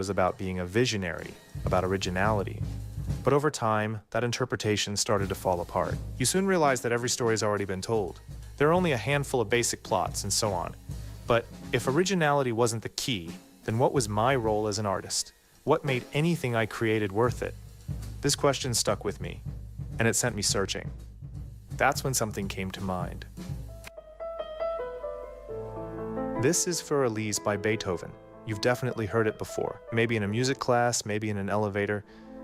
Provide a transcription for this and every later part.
was about being a visionary, about originality. But over time, that interpretation started to fall apart. You soon realize that every story has already been told. There are only a handful of basic plots and so on. But if originality wasn't the key, then what was my role as an artist? What made anything I created worth it? This question stuck with me, and it sent me searching. That's when something came to mind. This is Für Elise by Beethoven. You've definitely heard it before, maybe in a music class, maybe in an elevator,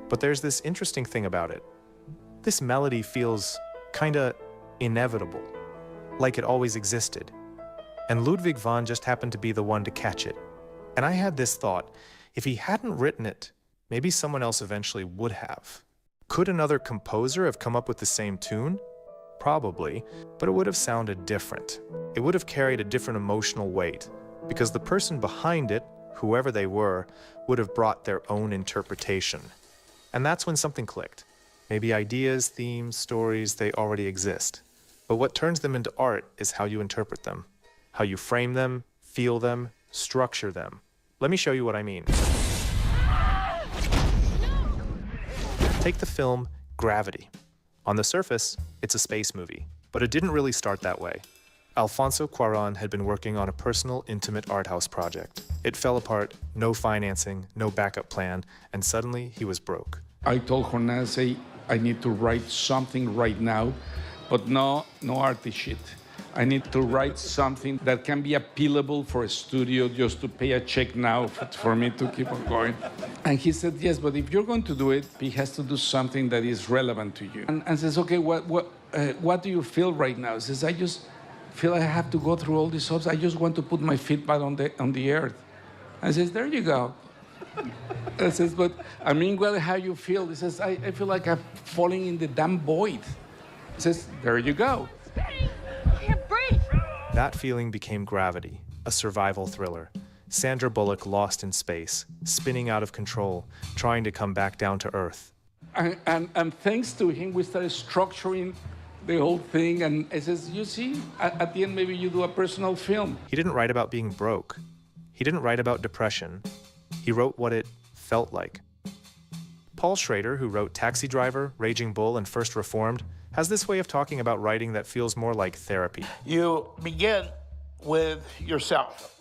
but there's this interesting thing about it. This melody feels kinda inevitable, like it always existed. And Ludwig van just happened to be the one to catch it. And I had this thought, if he hadn't written it, maybe someone else eventually would have. Could another composer have come up with the same tune? Probably, but it would have sounded different. It would have carried a different emotional weight, because the person behind it, whoever they were, would have brought their own interpretation. And that's when something clicked. Maybe ideas, themes, stories, they already exist. But what turns them into art is how you interpret them, how you frame them, feel them, structure them. Let me show you what I mean. Take the film Gravity. On the surface, it's a space movie, but it didn't really start that way. Alfonso Cuarón had been working on a personal, intimate art house project. It fell apart, no financing, no backup plan, and suddenly he was broke. I told Jornada, I need to write something right now, but no arty shit. I need to write something that can be appealable for a studio just to pay a check now for me to keep on going. And he said, yes, but if you're going to do it, he has to do something that is relevant to you. And says, okay, what do you feel right now? He says, I just feel I have to go through all these steps. I just want to put my feet back on the earth. I says, there you go. I says, but I mean, well, how you feel? He says, I feel like I'm falling in the damn void. He says, there you go. That feeling became Gravity, a survival thriller. Sandra Bullock lost in space, spinning out of control, trying to come back down to Earth. And thanks to him, we started structuring the whole thing. And it says, you see, at the end, maybe you do a personal film. He didn't write about being broke. He didn't write about depression. He wrote what it felt like. Paul Schrader, who wrote Taxi Driver, Raging Bull, and First Reformed, has this way of talking about writing that feels more like therapy. You begin with yourself.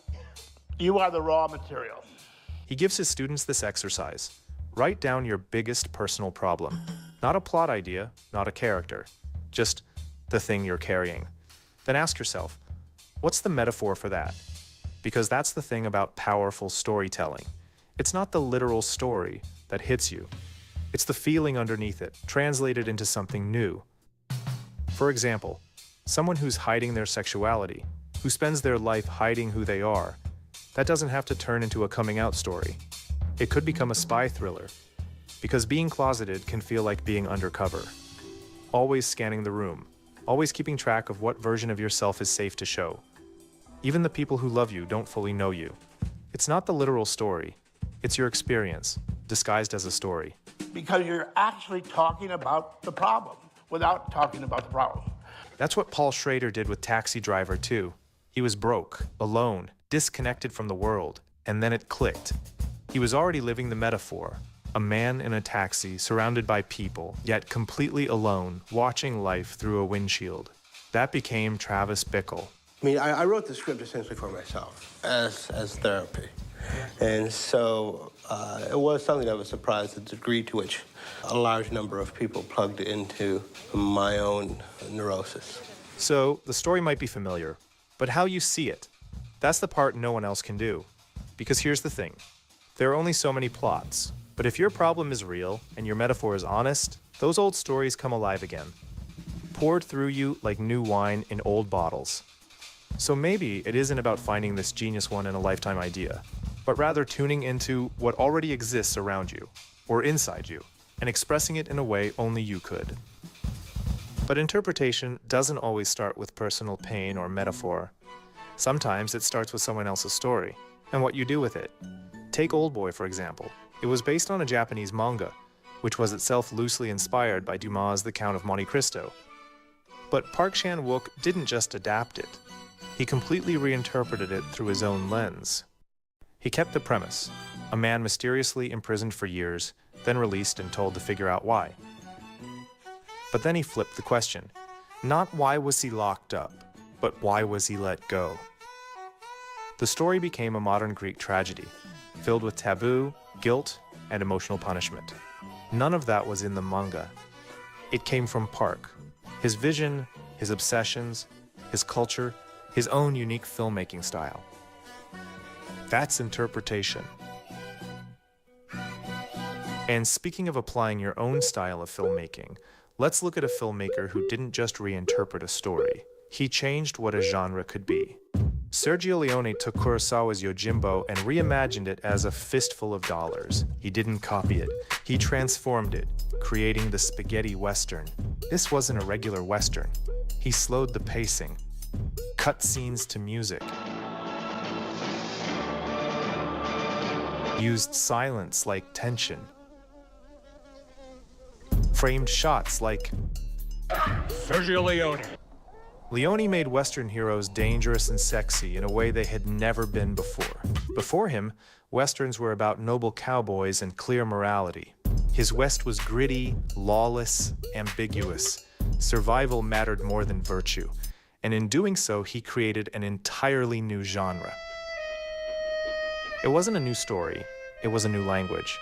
You are the raw material. He gives his students this exercise. Write down your biggest personal problem. Not a plot idea, not a character, just the thing you're carrying. Then ask yourself, what's the metaphor for that? Because that's the thing about powerful storytelling. It's not the literal story that hits you. It's the feeling underneath it, translated into something new. For example, someone who's hiding their sexuality, who spends their life hiding who they are, that doesn't have to turn into a coming out story. It could become a spy thriller, because being closeted can feel like being undercover. Always scanning the room, always keeping track of what version of yourself is safe to show. Even the people who love you don't fully know you. It's not the literal story, it's your experience, disguised as a story. Because you're actually talking about the problem without talking about the problem. That's what Paul Schrader did with Taxi Driver too. He was broke, alone, disconnected from the world, and then it clicked. He was already living the metaphor, a man in a taxi surrounded by people, yet completely alone, watching life through a windshield. That became Travis Bickle. I mean, I wrote the script essentially for myself as therapy. And so it was something that was surprised at the degree to which a large number of people plugged into my own neurosis. So the story might be familiar, but how you see it, that's the part no one else can do. Because here's the thing, there are only so many plots, but if your problem is real and your metaphor is honest, those old stories come alive again, poured through you like new wine in old bottles. So maybe it isn't about finding this genius one-in-a-lifetime idea, but rather tuning into what already exists around you, or inside you, and expressing it in a way only you could. But interpretation doesn't always start with personal pain or metaphor. Sometimes it starts with someone else's story, and what you do with it. Take Oldboy, for example. It was based on a Japanese manga, which was itself loosely inspired by Dumas' The Count of Monte Cristo. But Park Chan-wook didn't just adapt it. He completely reinterpreted it through his own lens. He kept the premise: a man mysteriously imprisoned for years, then released and told to figure out why. But then he flipped the question. Not why was he locked up, but why was he let go? The story became a modern Greek tragedy, filled with taboo, guilt, and emotional punishment. None of that was in the manga. It came from Park. His vision, his obsessions, his culture, his own unique filmmaking style. That's interpretation. And speaking of applying your own style of filmmaking, let's look at a filmmaker who didn't just reinterpret a story. He changed what a genre could be. Sergio Leone took Kurosawa's Yojimbo and reimagined it as a fistful of dollars. He didn't copy it. He transformed it, creating the spaghetti western. This wasn't a regular western. He slowed the pacing, cut scenes to music, used silence like tension, framed shots like Sergio Leone. Leone made Western heroes dangerous and sexy in a way they had never been before. Before him, Westerns were about noble cowboys and clear morality. His West was gritty, lawless, ambiguous. Survival mattered more than virtue. And in doing so, he created an entirely new genre. It wasn't a new story, it was a new language.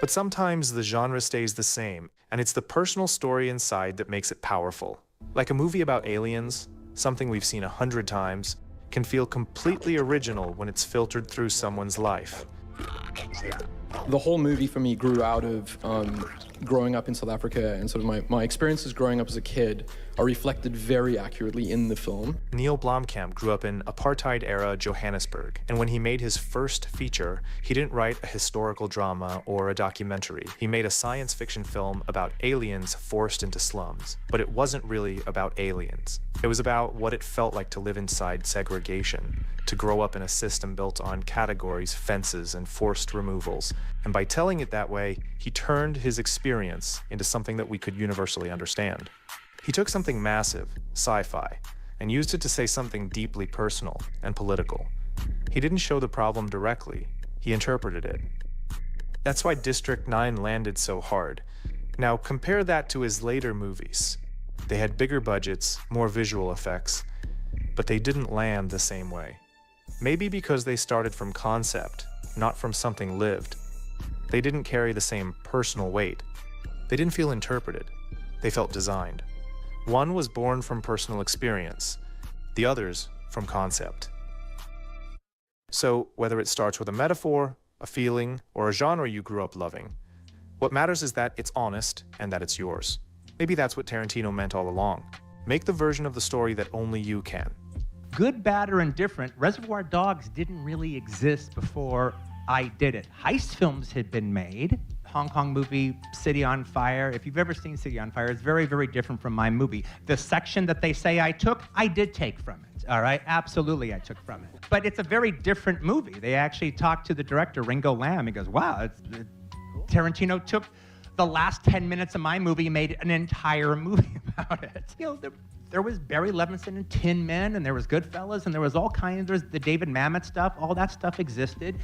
But sometimes the genre stays the same, and it's the personal story inside that makes it powerful. Like a movie about aliens, something we've seen 100 times, can feel completely original when it's filtered through someone's life. The whole movie for me grew out of growing up in South Africa, and sort of my experiences growing up as a kid are reflected very accurately in the film. Neil Blomkamp grew up in apartheid-era Johannesburg, and when he made his first feature, he didn't write a historical drama or a documentary. He made a science fiction film about aliens forced into slums, but it wasn't really about aliens. It was about what it felt like to live inside segregation, to grow up in a system built on categories, fences, and forced removals. And by telling it that way, he turned his experience into something that we could universally understand. He took something massive, sci-fi, and used it to say something deeply personal and political. He didn't show the problem directly, he interpreted it. That's why District 9 landed so hard. Now compare that to his later movies. They had bigger budgets, more visual effects, but they didn't land the same way. Maybe because they started from concept, not from something lived. They didn't carry the same personal weight. They didn't feel interpreted. They felt designed. One was born from personal experience, the others from concept. So whether it starts with a metaphor, a feeling, or a genre you grew up loving, what matters is that it's honest and that it's yours. Maybe that's what Tarantino meant all along. Make the version of the story that only you can. Good, bad, or indifferent, Reservoir Dogs didn't really exist before I did it. Heist films had been made. Hong Kong movie, City on Fire. If you've ever seen City on Fire, it's very, very different from my movie. The section that they say I took, I did take from it, all right? Absolutely, I took from it. But it's a very different movie. They actually talked to the director, Ringo Lam. He goes, wow, Tarantino took the last 10 minutes of my movie and made an entire movie about it. You know, there was Barry Levinson and Tin Men, and there was Goodfellas, and there was all kinds, there's the David Mamet stuff, all that stuff existed.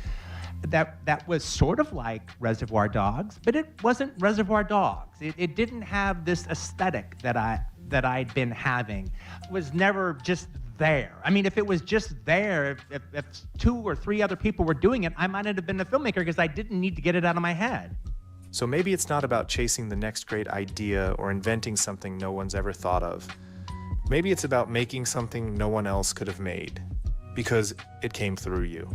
That was sort of like Reservoir Dogs, but it wasn't Reservoir Dogs. It didn't have this aesthetic that I'd been having. It was never just there. I mean, if it was just there, if 2 or 3 other people were doing it, I might have been a filmmaker because I didn't need to get it out of my head. So maybe it's not about chasing the next great idea or inventing something no one's ever thought of. Maybe it's about making something no one else could have made, because it came through you.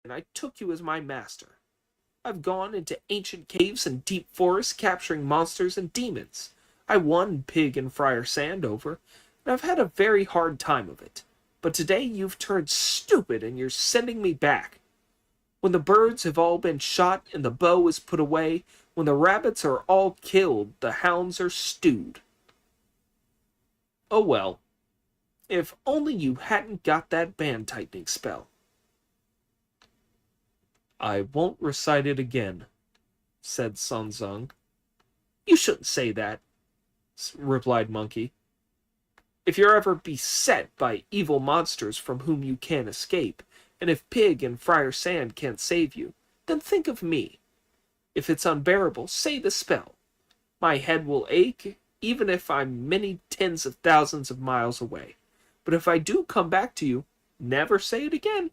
and I took you as my master. I've gone into ancient caves and deep forests capturing monsters and demons. I won Pig and Friar Sandover, and I've had a very hard time of it. But today you've turned stupid and you're sending me back. When the birds have all been shot and the bow is put away, when the rabbits are all killed, the hounds are stewed. Oh well, if only you hadn't got that band-tightening spell. I won't recite it again, said Sun Zung. You shouldn't say that, replied Monkey. If you're ever beset by evil monsters from whom you can't escape, and if Pig and Friar Sand can't save you, then think of me. If it's unbearable, say the spell. My head will ache, even if I'm many tens of thousands of miles away. But if I do come back to you, never say it again.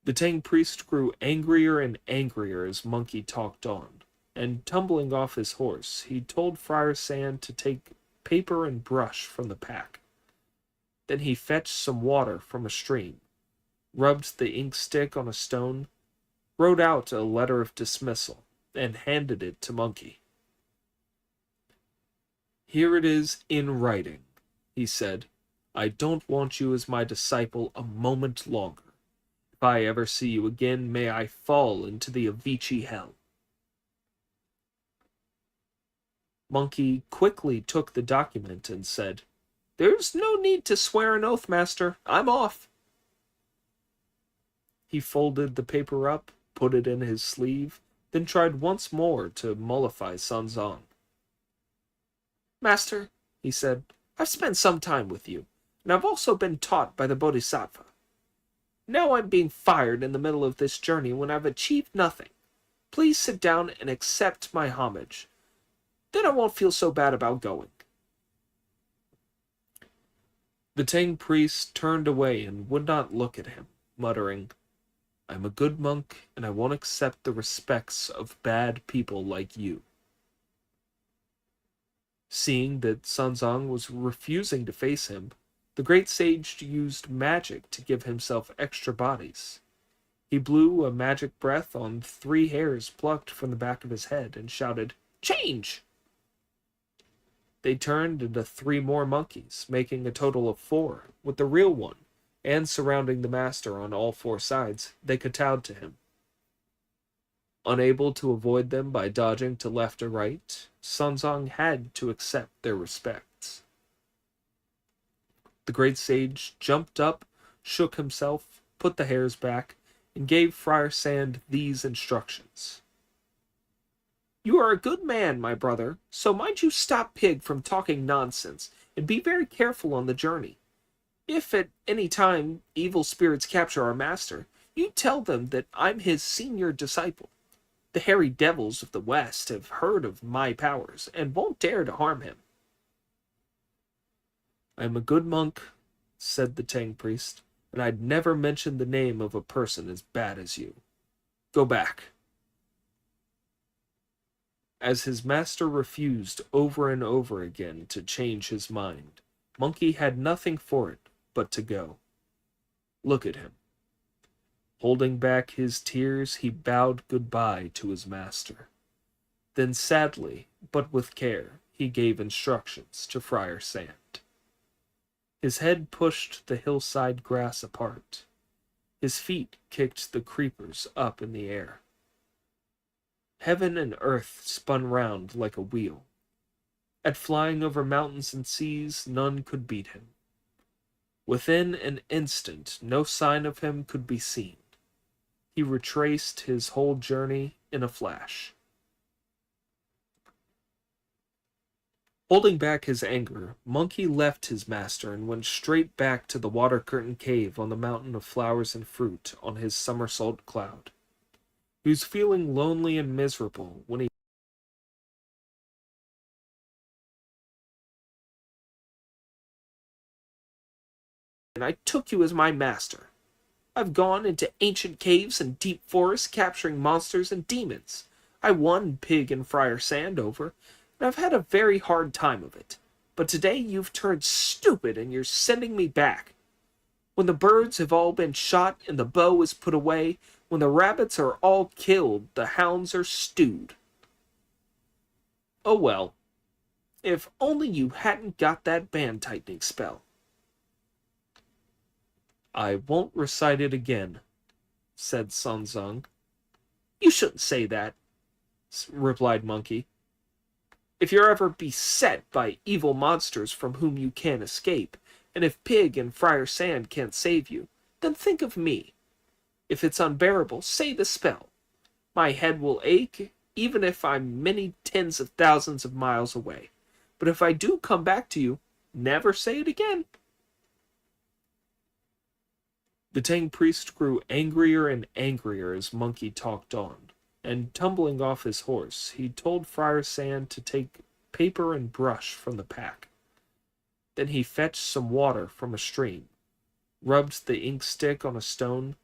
The Tang priest grew angrier and angrier as Monkey talked on, and tumbling off his horse, he told Friar Sand to take paper and brush from the pack. Then he fetched some water from a stream, rubbed the ink stick on a stone, wrote out a letter of dismissal, and handed it to Monkey. Here it is in writing, he said. I don't want you as my disciple a moment longer. If I ever see you again, may I fall into the Avicii hell. Monkey quickly took the document and said, There's no need to swear an oath, master. I'm off. He folded the paper up, put it in his sleeve, then tried once more to mollify Sun Zong. Master, he said, I've spent some time with you, and I've also been taught by the Bodhisattva. Now I'm being fired in the middle of this journey when I've achieved nothing. Please sit down and accept my homage. Then I won't feel so bad about going. The Tang priest turned away and would not look at him, muttering, I'm a good monk, and I won't accept the respects of bad people like you. Seeing that Sun Zong was refusing to face him, the great sage used magic to give himself extra bodies. He blew a magic breath on 3 hairs plucked from the back of his head and shouted, Change! They turned into 3 more monkeys, making a total of 4, with the real one, and surrounding the master on all 4 sides, they kowtowed to him. Unable to avoid them by dodging to left or right, Sun Zong had to accept their respects. The great sage jumped up, shook himself, put the hairs back, and gave Friar Sand these instructions. You are a good man, my brother, so mind you stop Pig from talking nonsense, and be very careful on the journey. If at any time evil spirits capture our master, you tell them that I'm his senior disciple. The hairy devils of the West have heard of my powers, and won't dare to harm him. I am a good monk, said the Tang priest, and I'd never mention the name of a person as bad as you. Go back. As his master refused over and over again to change his mind, Monkey had nothing for it but to go. Look at him. Holding back his tears, he bowed goodbye to his master. Then sadly, but with care, he gave instructions to Friar Sand. His head pushed the hillside grass apart. His feet kicked the creepers up in the air. Heaven and earth spun round like a wheel. At flying over mountains and seas, none could beat him. Within an instant, no sign of him could be seen. He retraced his whole journey in a flash. Holding back his anger, Monkey left his master and went straight back to the water-curtained cave on the mountain of flowers and fruit on his somersault cloud. He was feeling lonely and miserable when he and I took you as my master. I've gone into ancient caves and deep forests capturing monsters and demons. I won Pig and Friar Sandover, and I've had a very hard time of it. But today you've turned stupid and you're sending me back. When the birds have all been shot and the bow is put away, when the rabbits are all killed, the hounds are stewed. Oh well, if only you hadn't got that band-tightening spell. I won't recite it again, said Sun Zong. You shouldn't say that, replied Monkey. If you're ever beset by evil monsters from whom you can't escape, and if Pig and Friar Sand can't save you, then think of me. If it's unbearable, say the spell. My head will ache, even if I'm many tens of thousands of miles away. But if I do come back to you, never say it again. The Tang priest grew angrier and angrier as Monkey talked on, and tumbling off his horse, he told Friar Sand to take paper and brush from the pack. Then he fetched some water from a stream, rubbed the ink stick on a stone,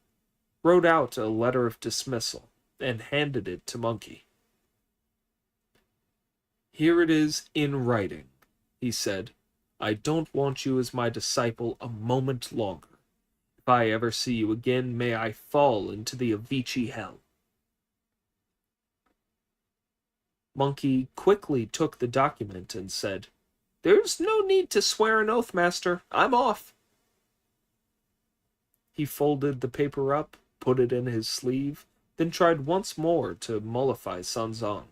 wrote out a letter of dismissal, and handed it to Monkey. Here it is in writing, he said. I don't want you as my disciple a moment longer. If I ever see you again, may I fall into the Avicii hell. Monkey quickly took the document and said, There's no need to swear an oath, master. I'm off. He folded the paper up, put it in his sleeve, then tried once more to mollify Sun Zong.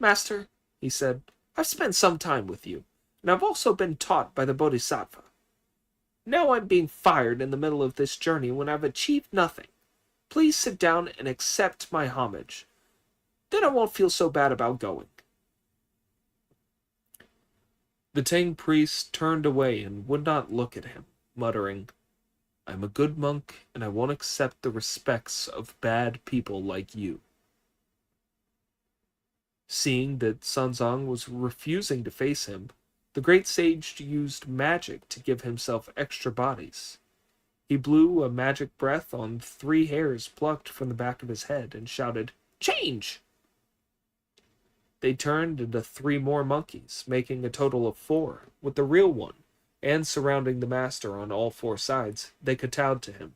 Master, he said, I've spent some time with you, and I've also been taught by the Bodhisattva. Now I'm being fired in the middle of this journey when I've achieved nothing. Please sit down and accept my homage. Then I won't feel so bad about going. The Tang priest turned away and would not look at him, muttering, I'm a good monk, and I won't accept the respects of bad people like you. Seeing that Sun Zong was refusing to face him, the great sage used magic to give himself extra bodies. He blew a magic breath on 3 hairs plucked from the back of his head and shouted, Change! They turned into 3 more monkeys, making a total of 4, with the real one, and surrounding the master on all 4 sides, they kowtowed to him.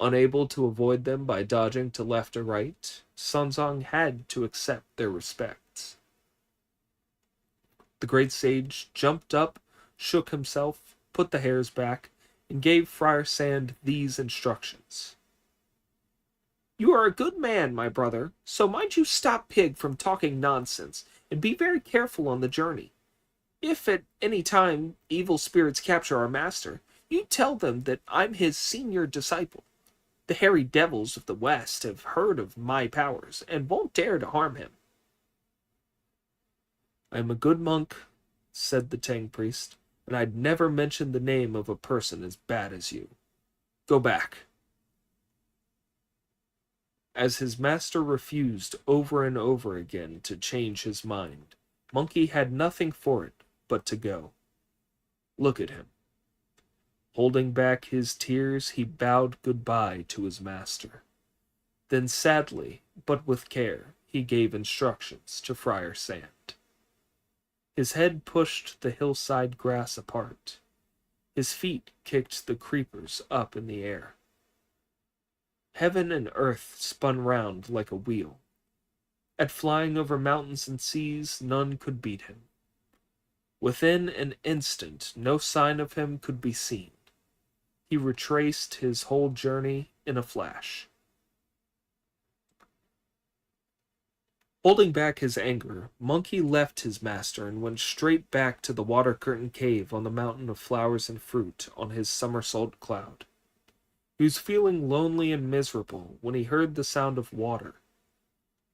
Unable to avoid them by dodging to left or right, Sun Zong had to accept their respects. The great sage jumped up, shook himself, put the hairs back, and gave Friar Sand these instructions. You are a good man, my brother, so mind you stop Pig from talking nonsense, and be very careful on the journey. If at any time evil spirits capture our master, you tell them that I'm his senior disciple. The hairy devils of the West have heard of my powers, and won't dare to harm him. I am a good monk, said the Tang priest, and I'd never mention the name of a person as bad as you. Go back. As his master refused over and over again to change his mind, Monkey had nothing for it but to go. Look at him. Holding back his tears, he bowed goodbye to his master. Then sadly, but with care, he gave instructions to Friar Sand. His head pushed the hillside grass apart. His feet kicked the creepers up in the air. Heaven and earth spun round like a wheel. At flying over mountains and seas, none could beat him. Within an instant, no sign of him could be seen. He retraced his whole journey in a flash. Holding back his anger, Monkey left his master and went straight back to the water-curtained cave on the mountain of flowers and fruit on his somersault cloud. He was feeling lonely and miserable when he heard the sound of water.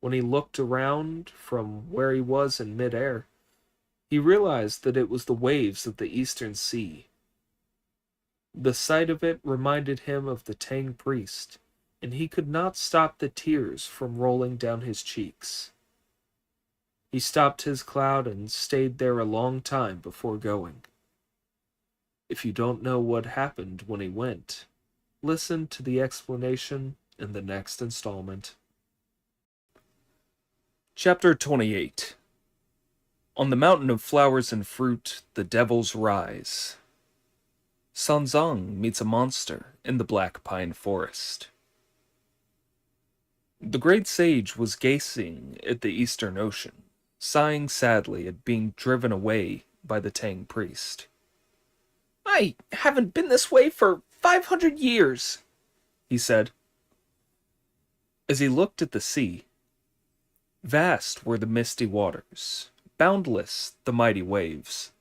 When he looked around from where he was in midair, he realized that it was the waves of the eastern sea. The sight of it reminded him of the Tang priest, and he could not stop the tears from rolling down his cheeks. He stopped his cloud and stayed there a long time before going. If you don't know what happened when he went, listen to the explanation in the next installment. Chapter 28. On the mountain of flowers and fruit, the devils rise. Sanzang meets a monster in the Black Pine Forest. The great sage was gazing at the Eastern Ocean, sighing sadly at being driven away by the Tang priest. "I haven't been this way for 500 years, he said. As he looked at the sea, vast were the misty waters, boundless the mighty waves.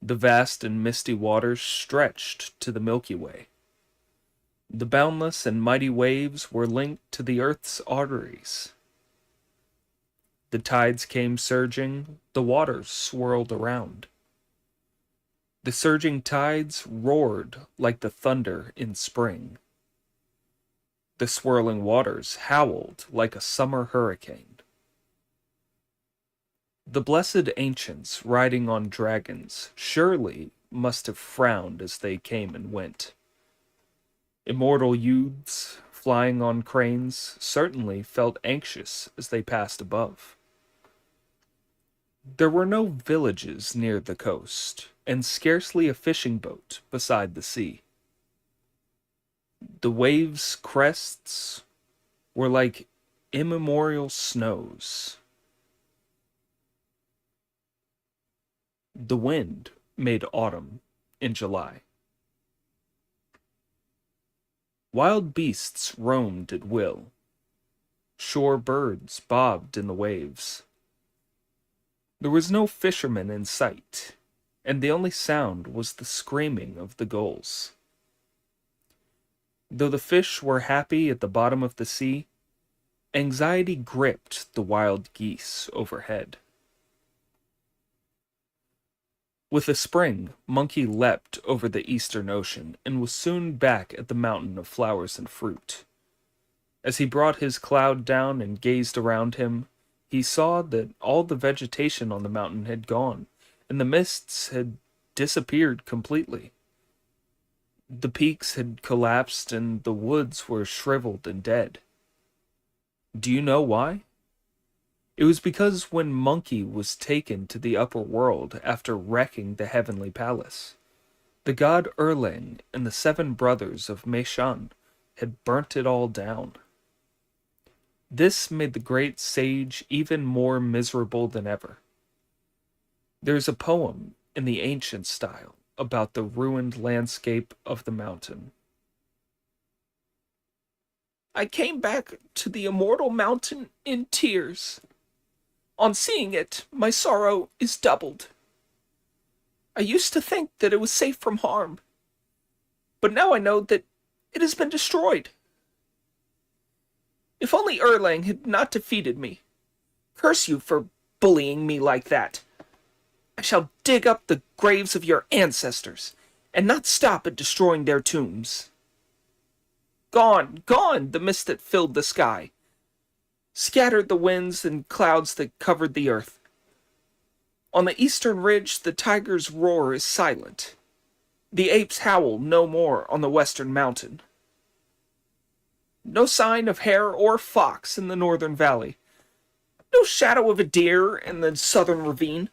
The vast and misty waters stretched to the Milky Way. The boundless and mighty waves were linked to the earth's arteries. The tides came surging, the waters swirled around. The surging tides roared like the thunder in spring. The swirling waters howled like a summer hurricane. The blessed ancients riding on dragons surely must have frowned as they came and went. Immortal youths flying on cranes certainly felt anxious as they passed above. There were no villages near the coast, and scarcely a fishing boat beside the sea. The waves' crests were like immemorial snows. The wind made autumn in July. Wild beasts roamed at will. Shore birds bobbed in the waves. There was no fisherman in sight, and the only sound was the screaming of the gulls. Though the fish were happy at the bottom of the sea, anxiety gripped the wild geese overhead. With the spring, Monkey leapt over the Eastern Ocean and was soon back at the mountain of flowers and fruit. As he brought his cloud down and gazed around him, he saw that all the vegetation on the mountain had gone, and the mists had disappeared completely. The peaks had collapsed and the woods were shriveled and dead. Do you know why? It was because when Monkey was taken to the upper world after wrecking the heavenly palace, the god Erlang and the 7 brothers of Meishan had burnt it all down. This made the great sage even more miserable than ever. There's a poem in the ancient style about the ruined landscape of the mountain. I came back to the immortal mountain in tears. On seeing it, my sorrow is doubled. I used to think that it was safe from harm, but now I know that it has been destroyed. If only Erlang had not defeated me. Curse you for bullying me like that. I shall dig up the graves of your ancestors, and not stop at destroying their tombs. Gone, gone, the mist that filled the sky. Scattered the winds and clouds that covered the earth. On the eastern ridge, the tiger's roar is silent. The apes howl no more on the western mountain. No sign of hare or fox in the northern valley. No shadow of a deer in the southern ravine.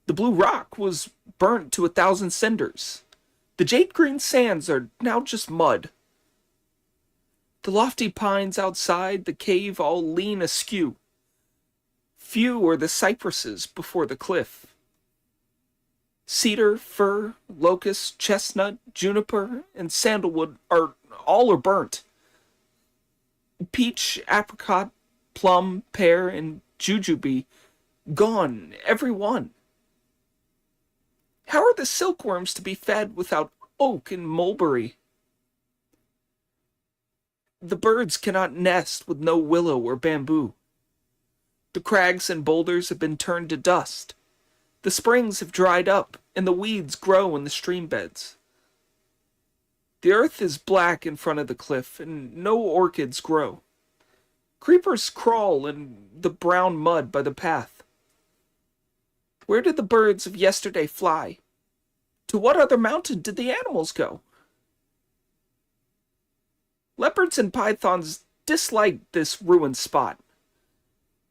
The blue rock was burnt to 1,000 cinders. The jade-green sands are now just mud. The lofty pines outside the cave all lean askew. Few are the cypresses before the cliff. Cedar, fir, locust, chestnut, juniper, and sandalwood all are burnt. Peach, apricot, plum, pear, and jujube, gone, every one. How are the silkworms to be fed without oak and mulberry? The birds cannot nest with no willow or bamboo. The crags and boulders have been turned to dust. The springs have dried up, and the weeds grow in the stream beds. The earth is black in front of the cliff, and no orchids grow. Creepers crawl in the brown mud by the path. Where did the birds of yesterday fly? To what other mountain did the animals go? Leopards and pythons dislike this ruined spot.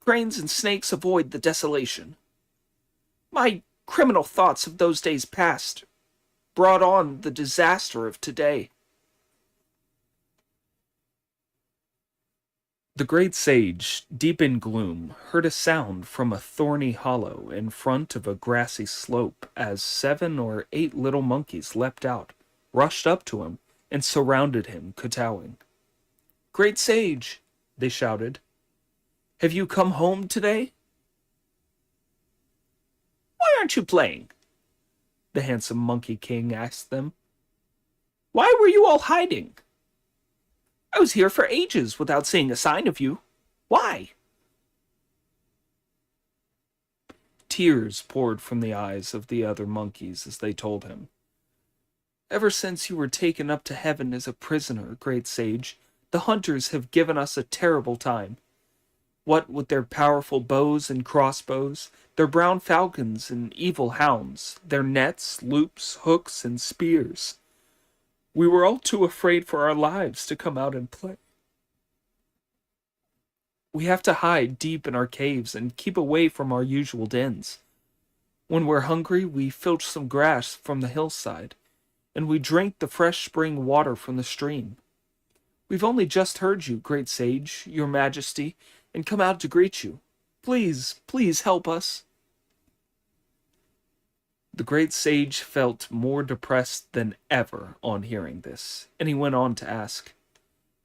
Cranes and snakes avoid the desolation. My criminal thoughts of those days past brought on the disaster of today. The great sage, deep in gloom, heard a sound from a thorny hollow in front of a grassy slope as 7 or 8 little monkeys leapt out, rushed up to him, and surrounded him, kowtowing. "Great sage," they shouted, "have you come home today?" "Why aren't you playing?" the handsome Monkey King asked them. "Why were you all hiding? I was here for ages without seeing a sign of you. Why?" Tears poured from the eyes of the other monkeys as they told him. "Ever since you were taken up to heaven as a prisoner, great sage, the hunters have given us a terrible time. What with their powerful bows and crossbows, their brown falcons and evil hounds, their nets, loops, hooks, and spears. We were all too afraid for our lives to come out and play. We have to hide deep in our caves and keep away from our usual dens. When we're hungry, we filch some grass from the hillside, and we drink the fresh spring water from the stream. We've only just heard you, great sage, your majesty, and come out to greet you. Please, please help us." The great sage felt more depressed than ever on hearing this, and he went on to ask,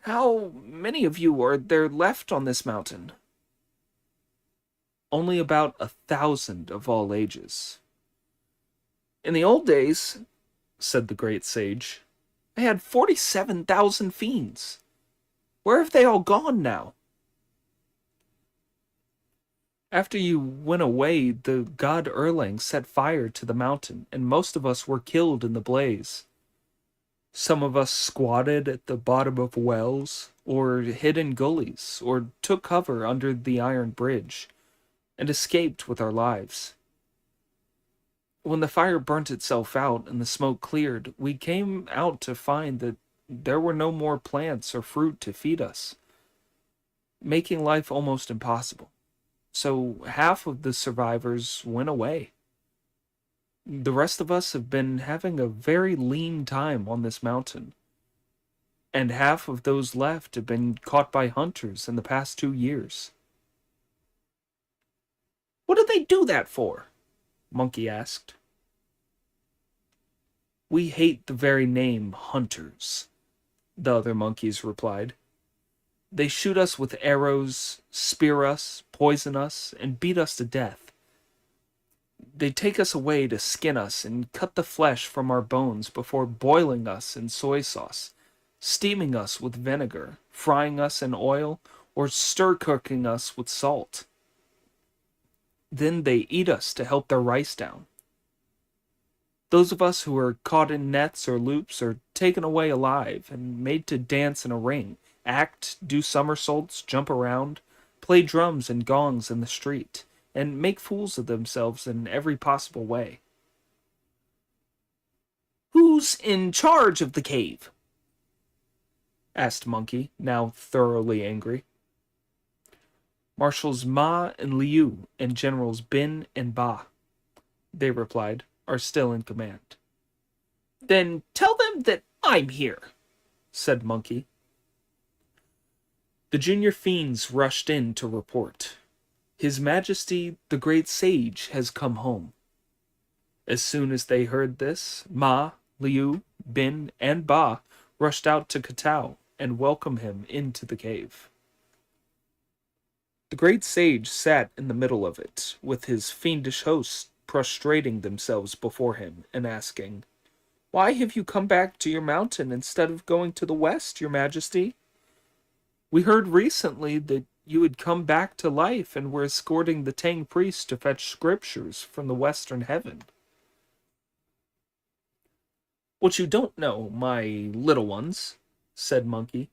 "How many of you are there left on this mountain?" "Only about 1,000 of all ages." "In the old days," said the great sage, "I had 47,000 fiends. Where have they all gone now?" "After you went away, the god Erlang set fire to the mountain, and most of us were killed in the blaze. Some of us squatted at the bottom of wells, or hid in gullies, or took cover under the iron bridge, and escaped with our lives. When the fire burnt itself out and the smoke cleared, we came out to find that there were no more plants or fruit to feed us, making life almost impossible. So half of the survivors went away. The rest of us have been having a very lean time on this mountain, and half of those left have been caught by hunters in the past 2 years." "What do they do that for?" Monkey asked. "We hate the very name hunters," the other monkeys replied. "They shoot us with arrows, spear us, poison us, and beat us to death. They take us away to skin us and cut the flesh from our bones before boiling us in soy sauce, steaming us with vinegar, frying us in oil, or stir-cooking us with salt. Then they eat us to help their rice down. Those of us who are caught in nets or loops are taken away alive and made to dance in a ring, act, do somersaults, jump around, play drums and gongs in the street, and make fools of themselves in every possible way." "Who's in charge of the cave?" asked Monkey, now thoroughly angry. "Marshals Ma and Liu and Generals Bin and Ba," they replied, "are still in command." "Then tell them that I'm here," said Monkey. The junior fiends rushed in to report. "His Majesty, the great sage, has come home." As soon as they heard this, Ma, Liu, Bin, and Ba rushed out to kowtow and welcomed him into the cave. The great sage sat in the middle of it, with his fiendish hosts prostrating themselves before him and asking, "Why have you come back to your mountain instead of going to the west, your Majesty? We heard recently that you had come back to life and were escorting the Tang priest to fetch scriptures from the western heaven." "What you don't know, my little ones," said Monkey,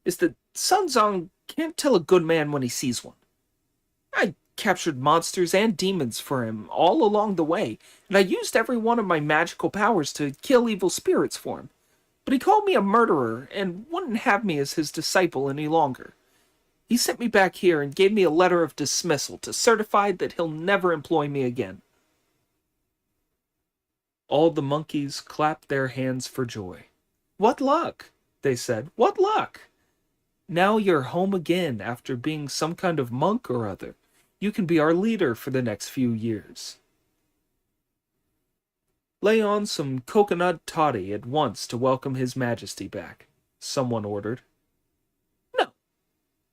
"is that Sun Zong can't tell a good man when he sees one. I captured monsters and demons for him all along the way, and I used every one of my magical powers to kill evil spirits for him. But he called me a murderer and wouldn't have me as his disciple any longer. He sent me back here and gave me a letter of dismissal to certify that he'll never employ me again." All the monkeys clapped their hands for joy. "What luck!" they said. "What luck! Now you're home again after being some kind of monk or other. You can be our leader for the next few years." "Lay on some coconut toddy at once to welcome His Majesty back," someone ordered. "No,"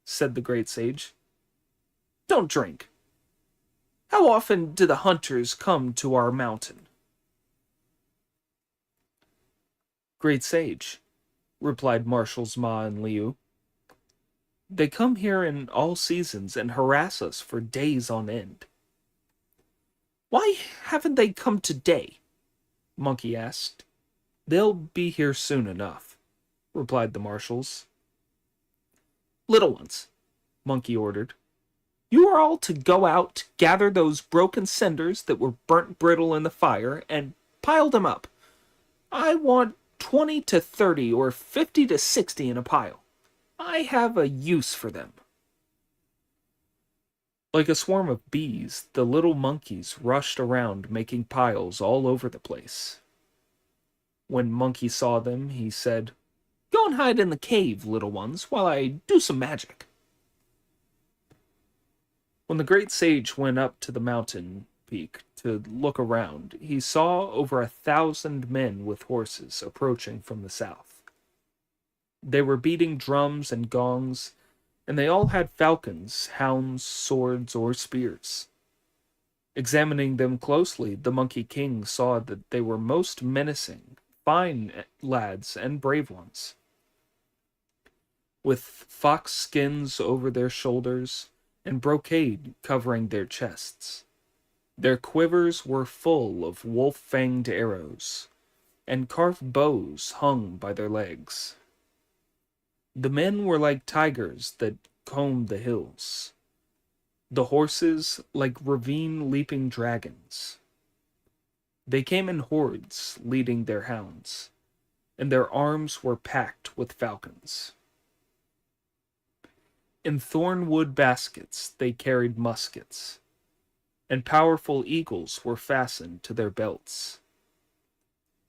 said the great sage. "Don't drink. How often do the hunters come to our mountain?" "Great sage," replied Marshals Ma and Liu, "they come here in all seasons and harass us for days on end." "Why haven't they come today?" Monkey asked. "They'll be here soon enough," replied the marshals. "Little ones," Monkey ordered, "you are all to go out, gather those broken cinders that were burnt brittle in the fire, and pile them up. I want 20 to 30 or 50 to 60 in a pile. I have a use for them." Like a swarm of bees, the little monkeys rushed around making piles all over the place. When Monkey saw them, he said, "Go and hide in the cave, little ones, while I do some magic." When the great sage went up to the mountain peak to look around, he saw over 1,000 men with horses approaching from the south. They were beating drums and gongs, and they all had falcons, hounds, swords, or spears. Examining them closely, the Monkey King saw that they were most menacing, fine lads and brave ones. With fox skins over their shoulders and brocade covering their chests, their quivers were full of wolf-fanged arrows, and carved bows hung by their legs. The men were like tigers that combed the hills, the horses like ravine-leaping dragons. They came in hordes, leading their hounds, and their arms were packed with falcons. In thornwood baskets they carried muskets, and powerful eagles were fastened to their belts.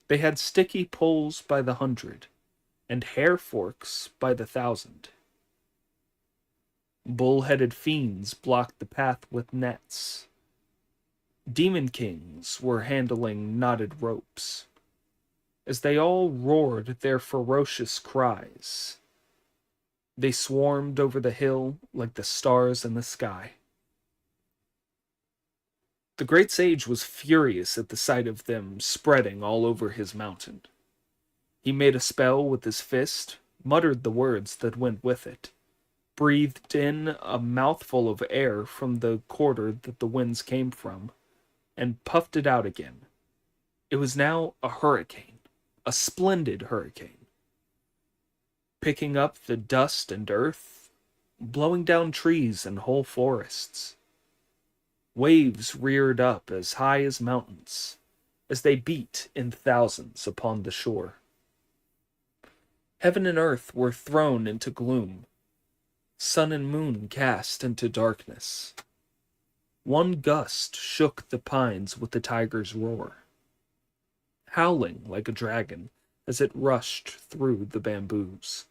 They had sticky poles by the 100, and hair forks by the 1,000. Bull-headed fiends blocked the path with nets. Demon kings were handling knotted ropes. As they all roared their ferocious cries, they swarmed over the hill like the stars in the sky. The great sage was furious at the sight of them spreading all over his mountain. He made a spell with his fist, muttered the words that went with it, breathed in a mouthful of air from the quarter that the winds came from, and puffed it out again. It was now a hurricane, a splendid hurricane, picking up the dust and earth, blowing down trees and whole forests. Waves reared up as high as mountains, as they beat in thousands upon the shore. Heaven and earth were thrown into gloom, sun and moon cast into darkness. One gust shook the pines with the tiger's roar, howling like a dragon as it rushed through the bamboos.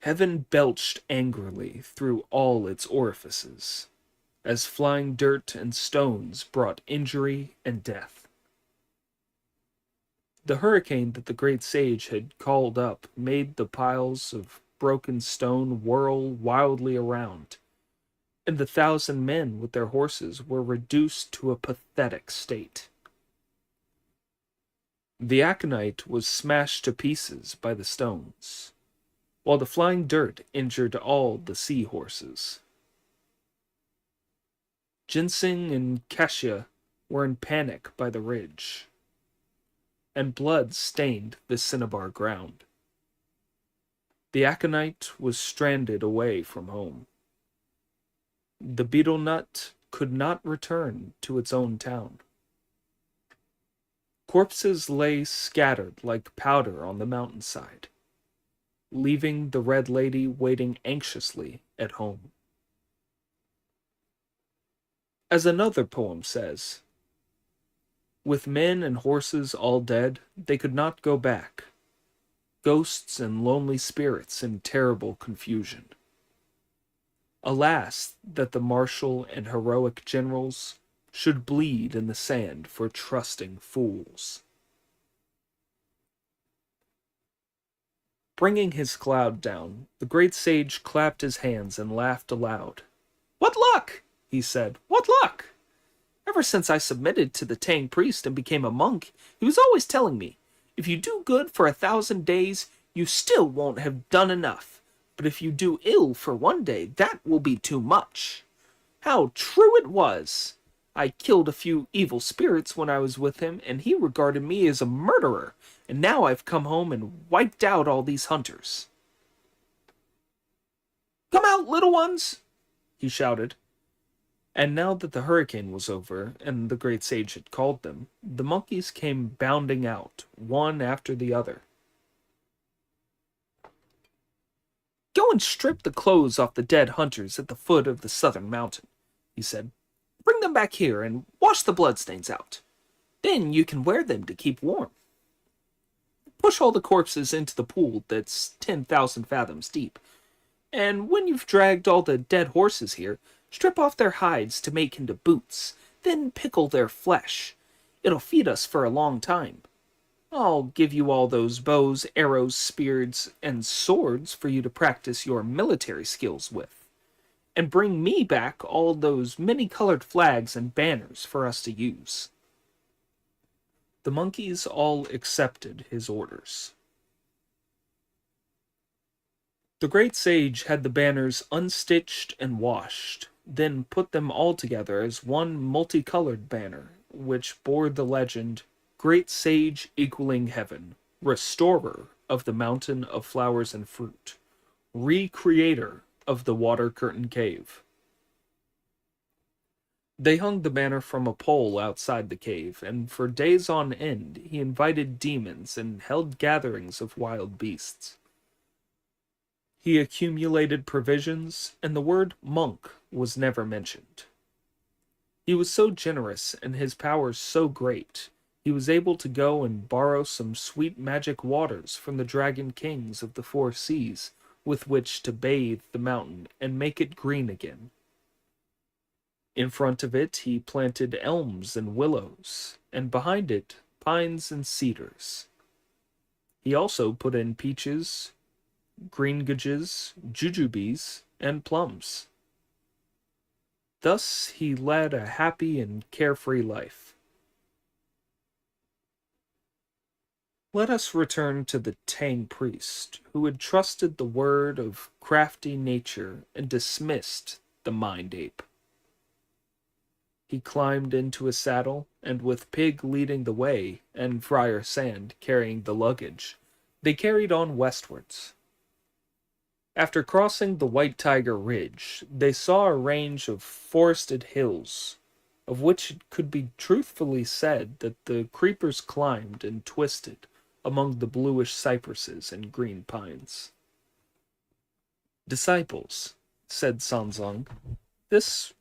Heaven belched angrily through all its orifices, as flying dirt and stones brought injury and death. The hurricane that the great sage had called up made the piles of broken stone whirl wildly around, and the 1,000 men with their horses were reduced to a pathetic state. The aconite was smashed to pieces by the stones, while the flying dirt injured all the sea horses. Ginseng and cassia were in panic by the ridge, and blood stained the cinnabar ground. The aconite was stranded away from home. The betel nut could not return to its own town. Corpses lay scattered like powder on the mountainside, leaving the Red Lady waiting anxiously at home. As another poem says, With men and horses all dead, they could not go back. Ghosts and lonely spirits in terrible confusion. Alas, that the martial and heroic generals should bleed in the sand for trusting fools. Bringing his cloud down, the great sage clapped his hands and laughed aloud. "What luck!" he said. "What luck! Ever since I submitted to the Tang priest and became a monk, he was always telling me, if you do good for 1,000 days, you still won't have done enough. But if you do ill for 1 day, that will be too much." How true it was! I killed a few evil spirits when I was with him, and he regarded me as a murderer, and now I've come home and wiped out all these hunters. "Come out, little ones!" he shouted. And now that the hurricane was over, and the great sage had called them, the monkeys came bounding out, one after the other. "Go and strip the clothes off the dead hunters at the foot of the southern mountain," he said. "Bring them back here and wash the bloodstains out. Then you can wear them to keep warm. Push all the corpses into the pool that's 10,000 fathoms deep. And when you've dragged all the dead horses here, strip off their hides to make into boots, then pickle their flesh. It'll feed us for a long time. I'll give you all those bows, arrows, spears, and swords for you to practice your military skills with. And bring me back all those many-colored flags and banners for us to use." The monkeys all accepted his orders. The great sage had the banners unstitched and washed, then put them all together as one multicolored banner, which bore the legend, "Great Sage equaling heaven, restorer of the mountain of flowers and fruit, recreator of the water curtain cave." They hung the banner from a pole outside the cave, and for days on end he invited demons and held gatherings of wild beasts. He accumulated provisions, and the word monk was never mentioned. He was so generous and his powers so great, he was able to go and borrow some sweet magic waters from the dragon kings of the 4 seas with which to bathe the mountain and make it green again. In front of it he planted elms and willows, and behind it pines and cedars. He also put in peaches, greengages, jujubes, and plums. Thus he led a happy and carefree life. Let us return to the Tang priest, who had trusted the word of crafty nature and dismissed the mind ape. He climbed into a saddle, and with Pig leading the way and Friar Sand carrying the luggage, they carried on westwards. After crossing the White Tiger Ridge, they saw a range of forested hills, of which it could be truthfully said that the creepers climbed and twisted among the bluish cypresses and green pines. "Disciples," said Sanzong, "this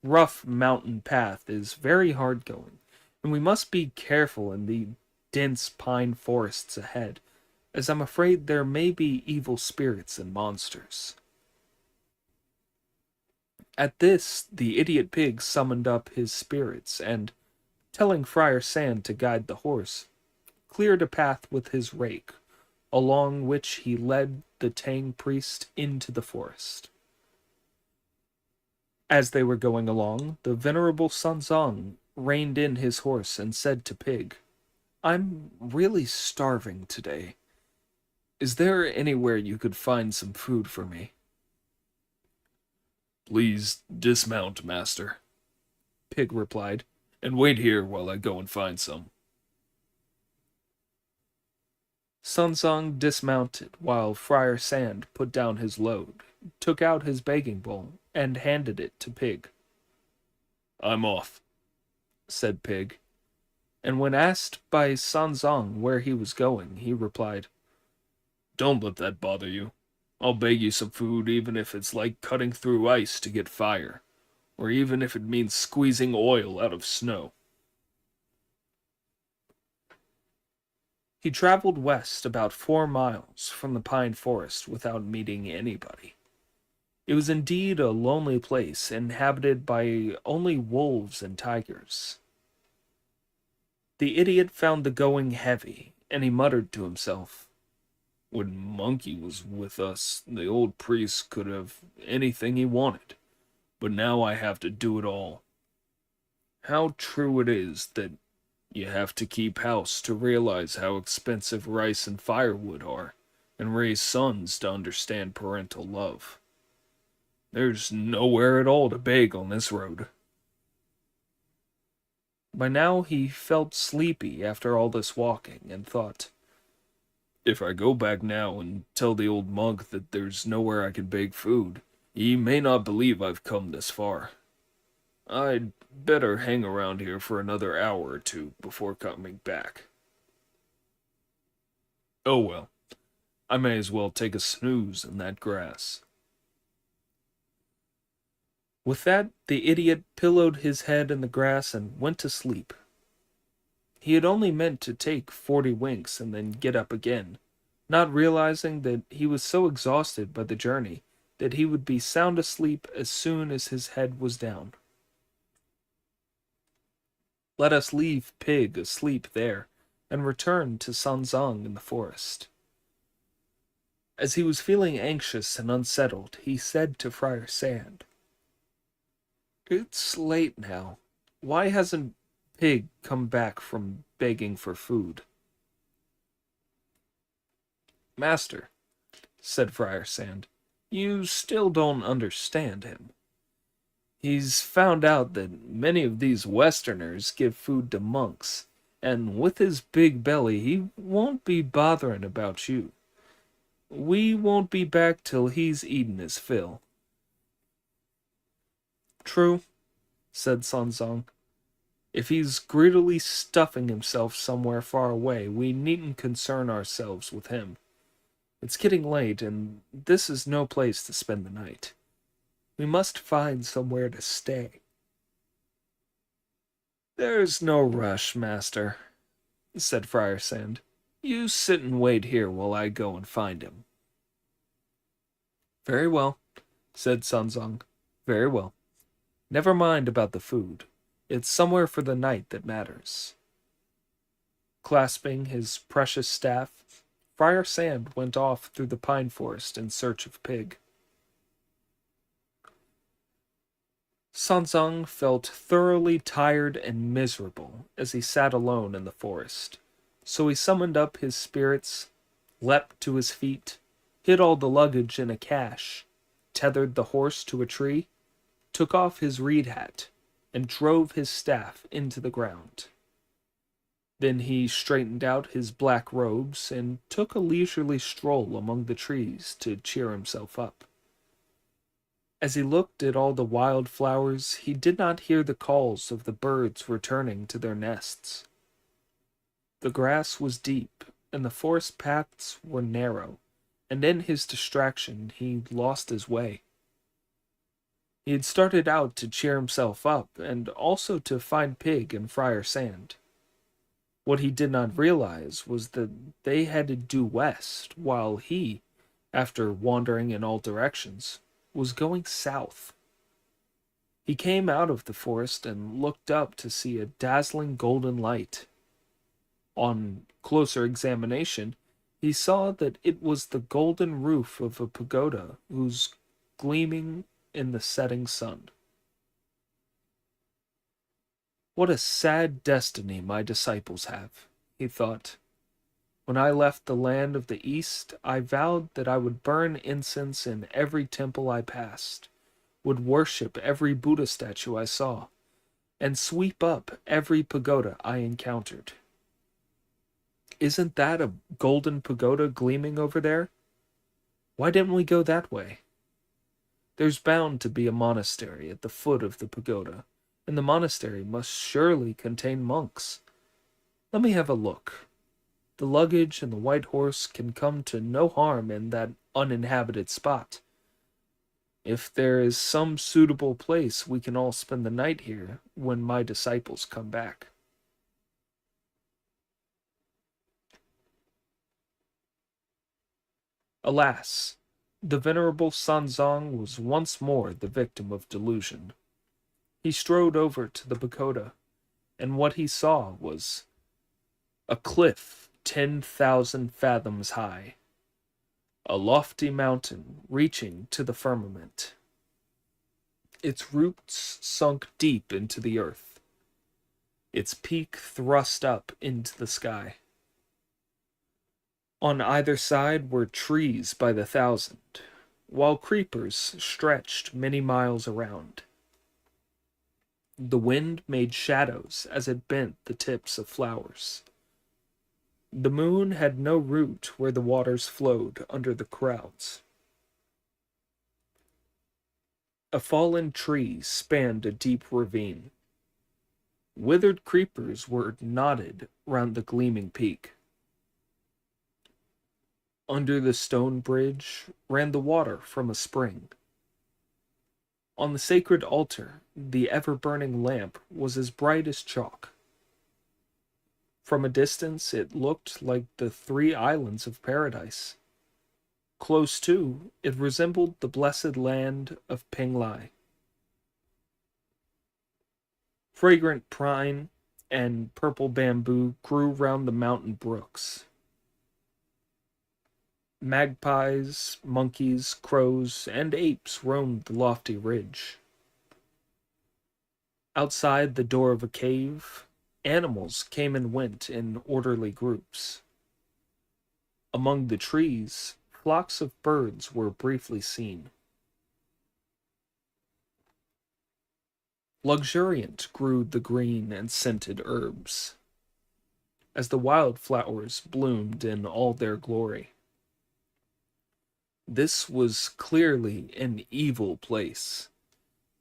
rough mountain path is very hard going, and we must be careful in the dense pine forests ahead, as I'm afraid there may be evil spirits and monsters." At this, the idiot pig summoned up his spirits, and, telling Friar Sand to guide the horse, cleared a path with his rake, along which he led the Tang priest into the forest. As they were going along, the venerable Sanzong reined in his horse and said to Pig, "I'm really starving today. Is there anywhere you could find some food for me?" "Please dismount, master," Pig replied, "and wait here while I go and find some." Sanzong dismounted while Friar Sand put down his load, took out his begging bowl, and handed it to Pig. "I'm off," said Pig, and when asked by Sanzong where he was going, he replied, "Don't let that bother you. I'll beg you some food even if it's like cutting through ice to get fire, or even if it means squeezing oil out of snow." He traveled west about 4 miles from the pine forest without meeting anybody. It was indeed a lonely place, inhabited by only wolves and tigers. The idiot found the going heavy, and he muttered to himself, "When Monkey was with us, the old priest could have anything he wanted, but now I have to do it all. How true it is that you have to keep house to realize how expensive rice and firewood are, and raise sons to understand parental love. There's nowhere at all to beg on this road." By now he felt sleepy after all this walking, and thought, "If I go back now and tell the old monk that there's nowhere I can beg food, he may not believe I've come this far. I'd better hang around here for another hour or two before coming back. Oh well, I may as well take a snooze in that grass." With that, the idiot pillowed his head in the grass and went to sleep. He had only meant to take 40 winks and then get up again, not realizing that he was so exhausted by the journey that he would be sound asleep as soon as his head was down. Let us leave Pig asleep there and return to Sanzang in the forest. As he was feeling anxious and unsettled, he said to Friar Sand, "It's late now. Why hasn't Pig come back from begging for food?" "Master," said Friar Sand, "you still don't understand him. He's found out that many of these Westerners give food to monks, and with his big belly he won't be bothering about you. We won't be back till he's eaten his fill." "True," said Sanzang. "If he's greedily stuffing himself somewhere far away, we needn't concern ourselves with him. It's getting late, and this is no place to spend the night. We must find somewhere to stay." "There's no rush, master," said Friar Sand. "You sit and wait here while I go and find him." "Very well," said Sanzang. "Very well. Never mind about the food. It's somewhere for the night that matters." Clasping his precious staff, Friar Sand went off through the pine forest in search of Pig. Sanzang felt thoroughly tired and miserable as he sat alone in the forest, so he summoned up his spirits, leapt to his feet, hid all the luggage in a cache, tethered the horse to a tree, took off his reed hat, and drove his staff into the ground. Then he straightened out his black robes and took a leisurely stroll among the trees to cheer himself up. As he looked at all the wild flowers, he did not hear the calls of the birds returning to their nests. The grass was deep, and the forest paths were narrow, and in his distraction he lost his way. He had started out to cheer himself up, and also to find Pig and Friar Sand. What he did not realize was that they had to due west, while he, after wandering in all directions, was going south. He came out of the forest and looked up to see a dazzling golden light. On closer examination, he saw that it was the golden roof of a pagoda whose gleaming in the setting sun. "What a sad destiny my disciples have," he thought. "When I left the land of the East, I vowed that I would burn incense in every temple I passed, would worship every Buddha statue I saw, and sweep up every pagoda I encountered. Isn't that a golden pagoda gleaming over there? Why didn't we go that way? There's bound to be a monastery at the foot of the pagoda, and the monastery must surely contain monks. Let me have a look. The luggage and the white horse can come to no harm in that uninhabited spot. If there is some suitable place, we can all spend the night here when my disciples come back." Alas, the venerable Sanzong was once more the victim of delusion. He strode over to the pagoda, and what he saw was a cliff 10,000 fathoms high, a lofty mountain reaching to the firmament. Its roots sunk deep into the earth, its peak thrust up into the sky. On either side were trees by the thousand, while creepers stretched many miles around. The wind made shadows as it bent the tips of flowers. The moon had no root where the waters flowed under the clouds. A fallen tree spanned a deep ravine. Withered creepers were knotted round the gleaming peak. Under the stone bridge ran the water from a spring. On the sacred altar, the ever-burning lamp was as bright as chalk. From a distance, it looked like the 3 islands of paradise. Close to, it resembled the blessed land of Penglai. Fragrant pine and purple bamboo grew round the mountain brooks. Magpies, monkeys, crows, and apes roamed the lofty ridge. Outside the door of a cave, animals came and went in orderly groups. Among the trees, flocks of birds were briefly seen. Luxuriant grew the green and scented herbs, as the wildflowers bloomed in all their glory. This was clearly an evil place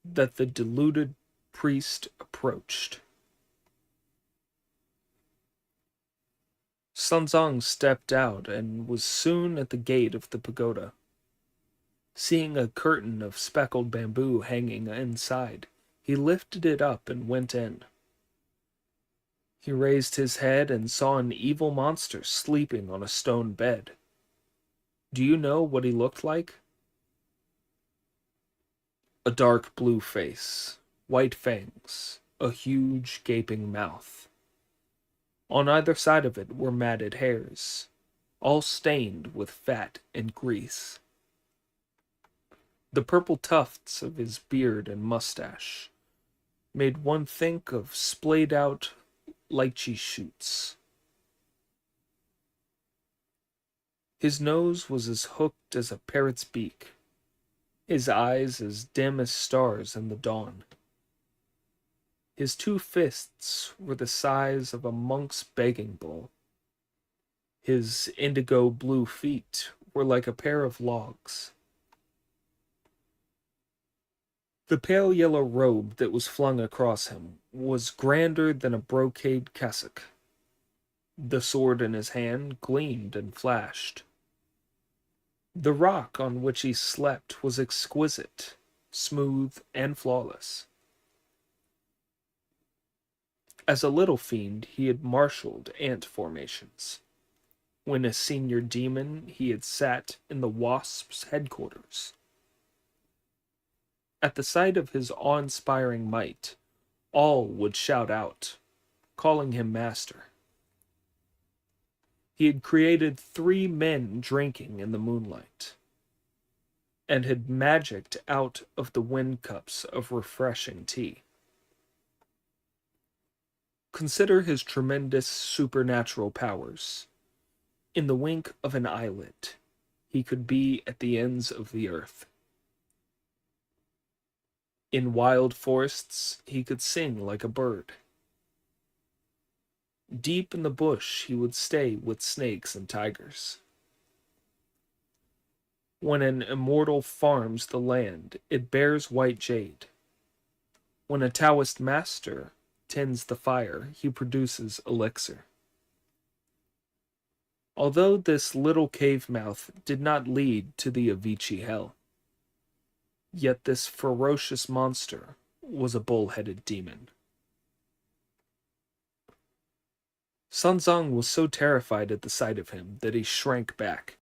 that the deluded priest approached. Sanzang stepped out and was soon at the gate of the pagoda. Seeing a curtain of speckled bamboo hanging inside, he lifted it up and went in. He raised his head and saw an evil monster sleeping on a stone bed. Do you know what he looked like? A dark blue face, white fangs, a huge gaping mouth. On either side of it were matted hairs, all stained with fat and grease. The purple tufts of his beard and mustache made one think of splayed out lychee shoots. His nose was as hooked as a parrot's beak, his eyes as dim as stars in the dawn. His 2 fists were the size of a monk's begging bowl. His indigo blue feet were like a pair of logs. The pale yellow robe that was flung across him was grander than a brocade cassock. The sword in his hand gleamed and flashed. The rock on which he slept was exquisite, smooth, and flawless. As a little fiend, he had marshaled ant formations. When a senior demon, he had sat in the wasp's headquarters. At the sight of his awe-inspiring might, all would shout out, calling him master. He had created 3 men drinking in the moonlight, and had magicked out of the wind cups of refreshing tea. Consider his tremendous supernatural powers. In the wink of an eyelid, he could be at the ends of the earth. In wild forests, he could sing like a bird. Deep in the bush, he would stay with snakes and tigers. When an immortal farms the land, it bears white jade. When a Taoist master tends the fire, he produces elixir. Although this little cave mouth did not lead to the Avicii hell, yet this ferocious monster was a bull-headed demon. Sanzang was so terrified at the sight of him that he shrank back.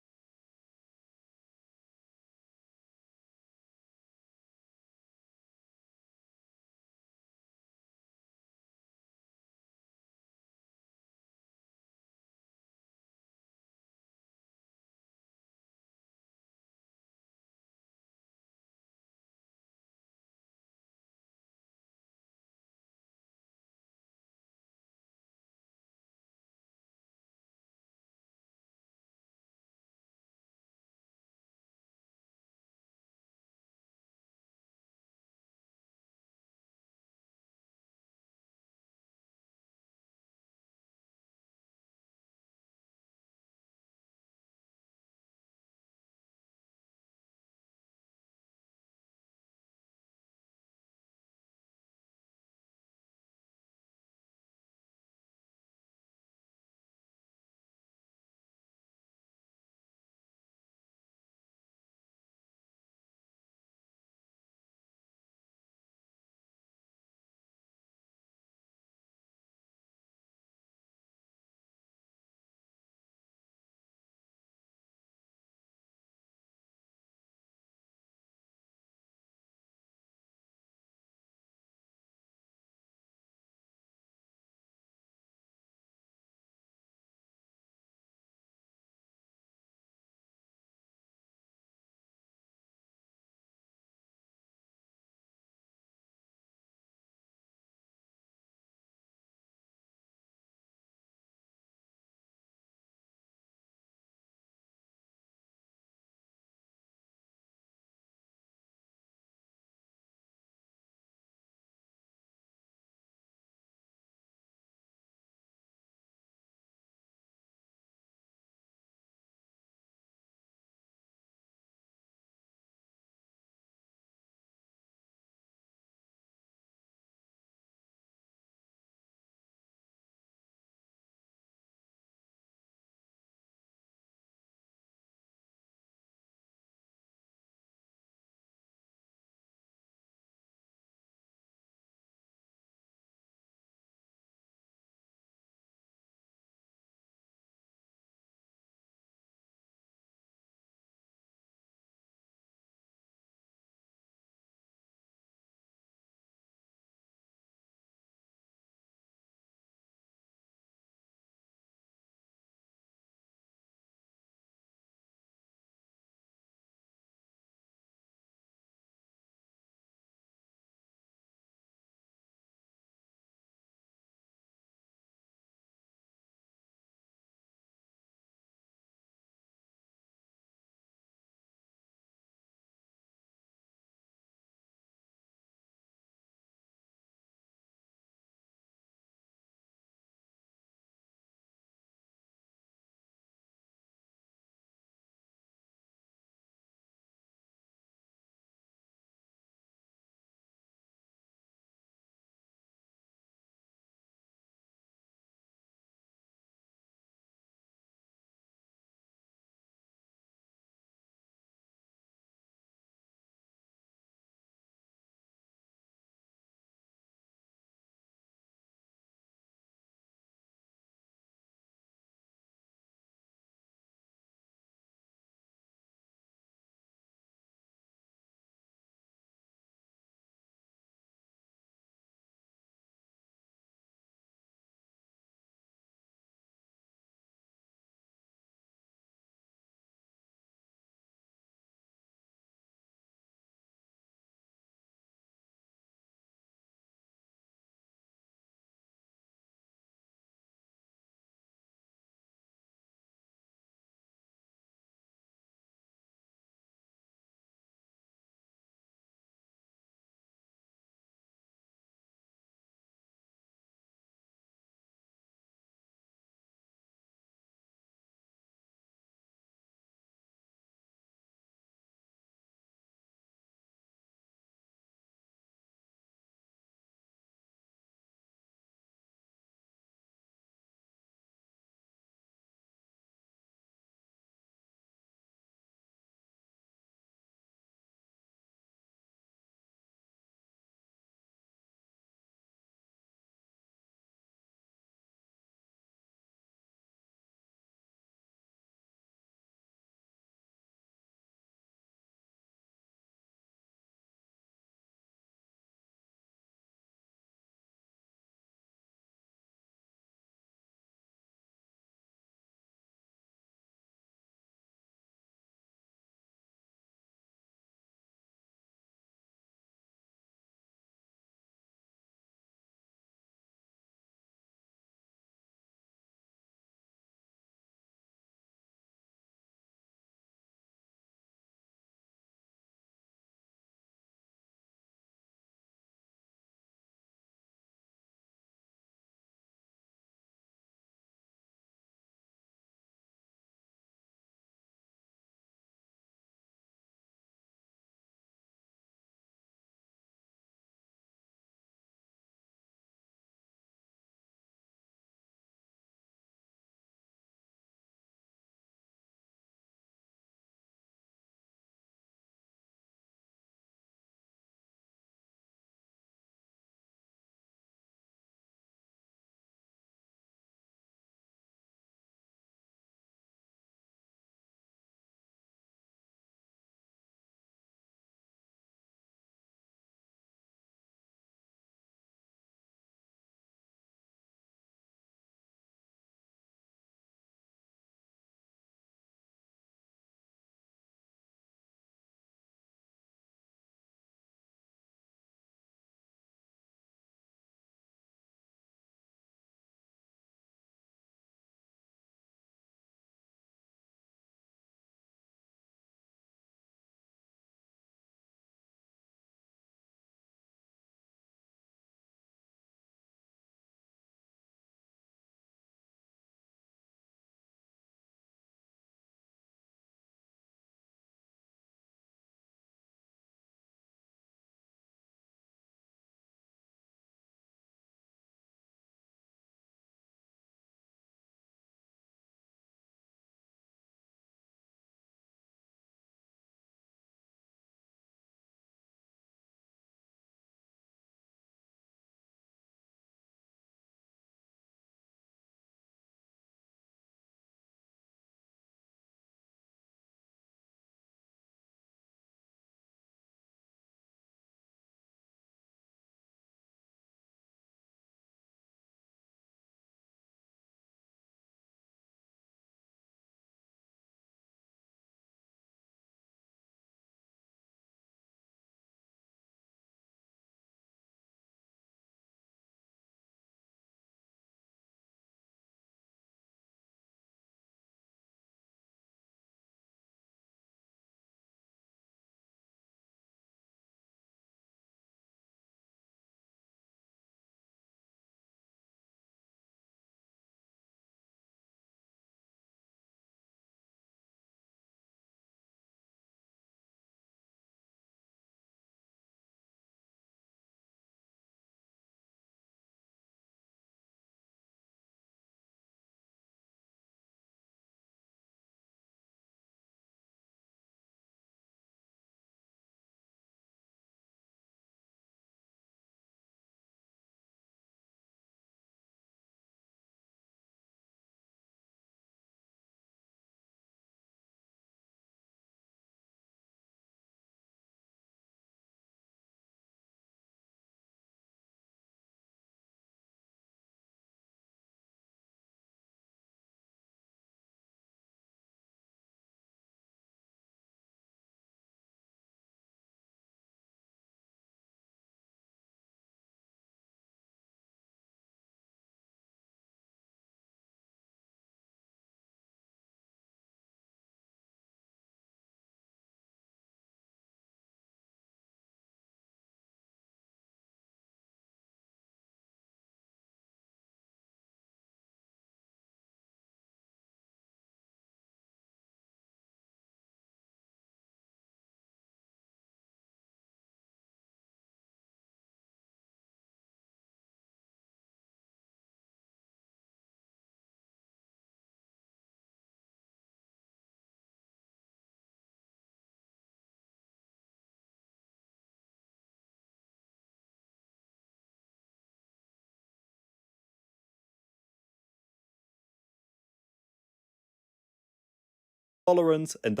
tolerance and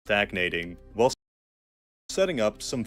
stagnating while setting up some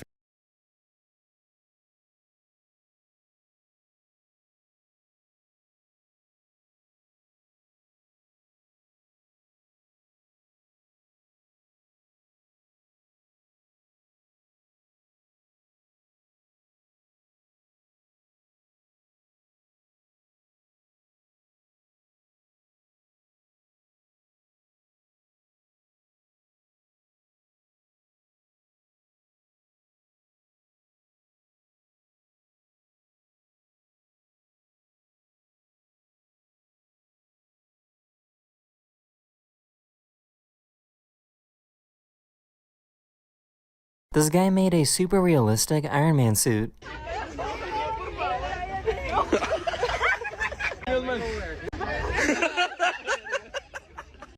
This guy made a super realistic Iron Man suit.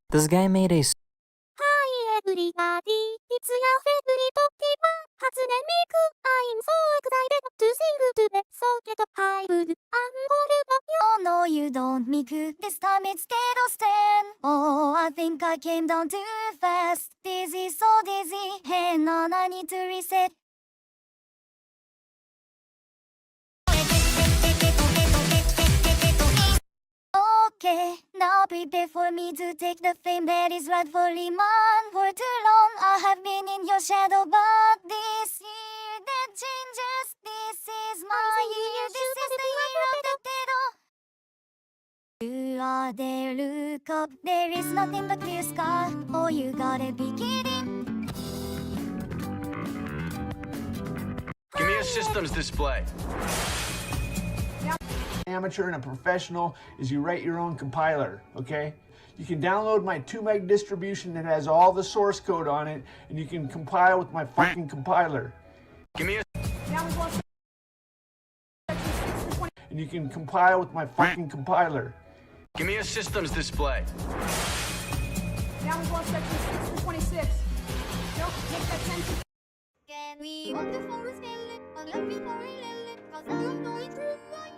This guy made a Hi everybody, it's your favorite Pokemon, Hatsune Miku. I'm so excited to see you today, so get up high, wood, Oh no you don't, Miku, this time it's Kedosten. Oh, I think I came down too fast. Dizzy, so dizzy, hang on, I need to reset. Okay, now prepare for me to take the fame that is rightfully mine. For too long I have been in your shadow, but this year that changes. This is my year, this is the year of the Tedo. You are there, look up, there is nothing but clear sky. Oh, you gotta be kidding. Give me a systems display. Amateur and a professional is you write your own compiler, okay? You can download my 2 meg distribution that has all the source code on it, and you can compile with my fucking compiler. Give me a And you can compile with my fucking compiler. Give me a systems display. Now we want section 626. Nope, take that 10. Can we walk the forest skeleton? Let me for a little, cause I'm going through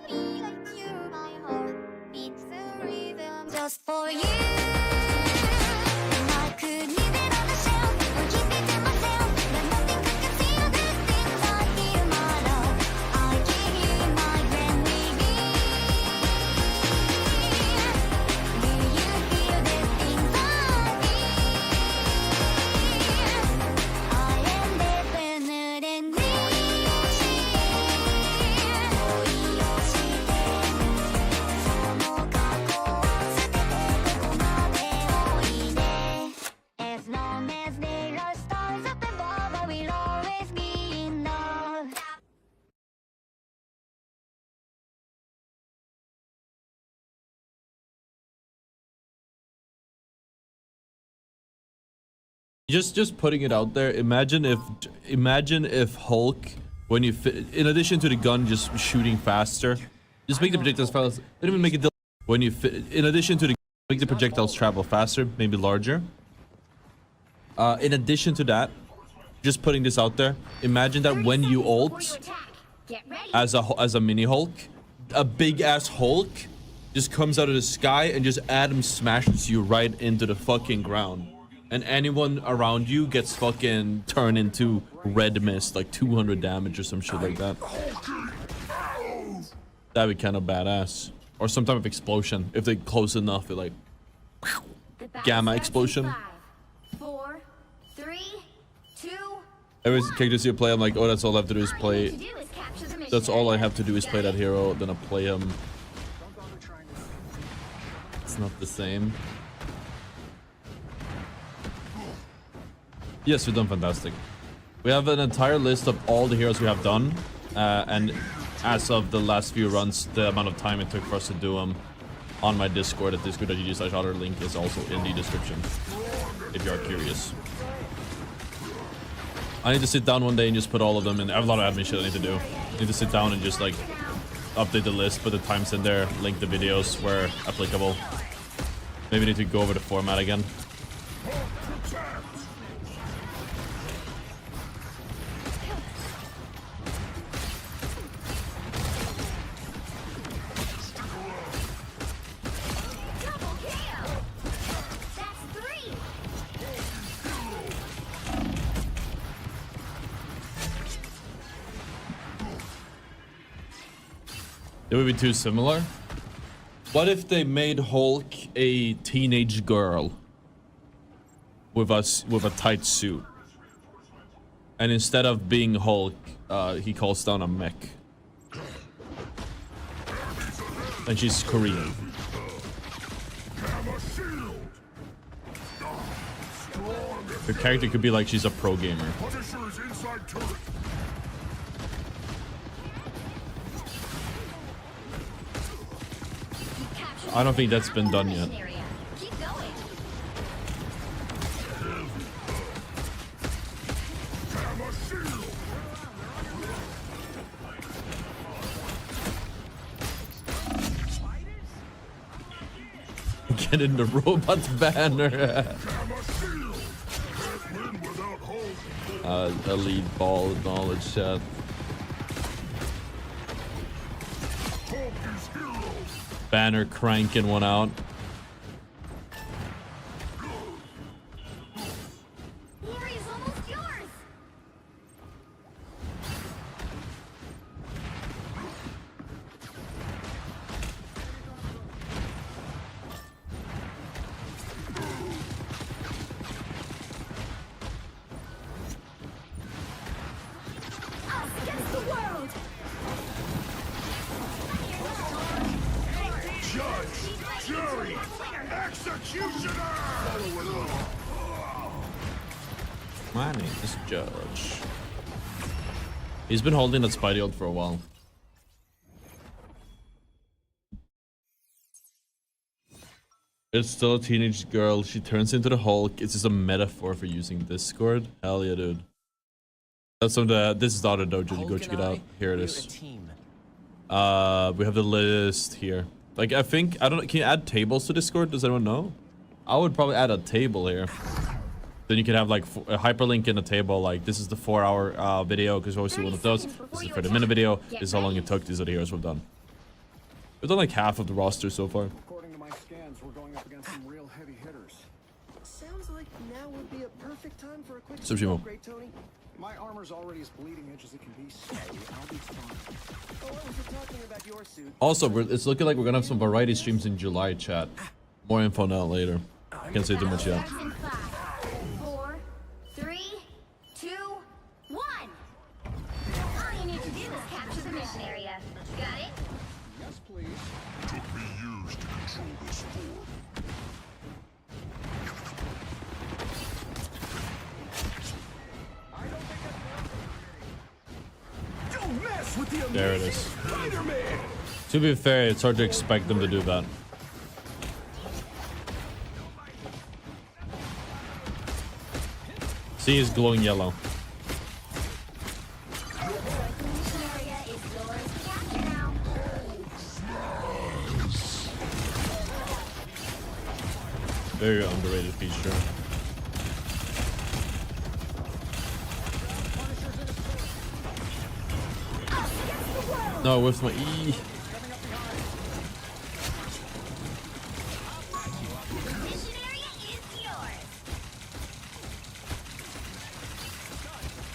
me like you, my heart beats the rhythm just for you. And I could leave it on the shelf or keep it to myself, but nothing could conceal these things. I feel my love, I give you my grand reveal. Do you feel the things I feel? I am definite and real. As long as there are stars up above, I will always be in love. Just putting it out there. Imagine if Hulk, when you in addition to the gun just shooting faster, just make the projectiles fast. Don't even make it when you in addition to the make the projectiles travel faster, maybe larger. In addition to that, just putting this out there. Imagine that when you ult as a mini Hulk, a big ass Hulk just comes out of the sky and just Atom smashes you right into the fucking ground. And anyone around you gets fucking turned into red mist, like 200 damage or some shit like that. That'd be kind of badass. Or some type of explosion. If they're close enough, they're like... Gamma explosion. 4, 3, 2. Every character you play, I'm like, oh, that's all I have to do is play... That's all I have to do is play that hero, then I play him. It's not the same. Yes, we've done fantastic. We have an entire list of all the heroes we have done, and as of the last few runs, the amount of time it took for us to do them on my Discord at discord.gg/other link is also in the description, if you are curious. I need to sit down one day and just put all of them in. I have a lot of admin shit I need to do. I need to sit down and just like update the list, put the times in there, link the videos where applicable. Maybe need to go over the format again. It would be too similar. What if they made Hulk a teenage girl with a tight suit, and instead of being Hulk, he calls down a mech, and she's Korean. Her character could be like she's a pro gamer. I don't think that's been done yet. Get in the robot banner. Elite ball knowledge chat. Banner cranking one out. My name is Judge. He's been holding that Spidey ult for a while. It's still a teenage girl. She turns into the Hulk. It's just a metaphor for using Discord. Hell yeah, dude. That's some of the. This is the other dojo. You go check it out. Here it is. We have the list here. Like I think I don't know. Can you add tables to Discord? Does anyone know? I would probably add a table here. Then you can have like a hyperlink in a table. Like this is the 4-hour video because we always do one of those. This is the 30-minute video. This is how long it took. These are the heroes we've done. We've done like half of the roster so far. According to my scans, we're going up against some real heavy hitters. Sounds like now would be a perfect time for a quick upgrade, Tony. My armor's already as bleeding edge as it can be, so I'll be fine. Oh, what was you talking about your suit? Also, it's looking like we're gonna have some variety streams in July, chat. More info now later. Can't say too much yet. 4, 3, 2, 1. All you need to do is capture the mission area. Got it? Yes, please. To be used to control this form. Don't mess with the There it is. Spider-Man. To be fair, it's hard to expect them to do that. See, it's glowing yellow. Very underrated feature. No, with my E.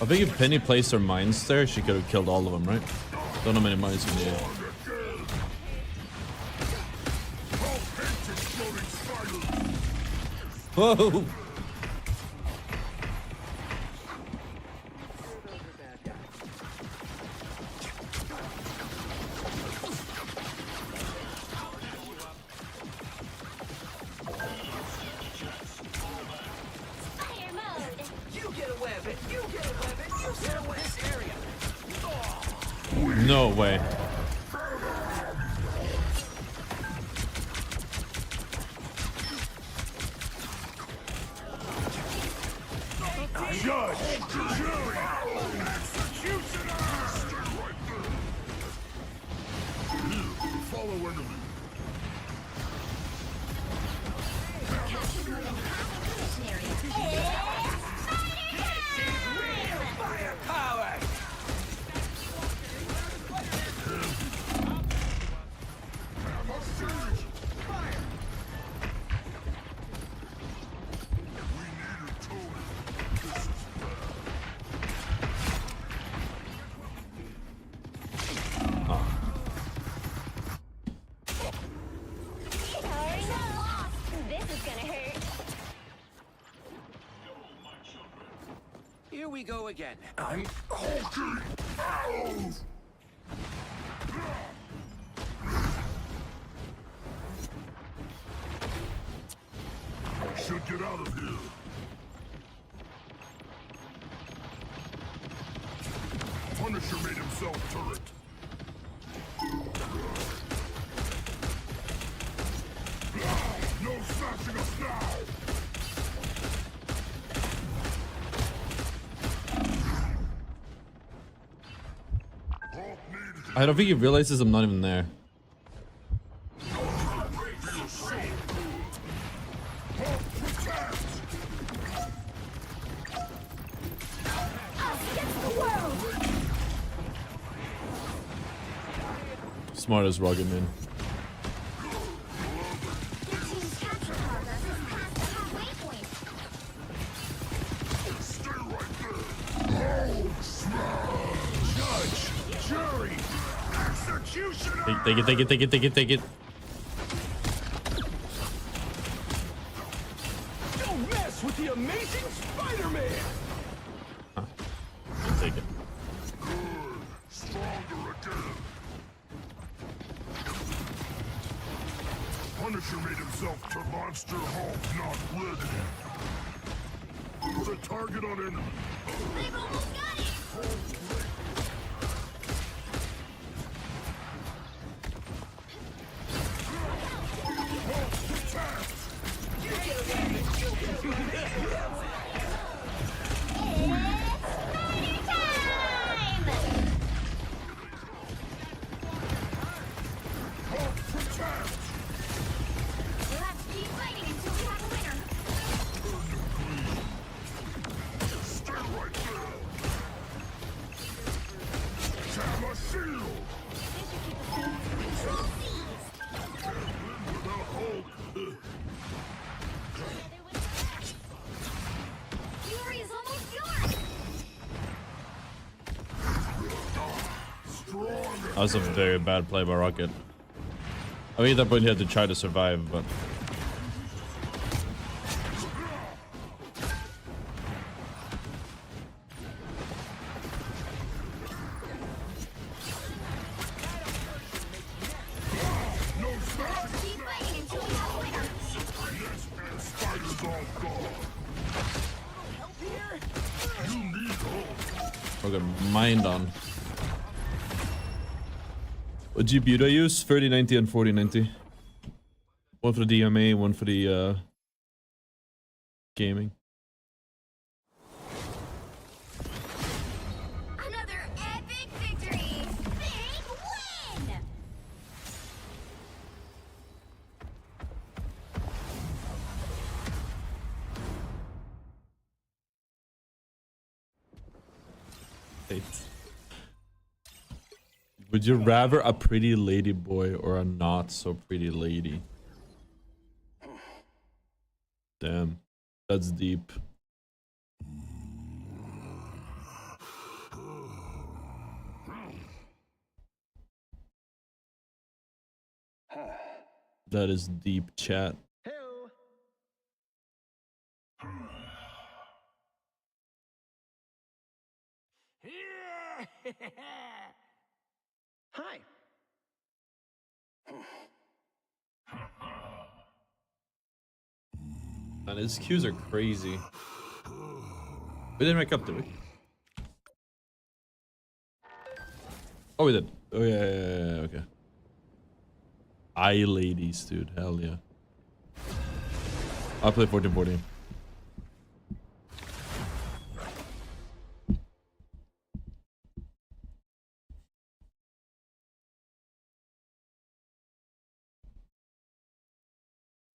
I think if Penny placed her mines there, she could have killed all of them, right? Don't know how many mines we need. Whoa! No way. Judge! Jury! Executioner! Stay right there! Here, follow enemy. Firepower! gonna hurt. Here we go again. I'm hulking out! I should get out of here. Punisher made himself turret. No snatching us now! I don't think he realizes I'm not even there. Smart as Rocket Man. Judge, jury, executioner! Take it, take it, take it, take it, take it. Don't mess with the amazing Spider-Man! Take it. Stronger again. Punisher made himself to Monster Hulk, not ready. Put a target on enemy. They've almost got it! Let's keep fighting until we have a winner. Stay right there. Have a shield. This should keep us safe. Control C's. Can't win without Hulk. Fury is almost yours. Stronger. That was a very bad play by Rocket. I mean, at that point he had to try to survive, but No snatching. Keep fighting until we have a winner. Yes, and Spider's all gone. You need Hulk. Rocket mind on. What GPU do I use? 3090 and 4090. One for the DMA, one for the gaming. Another epic victory. Big win. Would you rather a pretty lady boy or a not so pretty lady? Damn, that's deep. That is deep, chat. Hi. And his cues are crazy. We didn't make up, did we? Oh, we did. Oh, yeah, okay. Eye ladies, dude. Hell yeah. I'll play 1414.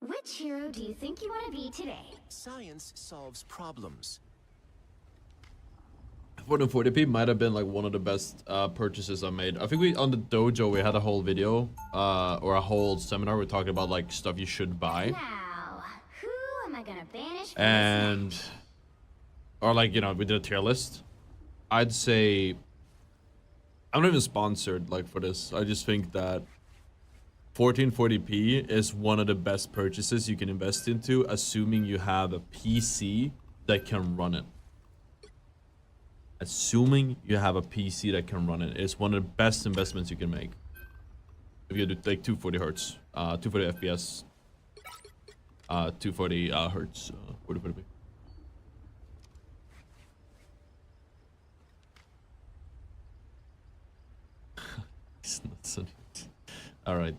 Which hero do you think you want to be today? Science solves problems. 1440p might have been like one of the best purchases I made. I think we on the dojo we had a whole video or a whole seminar we're talking about like stuff you should buy. Now, who am I gonna banish? And or like, you know, we did a tier list. I'd say I'm not even sponsored like for this. I just think that 1440p is one of the best purchases you can invest into, assuming you have a PC that can run it. Assuming you have a PC that can run it, it's one of the best investments you can make. If you do like 240 hertz, 240 FPS, 240 hertz, 4040p. It's not so neat. All right.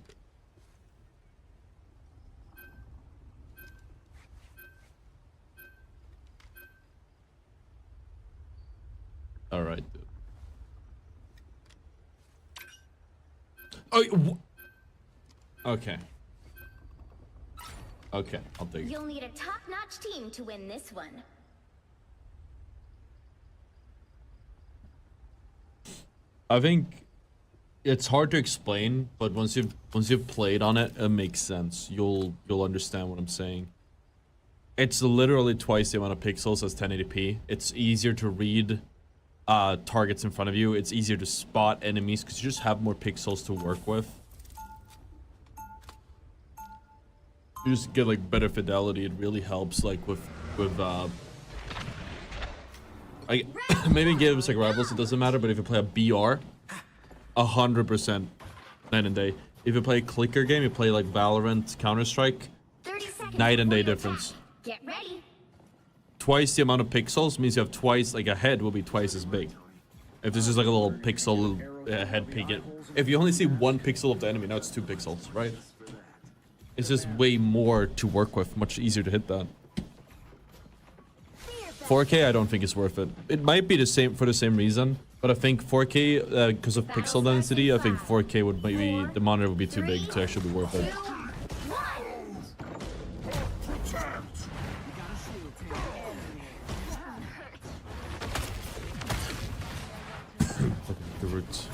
All right, dude. Oh, okay. Okay, I'll take it. You'll need a top-notch team to win this one. I think it's hard to explain, but once you've played on it, it makes sense. You'll understand what I'm saying. It's literally twice the amount of pixels as 1080p. It's easier to read targets in front of you. It's easier to spot enemies because you just have more pixels to work with. You just get like better fidelity. It really helps, like with I maybe games like Rivals, it doesn't matter. But if you play a BR, 100% night and day. If you play a clicker game, you play like Valorant, Counter-Strike, night and day difference. Get ready. Twice the amount of pixels means you have twice, like a head will be twice as big. If this is like a little pixel head peek, if you only see 1 pixel of the enemy, now it's 2 pixels, right? It's just way more to work with, much easier to hit that. 4K, I don't think it's worth it. It might be the same for the same reason, but I think 4K, because of pixel density, I think 4K would maybe, the monitor would be too big to actually be worth it. The roots.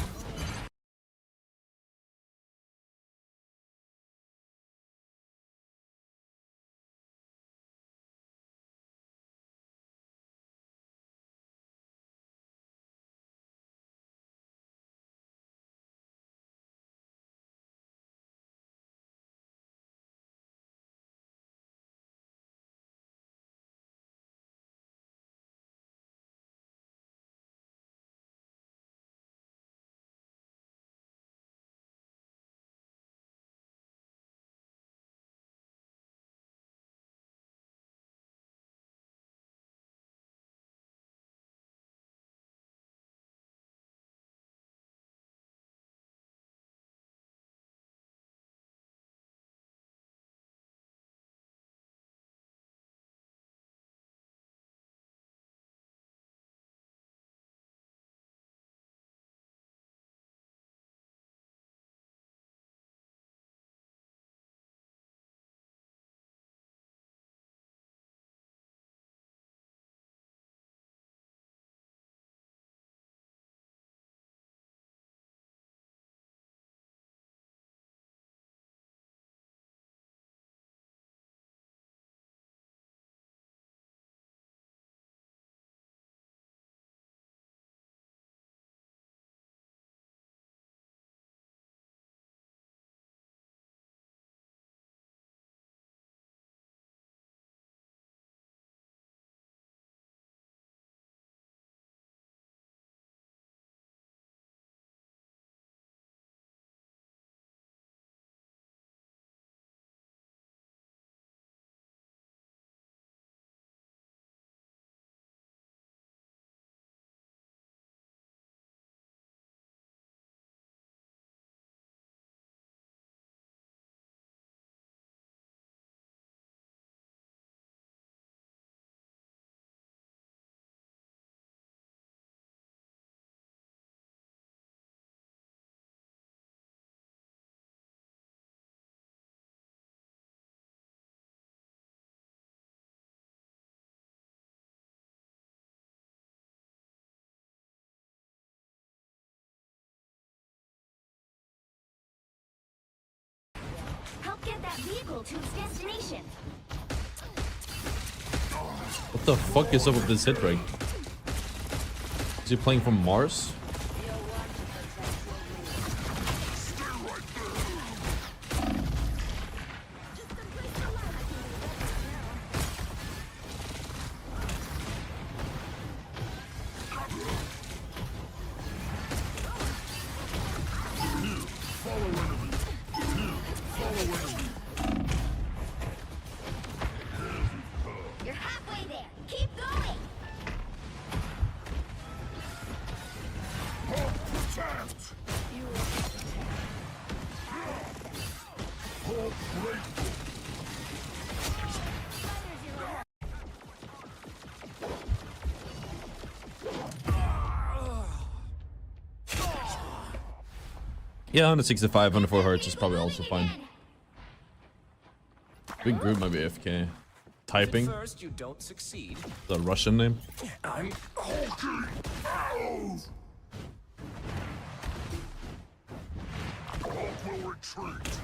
Help get that vehicle to its destination. What the fuck is up with this hit rate? Is he playing from Mars? Yeah, 165, 104 hertz is probably also fine. Big Groot might be AFK. Typing? First, you don't succeed. The Russian name? I'm Hulky! Ow! Hulk will retreat.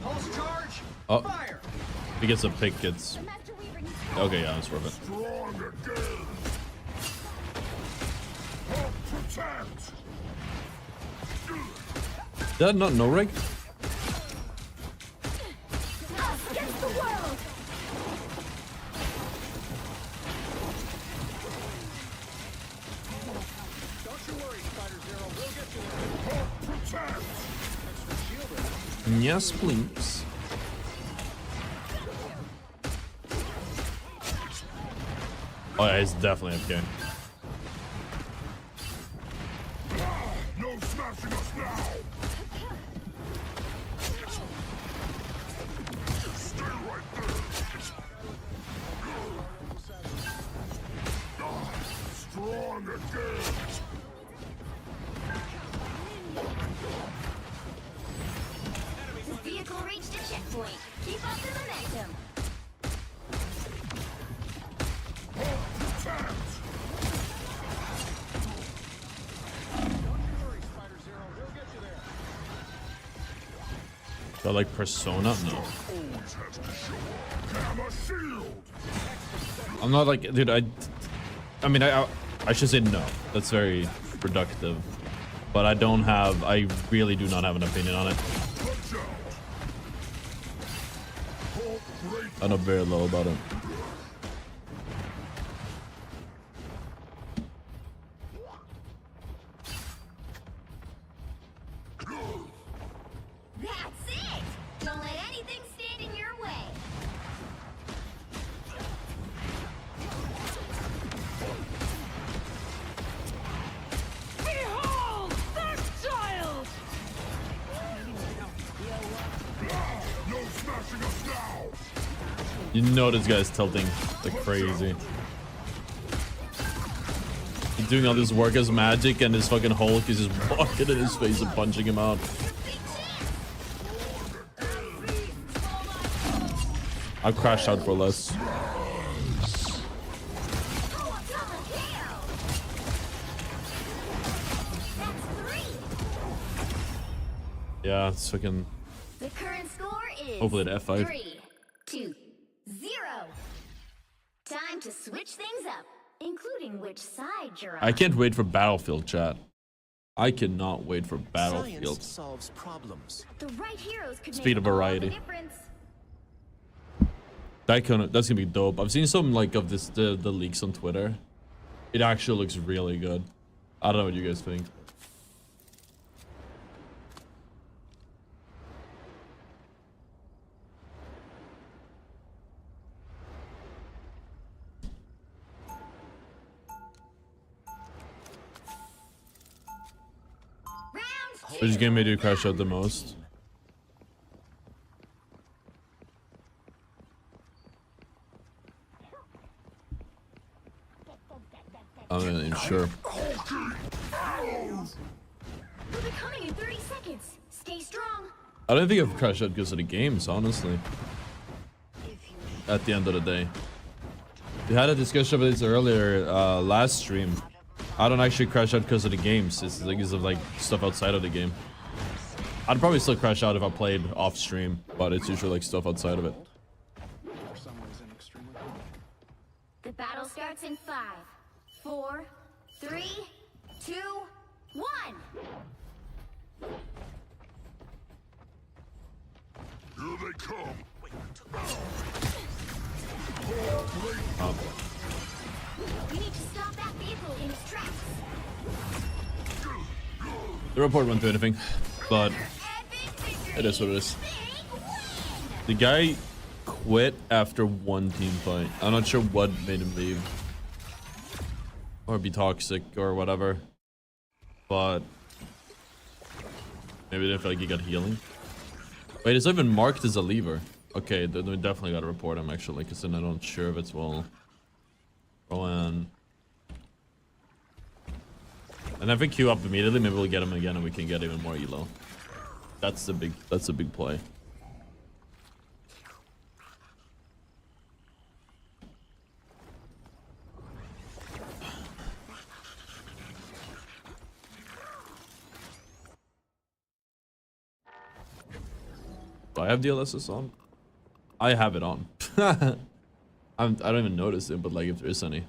Pulse charge. Oh. Fire. If he gets a pick, it's... Okay, yeah, it's worth it. Strong again. Hulk protect. Did that not no rig? Against the world! Don't you worry, Spider Zero. We'll get you there. Hulk protect. Extra shield. Yes, please. Oh yeah, he's definitely AFK. No smashing us now. Stay right there. Strong again. The vehicle reached a checkpoint. Keep up the momentum. Is that like Persona? No. Always has to show up. Gamma shield. I'm not like, dude, I mean, I should say no. That's very productive. But I really do not have an opinion on it. Watch out. Hulk break. I know very little about it. That's it! Don't let anything stand in your way. Behold that child! No smashing us now. You know this guy's tilting like crazy. He's doing all this work as magic and his fucking Hulk is just walking in his face and punching him out. I crashed out for less. Yeah, it's fucking... The current score is Hopefully at F5. 3, 2, 0. Time to switch things up, including which side you're on. I can't wait for Battlefield, chat. I cannot wait for Battlefield. Solves problems. The right heroes could Speed make of variety. all the difference. That's gonna be dope. I've seen some like of this the leaks on Twitter. It actually looks really good. I don't know what you guys think. Round Which game made you crash out the most? I'm not even sure. We'll be coming in 30 seconds. Stay strong. I don't think I've crashed out because of the games, honestly. At the end of the day. We had a discussion about this earlier, last stream. I don't actually crash out because of the games. It's because of like stuff outside of the game. I'd probably still crash out if I played off stream, but it's usually like stuff outside of it. For some reason, extremely cool. The battle starts in 5, 4, 3, 2, 1. Here they come. We need to stop that vehicle in its tracks. The report won't do anything, but it is what it is. The guy quit after one team fight. I'm not sure what made him leave. Or be toxic or whatever. But maybe they didn't feel like he got healing. Wait, it's not even marked as a lever. Okay, then we definitely gotta report him actually, because then I'm not sure if it's well. Go on. And if we queue up immediately, maybe we'll get him again and we can get even more elo. That's the big play. Do I have DLSS on? I have it on. I don't even notice it, but like if there is any.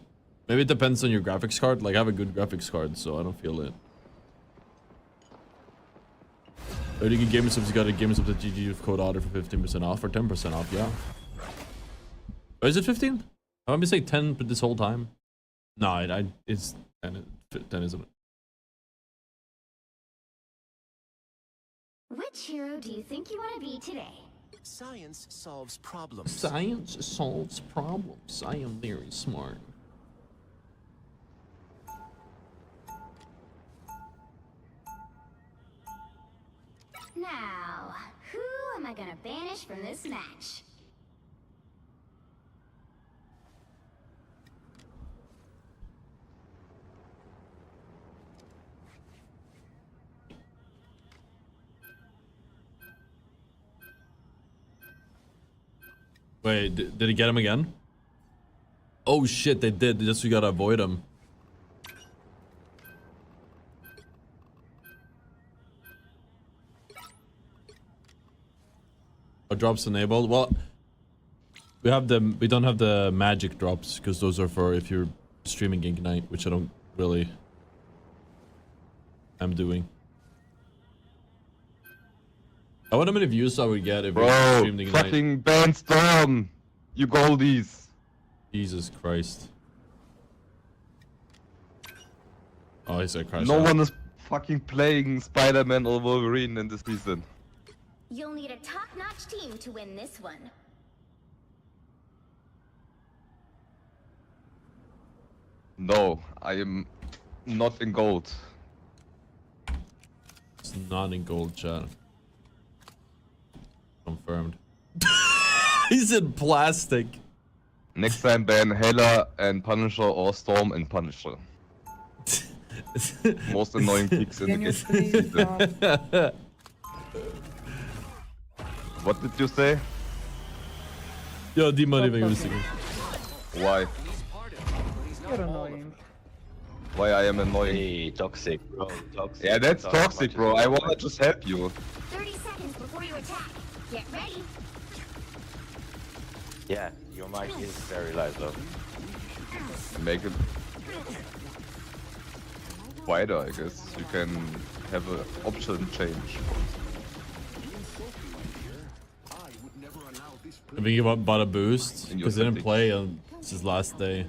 Maybe it depends on your graphics card. Like I have a good graphics card, so I don't feel it. Or you can Gaming Subs, you got a Gaming Subs at GG with code order for 15% off or 10% off, yeah. Or is it 15? I want me to say 10 this whole time. No, it's 10, 10 isn't it? Which hero do you think you want to be today? Science solves problems. Science solves problems. I am very smart. Now, who am I gonna banish from this match? Wait, did he get him again? Oh shit, they did. Just we gotta avoid him. Drops enabled. Well, we don't have the magic drops because those are for if you're streaming Ignite, which I don't really am doing. I wonder how many views I would get if we streamed Ignite. Fucking ban Storm, you goldies. Jesus Christ. Oh, he said Christ. No one is fucking playing Spider-Man or Wolverine in this season. You'll need a top-notch team to win this one. No, I am not in gold. It's not in gold, chat. Confirmed. He's in plastic. Next time ban Hela and Punisher or Storm and Punisher. Most annoying picks in the game. What did you say? Yo, demotivating. Why? You're annoying. Why I am annoying? Hey, toxic, bro. Toxic. Yeah, that's toxic, bro. I wanna just help you. 30 seconds before you attack. Get ready. Yeah, your mic is very loud, though. Make it wider, I guess. You can have an option change. I think he bought a boost because he didn't play on his last day.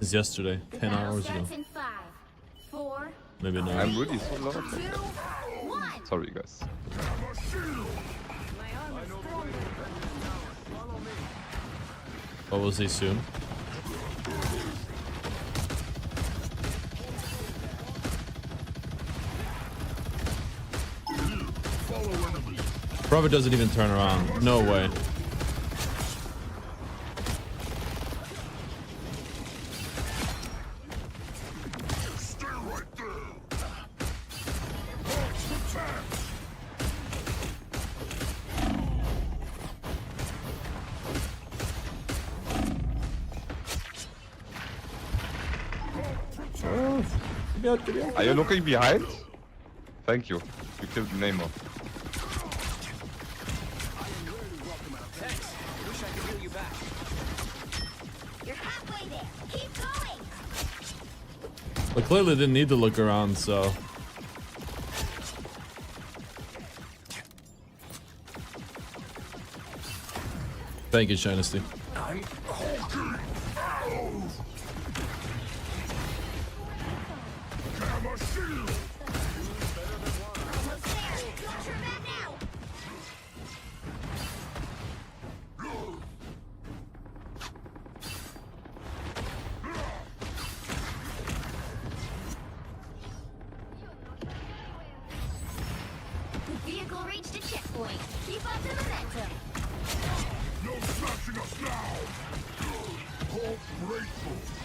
It's yesterday, 10 hours ago. Maybe not. I'm really so loud. Sorry, guys. What will see soon? Probably doesn't even turn around. No way. Are you looking behind? Thank you. You killed Neymar. But clearly didn't need to look around, so. Thank you, Shinesty. Vehicle reached a checkpoint. Keep up the momentum. No snatching us now! Hold grateful.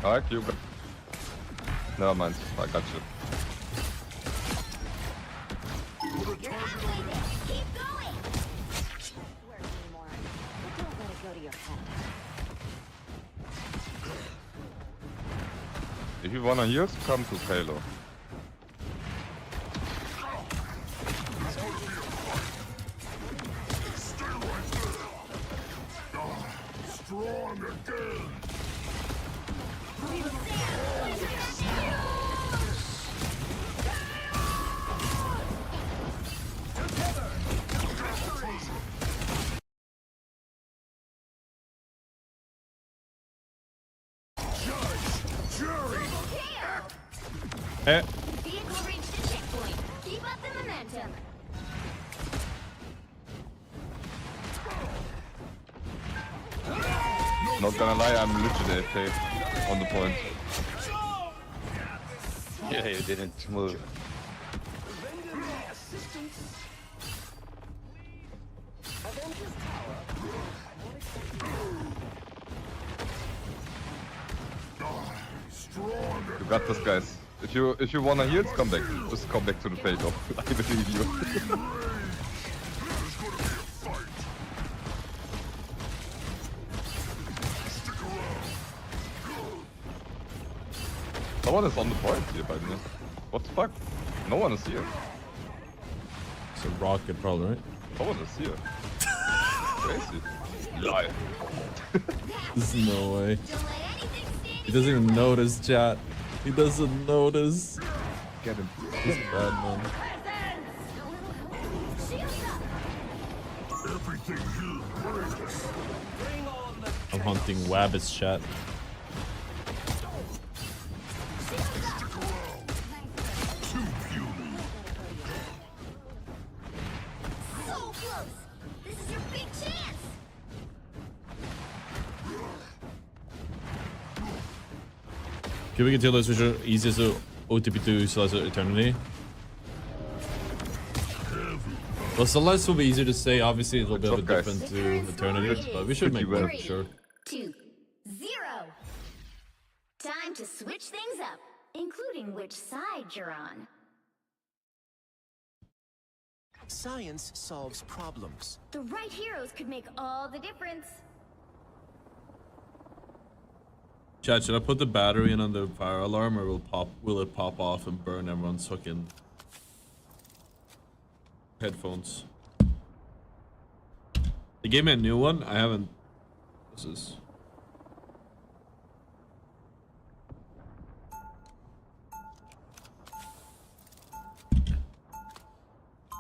Alright, you got... Never mind, I got you. You're halfway there. Keep going. Work anymore. But don't let it go to your head. If you wanna heal, come to Halo. Strong again. Eh. Vehicle reached the checkpoint. Keep up the momentum. Not gonna lie, I'm literally AFK on the point. Yeah, you didn't move. You got this, guys. If you wanna heal, come back. Just come back to the payload. I believe you. Someone is on the point here by me. What the fuck? No one is here. It's a rocket probably, right? Someone is here. Crazy. Lie. There's no way. He doesn't even notice, chat. He doesn't notice. Get him. He's bad, man. Everything here breaks. I'm hunting Wabbits, chat. Can we get till this which are easiest to OTP2 slash eternity? Well, Celeste will be easier to say. Obviously, it will be a bit different to eternity, but we should make one for sure. 2, 0. Time to switch things up, including which side you're on. Science solves problems. The right heroes could make all the difference. Chat, should I put the battery in on the fire alarm, or will it pop off and burn everyone's fucking headphones? They gave me a new one. I haven't. This is.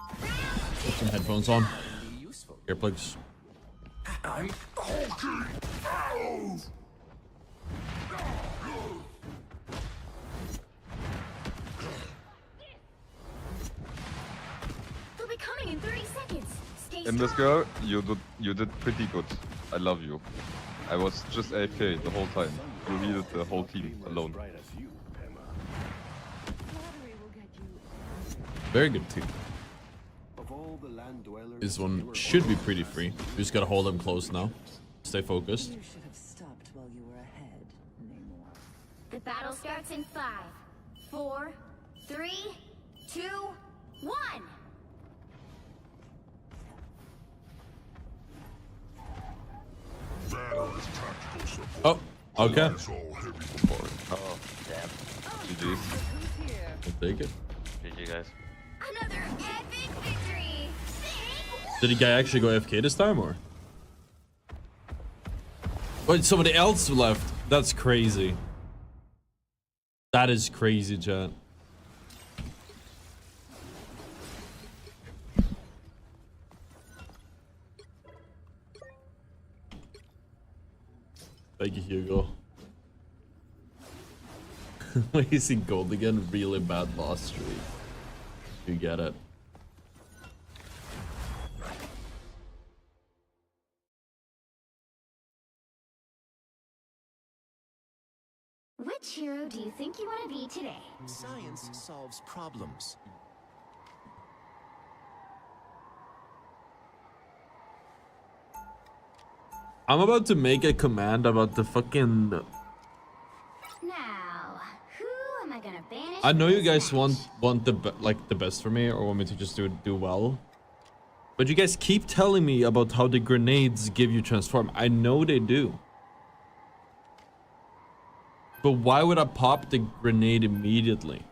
Put some headphones on. Earplugs. I'm hulking out. They'll be coming in 30 seconds. Stay In this girl, you did pretty good. I love you. I was just AFK the whole time. You healed the whole team alone. Very good team. This one should be pretty free. We just gotta hold them close now. Stay focused. The battle starts in 5, 4, 3, 2, 1. Oh, okay. Oh, damn. GG's. I'll take it. GG, guys. Another epic victory. Did the guy actually go AFK this time, or? Wait, somebody else left. That's crazy. That is crazy, chat. Thank you, Hugo. Why is he gold again? Really bad loss streak. You get it. Which hero do you think you want to be today? Science solves problems. I'm about to make a command about the fucking I know you guys want the best for me, or want me to just do well. But you guys keep telling me about how the grenades give you transform. I know they do. But why would I pop the grenade immediately?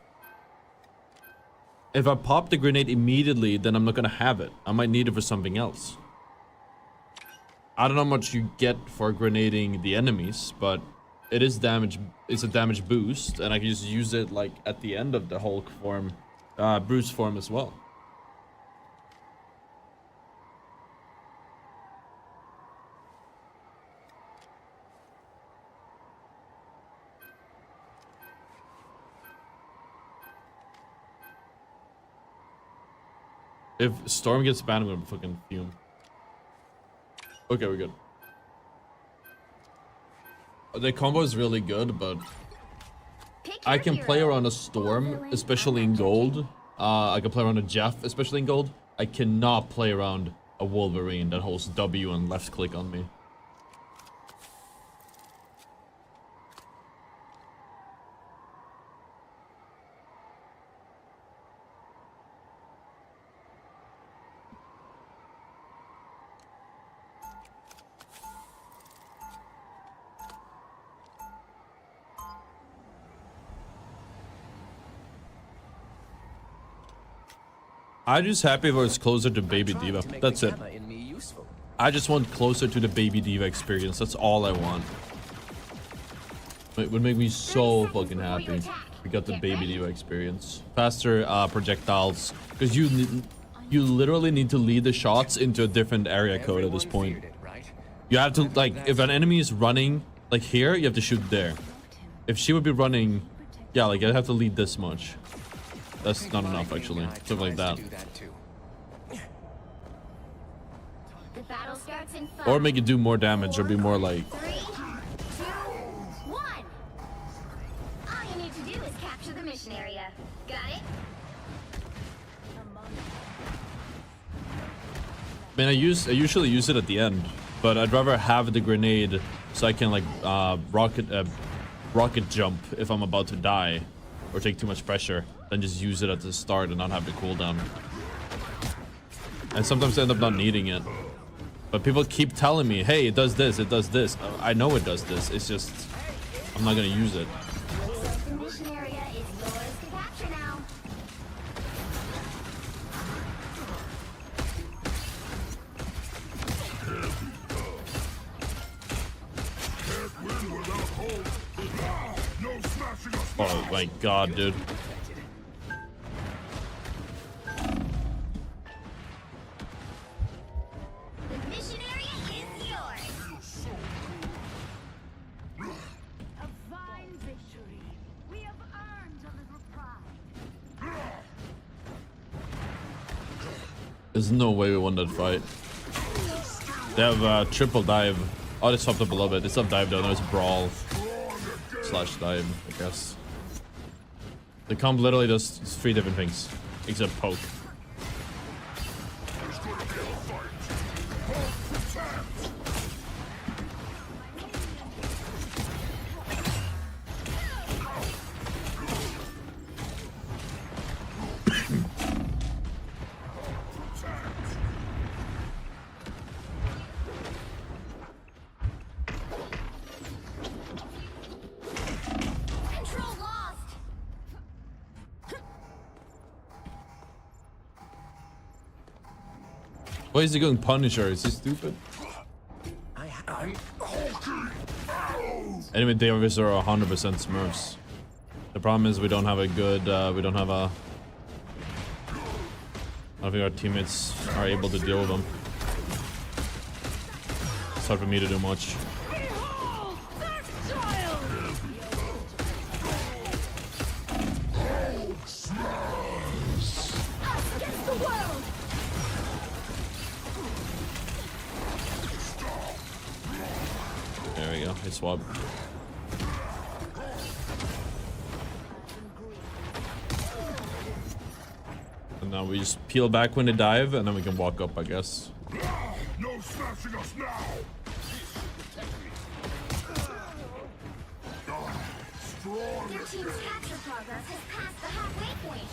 If I pop the grenade immediately, then I'm not gonna have it. I might need it for something else. I don't know how much you get for grenading the enemies, but it is damage. It's a damage boost, and I can just use it like at the end of the Hulk form, Bruce form as well. If Storm gets banned, I'm gonna fucking fume. Okay, we're good. The combo is really good, but I can play around a Storm, especially in gold. I can play around a Jeff, especially in gold. I cannot play around a Wolverine that holds W and left click on me. I'm just happy if it's closer to Baby Diva. That's it. I just want closer to the Baby Diva experience. That's all I want. It would make me so fucking happy. We got the Baby Diva experience. Faster projectiles. Because you literally need to lead the shots into a different area code at this point. You have to, like, if an enemy is running, like here, you have to shoot there. If she would be running, yeah, like, I'd have to lead this much. That's not enough, actually. Something like that. Or make it do more damage, or be more like... 3, 2, 1. All you need to do is capture the mission area. Got it? Man, I usually use it at the end, but I'd rather have the grenade so I can like rocket jump if I'm about to die or take too much pressure, than just use it at the start and not have the cooldown. And sometimes I end up not needing it. But people keep telling me, hey, it does this, it does this. I know it does this, it's just I'm not gonna use it. The mission area is yours to capture now. Oh my god, dude. The mission area is yours. A fine victory. We have earned a little pride. There's no way we won that fight. They have triple dive. Oh, they swapped up a little bit. It's not dive though, no, it's brawl slash dive, I guess. The comp literally does 3 different things, except poke. Control lost. Why is he going Punisher? Is he stupid? Anyway, Davis are 100% Smurfs. The problem is we don't have a good, I don't think our teammates are able to deal with them. It's hard for me to do much. There we go, I swap. And now we just peel back when they dive, and then we can walk up, I guess. No smashing us now! Strong Their team's capture progress has passed the halfway point.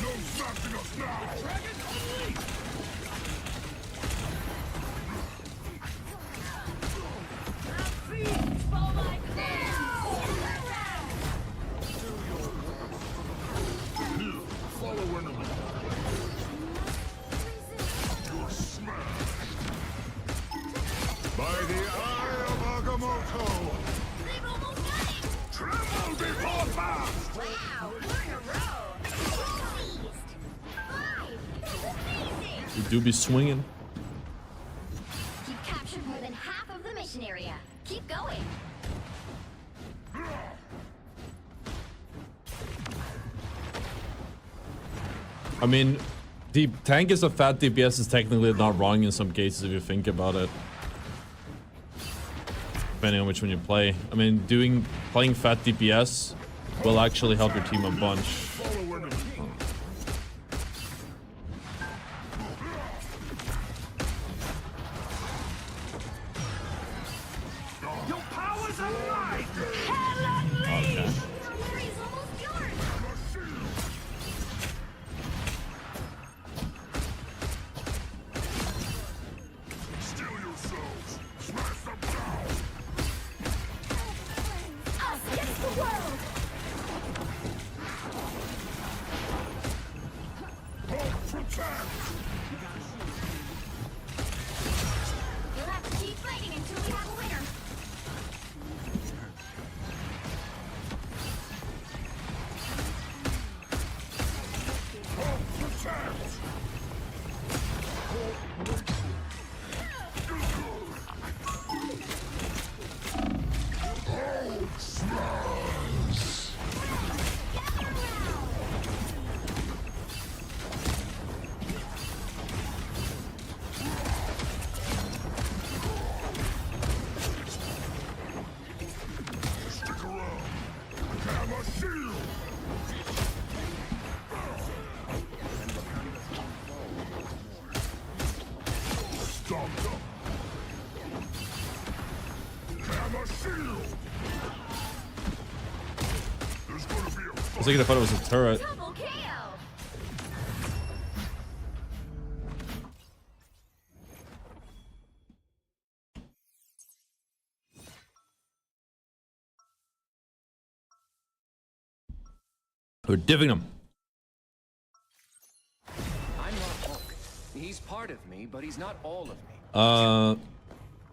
No stopping us now! Dragon unleashed! Follow enemy. You're smashed. By the eye of Agamotto. They've almost got it! Tremble before fast! Wow, we're in a row! Feast! 5! This is amazing! We do be swinging. You've captured more than half of the mission area. Keep going. I mean, the tank is a fat DPS is technically not wrong in some cases if you think about it. Depending on which one you play. I mean, playing fat DPS will actually help your team a bunch. Follow enemy. Your powers alive! Okay. Area's almost yours! Steal yourselves! Smash them down! Us against the world! Hold protect! You'll have to keep fighting until we have a winner. Hold protect! Hold smash! Stick around! Hammer shield! Stomped up! Hammer shield! There's gonna be a I was thinking I thought it was a turret. Double KO! We're divving them. I'm not Hulk. He's part of me, but he's not all of me.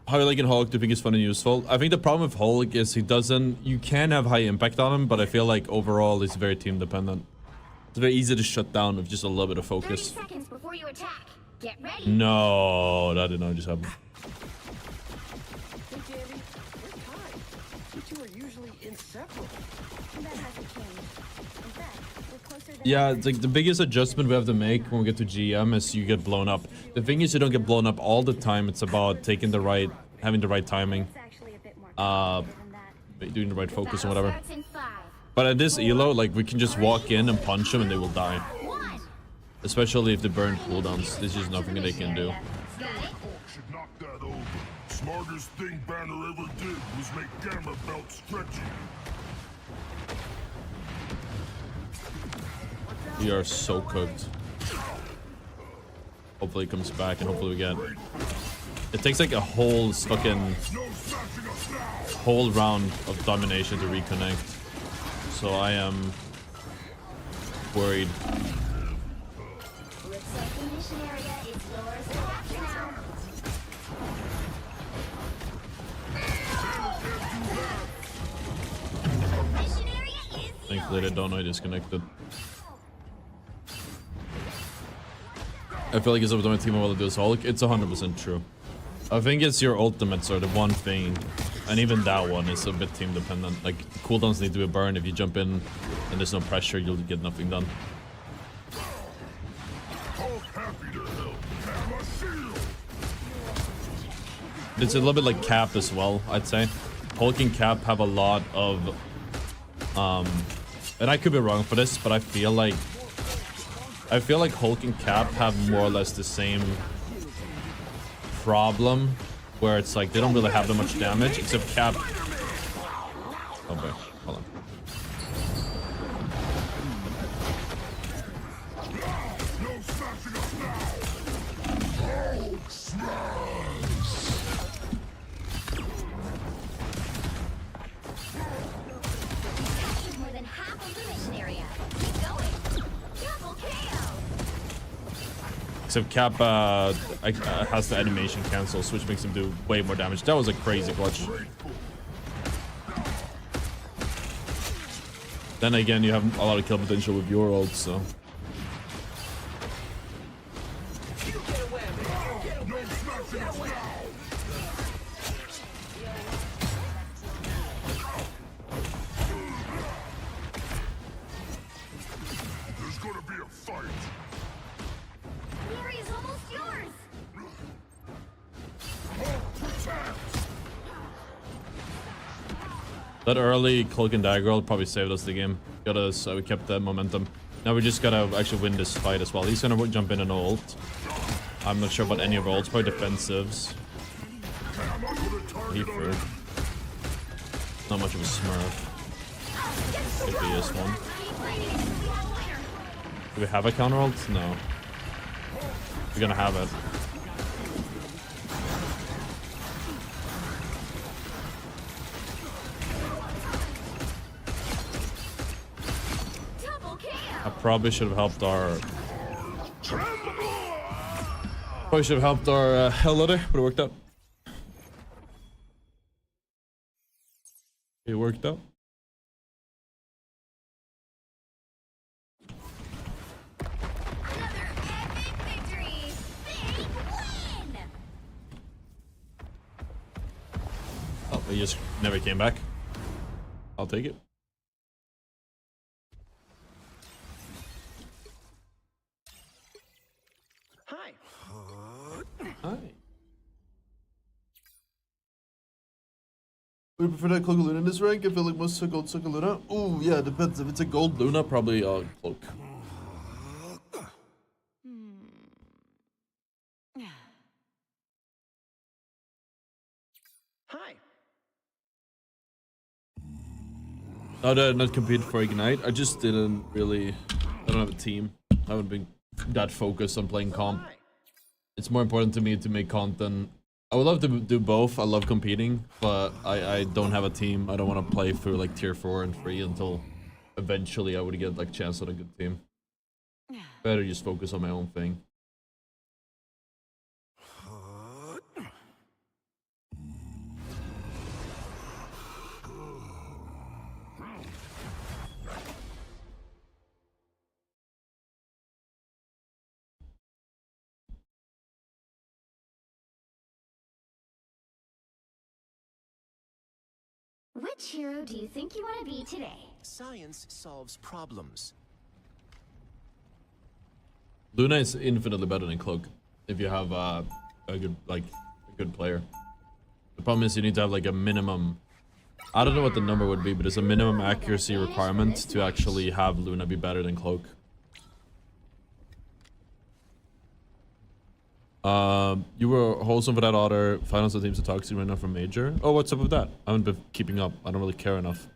How you like in Hulk? Do you think it's fun and useful? I think the problem with Hulk is you can have high impact on him, but I feel like overall he's very team dependent. It's very easy to shut down with just a little bit of 30 focus. seconds before you attack. Get ready. No, that did not just happen. Hey, Dandy, we're tied. You two are usually inseparable. That hasn't changed. In fact, we're closer than Yeah, ever. it's like the biggest adjustment we have to make when we get to GM is you get blown up. The thing is you don't get blown up all the time. It's about having the right timing, It's actually a bit more complicated than that. doing the right focus and whatever. Starts in 5. But at this elo, like we can just walk in and punch them and they will die. 1. Especially if they burn cooldowns. There's just nothing they can do. Got it? Hulk should knock that over. Smartest thing Banner ever did was make Gamma Belt stretchy. We are so cooked. Hopefully it comes back and hopefully we get... It takes like a whole fucking... whole round of domination to reconnect. So I am... worried. Looks like the mission area is yours to capture now. Mission area is Thankfully they don't know I disconnected. I feel like it's every time I team up with this Hulk, it's 100% true. I think it's your ultimates are the one thing, and even that one is a bit team dependent. Like, cooldowns need to be burned. If you jump in and there's no pressure, you'll get nothing done. Hulk happy to help. Hammer shield. It's a little bit like Cap as well, I'd say. Hulk and Cap have a lot of... and I could be wrong for this, but I feel like Hulk and Cap have more or less the same problem where it's like they don't really have that much damage except Cap. Oh boy, hold on. More than half of the mission area. Keep going. Double KO. Except Cap has the animation cancel, which makes him do way more damage. That was a crazy clutch. Then again, you have a lot of kill potential with your ult, so. There's gonna be a fight. Glory is almost yours. That early Cloak and Dagger ult probably saved us the game. Got us, so we kept that momentum. Now we just gotta actually win this fight as well. He's gonna jump in and ult. I'm not sure about any of our ults, probably defensives. He threw. Not much of a smurf. If he is one. Do we have a counter ult? No. We're gonna have it. I probably should have helped our... Probably should have helped our Hell Letter, but it worked out. It worked out. Oh, he just never came back. I'll take it. Hi. Hi. Would you prefer that Cloak Luna in this rank? I feel like most gold took a Luna. Ooh, yeah, it depends. If it's a gold Luna, probably Cloak. Hi. Not compete for Ignite. I just didn't really. I don't have a team. I haven't been that focused on playing comp. It's more important to me to make content. I would love to do both. I love competing, but I don't have a team. I don't want to play through like tier 4 and 3 until eventually I would get like chance on a good team. Better just focus on my own thing. Which hero do you think you want to be today? Science solves problems. Luna is infinitely better than Cloak if you have a good player. The problem is you need to have like a minimum. I don't know what the number would be, but it's a minimum accuracy requirement to actually have Luna be better than Cloak. You were wholesome for that order. Finals of teams to talk to right now from Major. Oh, what's up with that? I haven't been keeping up. I don't really care enough.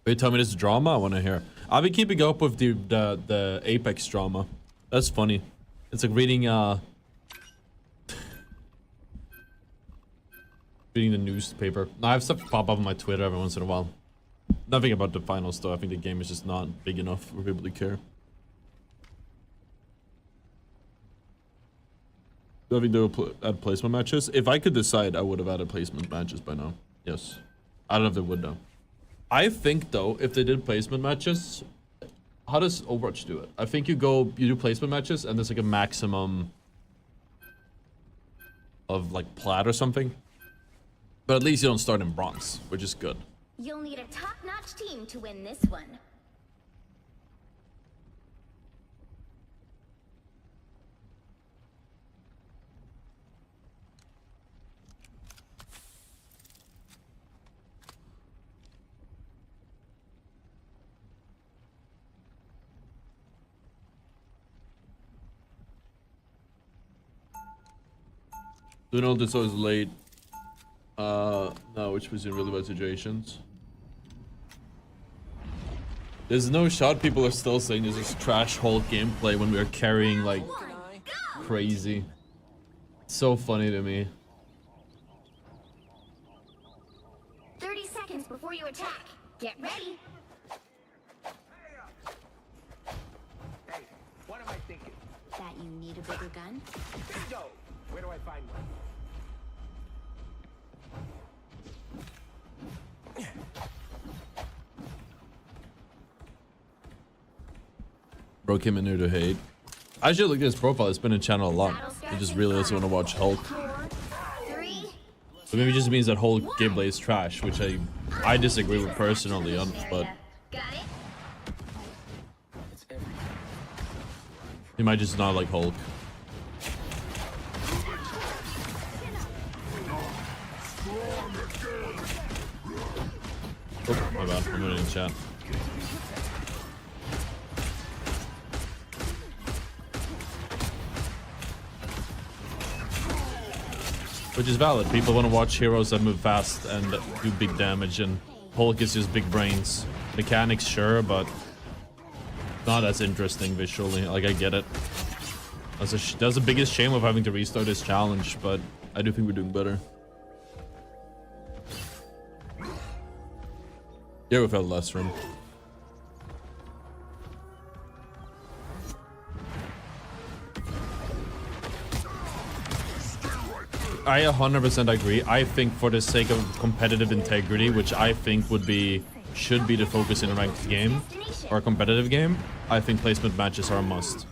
Wait, tell me this drama? I want to hear. I've been keeping up with the Apex drama. That's funny. It's like reading reading the newspaper. I have stuff pop up on my Twitter every once in a while. Nothing about the finals though. I think the game is just not big enough for people to care. Do I think they'll add placement matches? If I could decide, I would have added placement matches by now. Yes. I don't know if they would though. I think though, if they did placement matches, how does Overwatch do it? I think you do placement matches and there's like a maximum of like plat or something. But at least you don't start in bronze, which is good. You'll need a top-notch team to win this one. Donald is always late. No, which was in really bad situations. There's no shot. People are still saying this is trash Hulk gameplay when we are carrying like crazy. It's so funny to me. 30 seconds before you attack. Get ready. Hey, what am I thinking? That you need a bigger gun? Bingo! Where do I find one? Bro came in here to hate. I should look at his profile. It's been in channel a lot. I just really also want to watch Hulk. So maybe it just means that Hulk gameplay is trash, which I disagree with personally on, but he might just not like Hulk. Oh, my bad. I'm in chat. Which is valid. People want to watch heroes that move fast and do big damage, and Hulk is just big brains. Mechanics, sure, but not as interesting visually. Like, I get it. That's the biggest shame of having to restart this challenge, but I do think we're doing better. Yeah, we've had less room. I 100% agree. I think for the sake of competitive integrity, which I think should be the focus in a ranked game or a competitive game, I think placement matches are a must.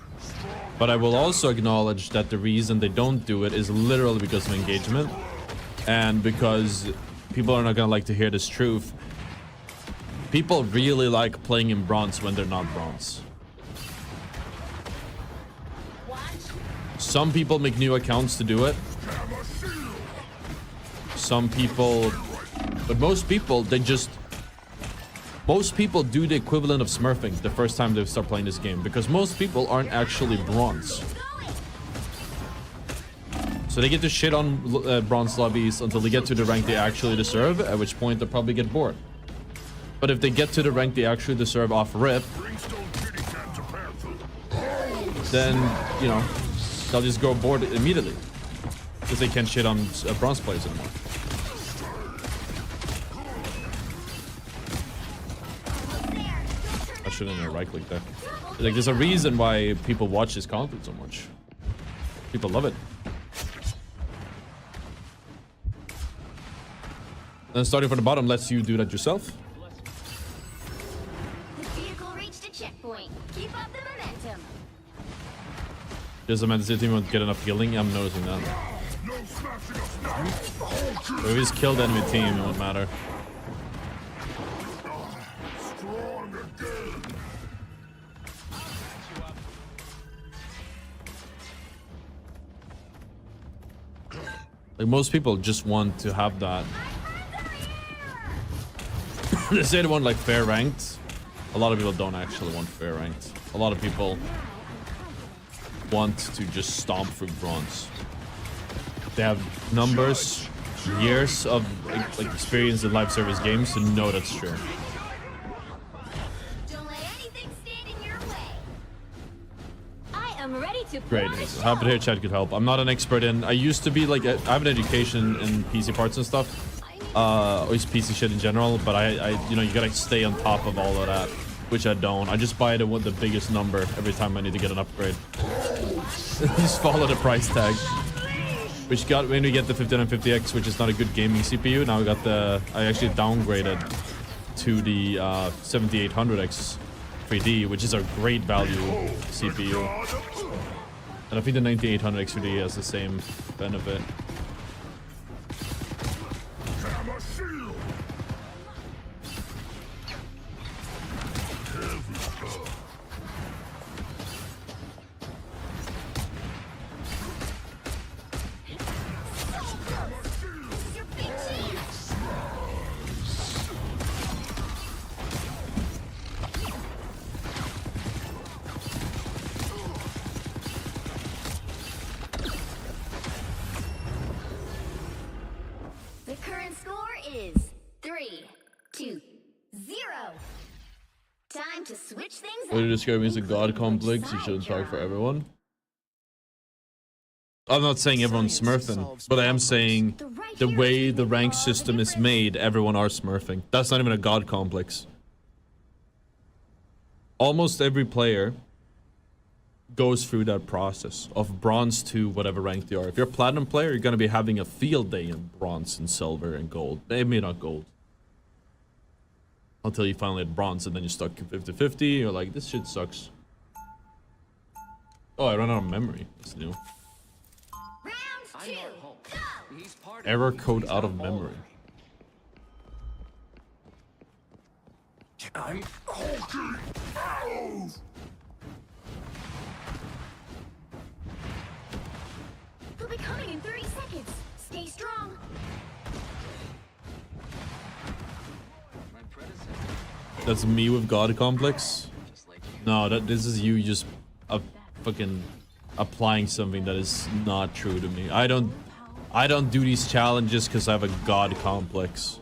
But I will also acknowledge that the reason they don't do it is literally because of engagement, and because people are not gonna like to hear this truth. People really like playing in bronze when they're not bronze. Some people make new accounts to do it. Some people, but most people do the equivalent of smurfing the first time they start playing this game, because most people aren't actually bronze. So they get to shit on bronze lobbies until they get to the rank they actually deserve, at which point they'll probably get bored. But if they get to the rank they actually deserve off rip, then, you know, they'll just go bored immediately, because they can't shit on bronze players anymore. I shouldn't have right clicked there. Like, there's a reason why people watch this content so much. People love it. Then starting from the bottom lets you do that yourself. Vehicle reached a checkpoint. Keep up the momentum. Does the Man City team won't get enough healing? I'm noticing that. If we just kill the enemy team, it won't matter. Like, most people just want to have that. They say they want like fair ranked. A lot of people don't actually want fair ranked. A lot of people want to just stomp through bronze. They have numbers, years of like experience in live service games to know that's true. Don't let anything stand in your way. I am ready to Great. Happy to hear chat could help. I'm not an expert in. I used to be like I have an education in PC parts and stuff. Or just PC shit in general, but I you know, you gotta stay on top of all of that, which I don't. I just buy the biggest number every time I need to get an upgrade. Just follow the price tag. Which got when we get the 5950X, which is not a good gaming CPU. Now we got I actually downgraded to the 7800X 3D, which is a great value CPU. And I think the 9800X 3D has the same benefit. 0. Time to switch things What up. you describe me as a god complex, you shouldn't talk for everyone. I'm not saying everyone's smurfing, but I am saying the way the rank system is made, everyone are smurfing. That's not even a god complex. Almost every player goes through that process of bronze to whatever rank they are. If you're a platinum player, you're going to be having a field day in bronze and silver and gold. Maybe not gold. Until you finally hit bronze and then you're stuck 50-50. You're like, this shit sucks. Oh, I ran out of memory. That's new. Round 2. Go. Error code out of memory. I'm hulking out! He'll be coming in 30 seconds. Stay strong. That's me with god complex. No, this is you just fucking applying something that is not true to me. I don't do these challenges because I have a god complex.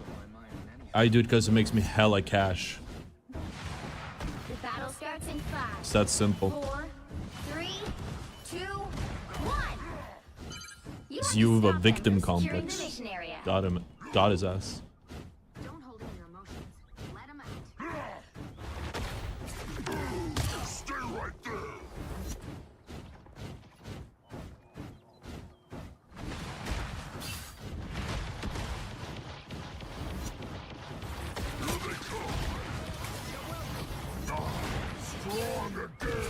I do it because it makes me hella cash. The battle starts in 5. It's that simple. 4, 3, 2, 1. It's you with a victim complex. Got his ass. Don't hold in your emotions. Let him out. Stay right there! Here they come! Strong again!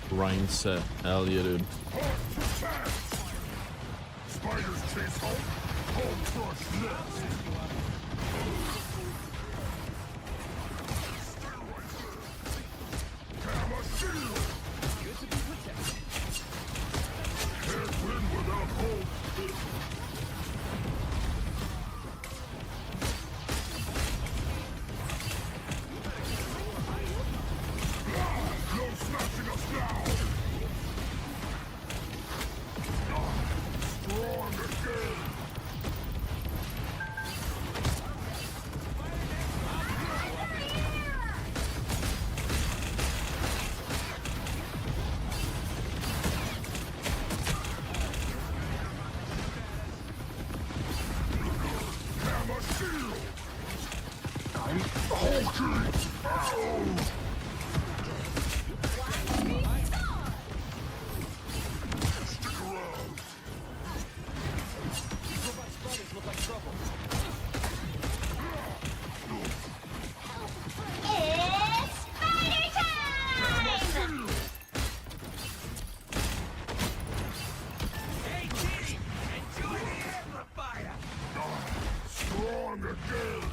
Grind set. Hell yeah, dude. Spiders chase Hulk. Hulk crush next. Stay right there. Gamma shield. Good to be protected. Can't win without Hulk. No snatching us now. Strong again. Gamma shield. I'm hulking. Ow. Stick around. It's spider time! Strong again.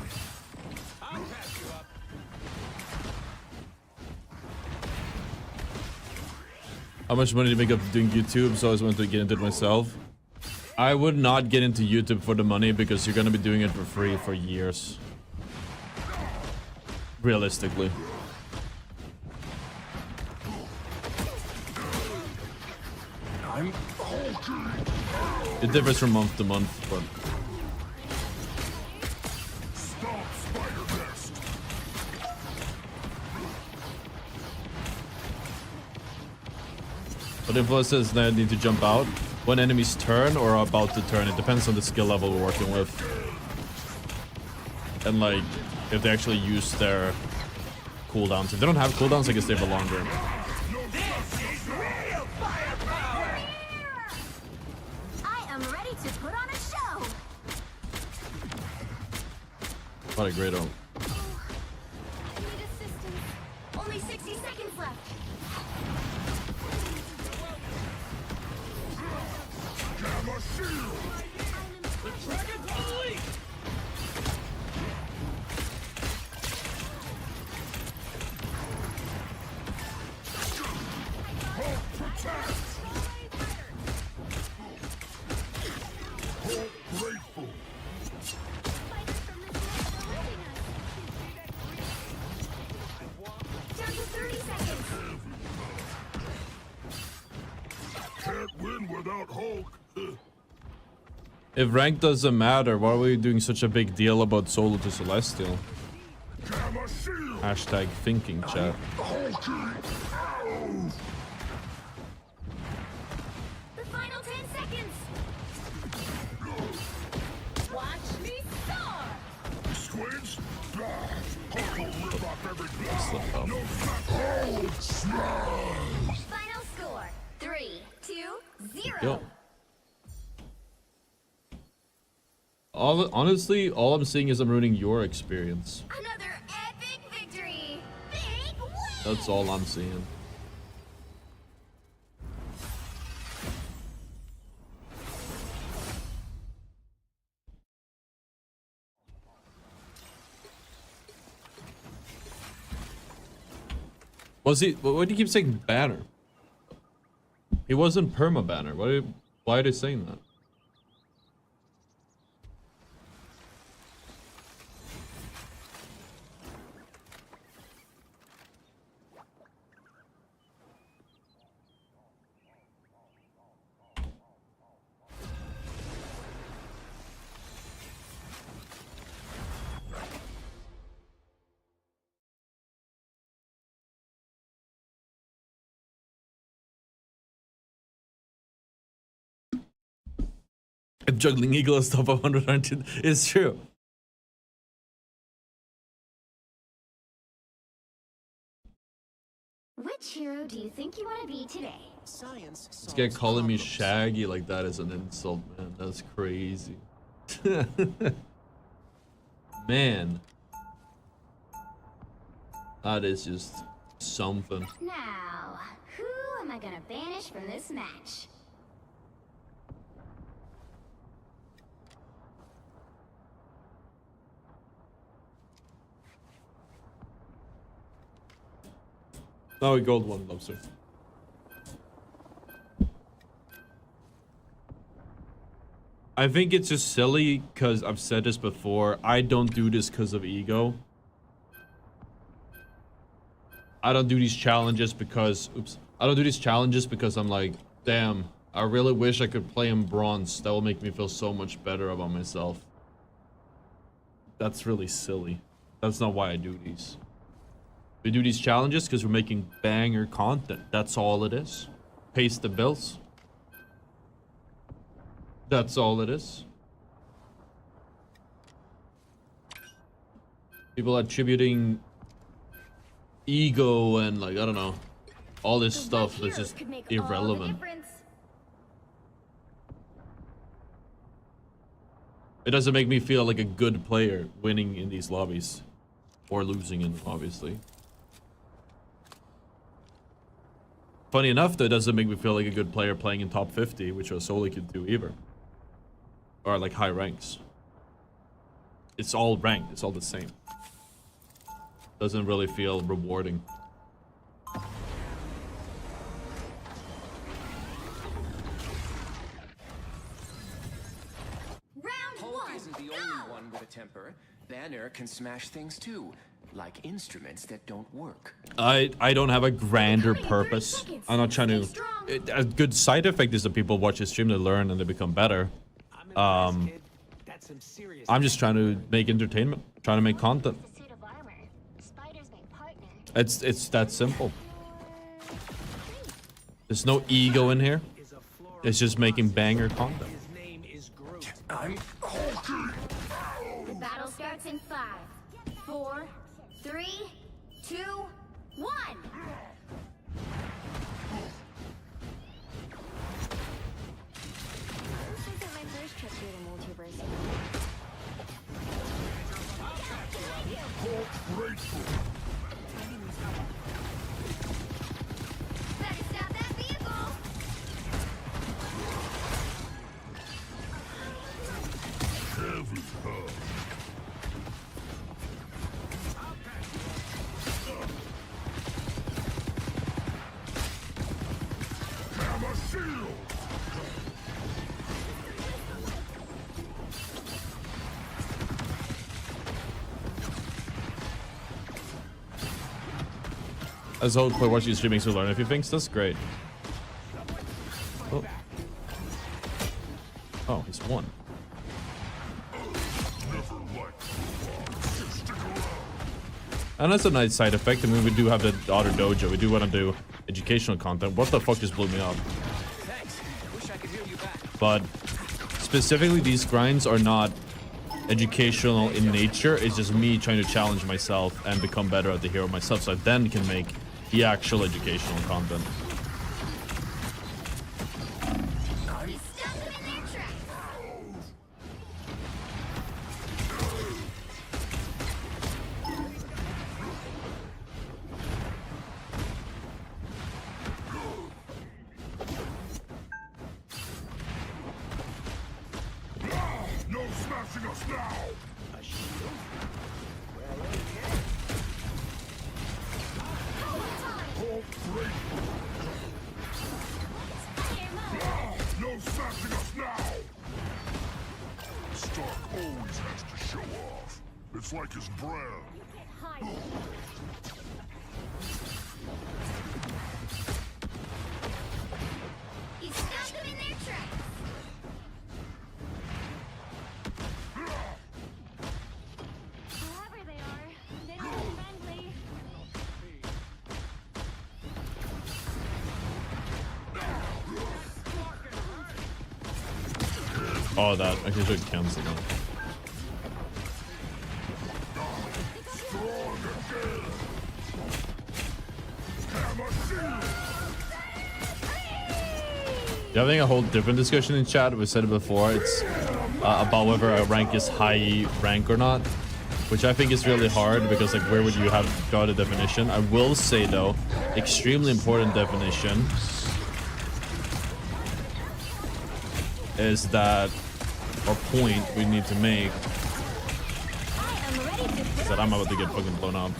How much money do you make up doing YouTube? So I always wanted to get into it myself. I would not get into YouTube for the money because you're gonna be doing it for free for years. Realistically. I'm hulking. It differs from month to month, but Stop spider nest. But influences that need to jump out when enemies turn or are about to turn. It depends on the skill level we're working with. And like, if they actually use their cooldowns. If they don't have cooldowns, I guess they have a longer. I am ready to put on a show. What a great ult. I need assistance. Only 60 seconds left. Gamma shield. Hulk protect. Hulk grateful. If rank doesn't matter, why are we doing such a big deal about solo to Celestial? Hashtag thinking, chat. The final 10 seconds. Watch me soar. Squids? Hulk will rip off every Slip up. Final score 3, 2, 0. Yo. Honestly, all I'm seeing is I'm ruining your experience. Another epic victory. Big win. That's all I'm seeing. Was he? Why do you keep saying banner? He wasn't perma banner. Why are they saying that? If juggling eagle is top of 100, it's true. Which hero do you think you want to be today? Science This guy calling me Shaggy like that is an insult, man. That's crazy. Man. That is just something. Now, who am I gonna banish from this match? Now a gold one, lobster. I think it's just silly because I've said this before. I don't do this because of ego. I don't do these challenges because, I don't do these challenges because I'm like, damn, I really wish I could play in bronze. That will make me feel so much better about myself. That's really silly. That's not why I do these. We do these challenges because we're making banger content. That's all it is. Pays the bills. That's all it is. People attributing ego and like, I don't know, all this stuff that's just irrelevant. It doesn't make me feel like a good player winning in these lobbies or losing in them, obviously. Funny enough, though, it doesn't make me feel like a good player playing in top 50, which I solely could do either. Or like high ranks. It's all ranked, it's all the same. Doesn't really feel rewarding. Hulk isn't the only one with a temper. Banner can smash things too, like instruments that don't work. I don't have a grander purpose. I'm not trying to... A good side effect is that people watch the stream, they learn, and they become better. I'm just trying to make entertainment, trying to make content. It's that simple. There's no ego in here. It's just making banger content. The battle starts in 5, 4, 3, 2, 1. This isn't my first trip through the multiverse. Better stop that vehicle! As a whole play watching streaming to learn a few things, that's great. Oh, he's won. And that's a nice side effect. I mean, we do have the Otter Dojo. We do want to do educational content. What the fuck just blew me up? But specifically, these grinds are not educational in nature. It's just me trying to challenge myself and become better at the hero myself, so I then can make the actual educational content. No smashing us now! No smashing us now! Stark always has to show off. It's like his brand. He stopped them in their tracks. Whoever they are, they don't look friendly. Oh, that. I should cancel that. You're having a whole different discussion in chat. We said it before. It's about whether a rank is high rank or not, which I think is really hard because, like, where would you have got a definition? I will say, though, extremely important definition is that, or point we need to make, is that I'm about to get fucking blown up.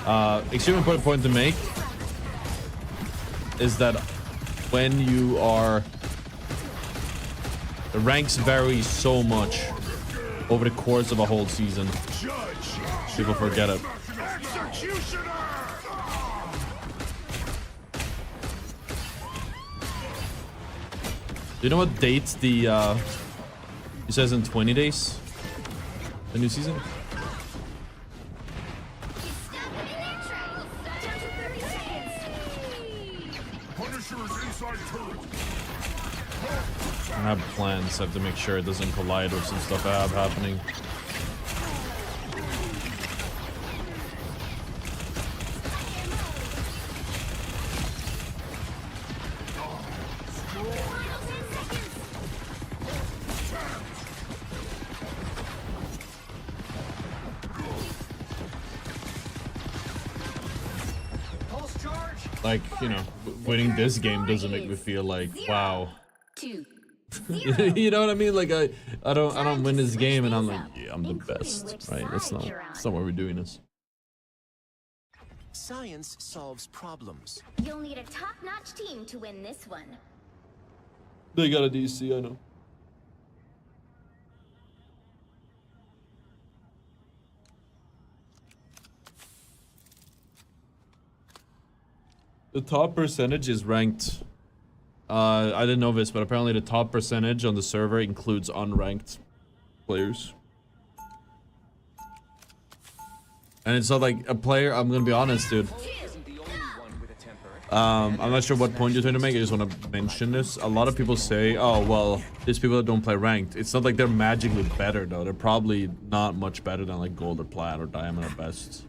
Yeah. Extremely important point to make is that when you are, the ranks vary so much over the course of a whole season. People forget it. Do you know what date the it says in 20 days? The new season? I have plans. I have to make sure it doesn't collide with some stuff I have happening. Like, you know, winning this game doesn't make me feel like, wow. You know what I mean? Like, I don't win this game and I'm like, yeah, I'm the best, right? That's not why we're doing this. Science solves problems. You'll need a top-notch team to win this one. They got a DC, I know. The top percentage is ranked. I didn't know this, but apparently the top percentage on the server includes unranked players. And it's not like a player, I'm gonna be honest, dude. I'm not sure what point you're trying to make. I just want to mention this. A lot of people say, oh, well, there's people that don't play ranked. It's not like they're magically better, though. They're probably not much better than like gold or plat or diamond or best.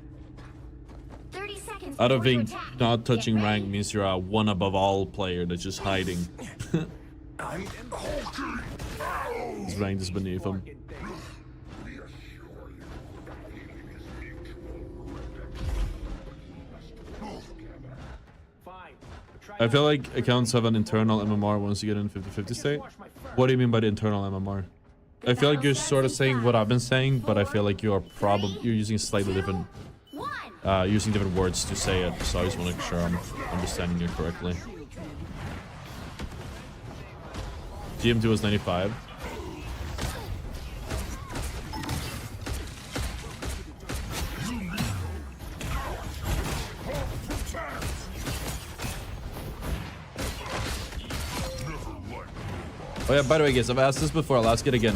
I don't think not touching rank means you're a one above all player that's just hiding. His rank is beneath him. I feel like accounts have an internal MMR once you get in 50-50 state. What do you mean by the internal MMR? I feel like you're sort of saying what I've been saying, but I feel like you're using slightly different using different words to say it, so I just want to make sure I'm understanding you correctly. GM2 was 95. Oh yeah, by the way guys, I've asked this before, I'll ask it again.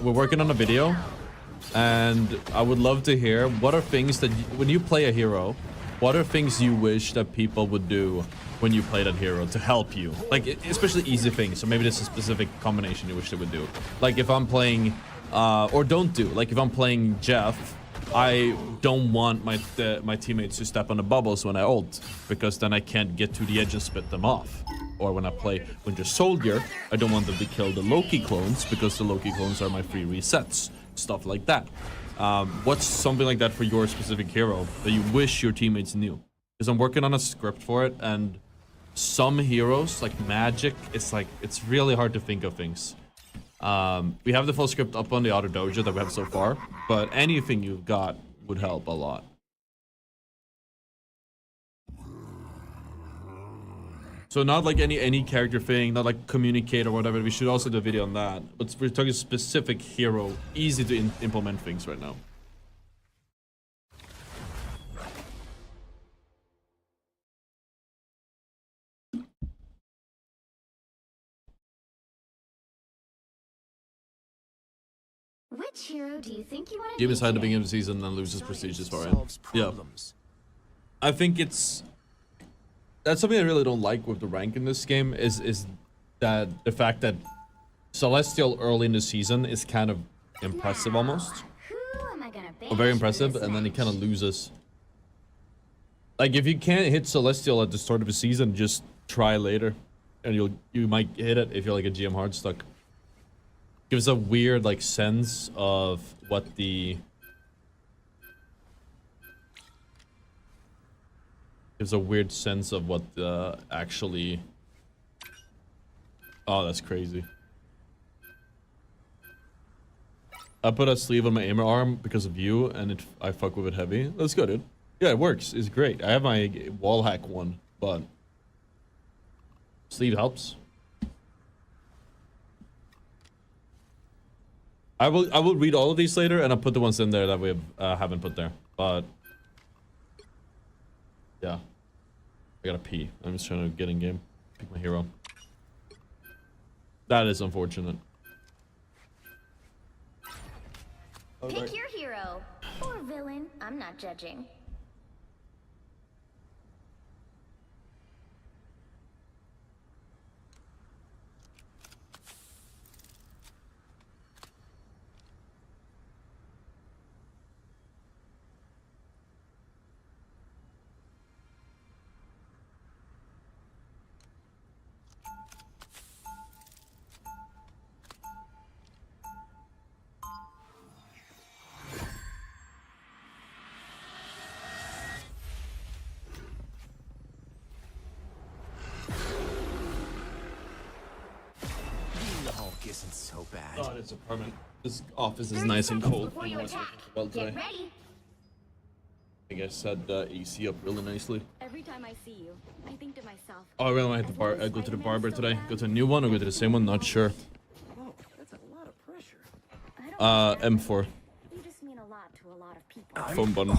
we're working on a video, and I would love to hear what are things that when you play a hero, what are things you wish that people would do when you play that hero to help you, like especially easy things. So maybe there's a specific combination you wish they would do, like if I'm playing or don't do, like if I'm playing Jeff, I don't want my teammates to step on the bubbles when I ult, because then I can't get to the edge and spit them off. Or when I play Winter Soldier, I don't want them to kill the Loki clones, because the Loki clones are my free resets, stuff like that. What's something like that for your specific hero that you wish your teammates knew? Because I'm working on a script for it, and some heroes like Magic, it's really hard to think of things. We have the full script up on the Otter Dojo that we have so far, but anything you've got would help a lot. So not like any character thing, not like communicate or whatever. We should also do a video on that. But we're talking specific hero, easy to implement things right now. Which hero do you think you want to Jim be is high at the today? beginning of the season and loses prestige this far in. Yeah. I think that's something I really don't like with the rank in this game is that the fact that Celestial early in the season is kind of impressive almost. Who am I gonna Or very banish impressive, from this and then he match? kind of loses. Like if you can't hit Celestial at the start of the season, just try later, and you might hit it if you're like a GM Hardstuck. Gives a weird like sense of what the actually. Oh, that's crazy. I put a sleeve on my aimer arm because of you, and I fuck with it heavy. That's good, dude. Yeah, it works. It's great. I have my wall hack one, but sleeve helps. I will read all of these later, and I'll put the ones in there that we haven't put there. But yeah, I gotta pee. I'm just trying to get in game. Pick my hero. That is unfortunate. Pick your hero or villain. I'm not judging. Being the Hulk isn't so bad. Oh, this apartment. This office is nice and cold. Before you attack, Well get today. ready. I guess I had the AC up really nicely. Every time I see you, I think to myself. Oh, I really want to hit go to the barber today. Go to a new one or go to the same one? Not sure. Whoa, that's a lot of pressure. M4. You just mean a lot to a lot of people. Phone button.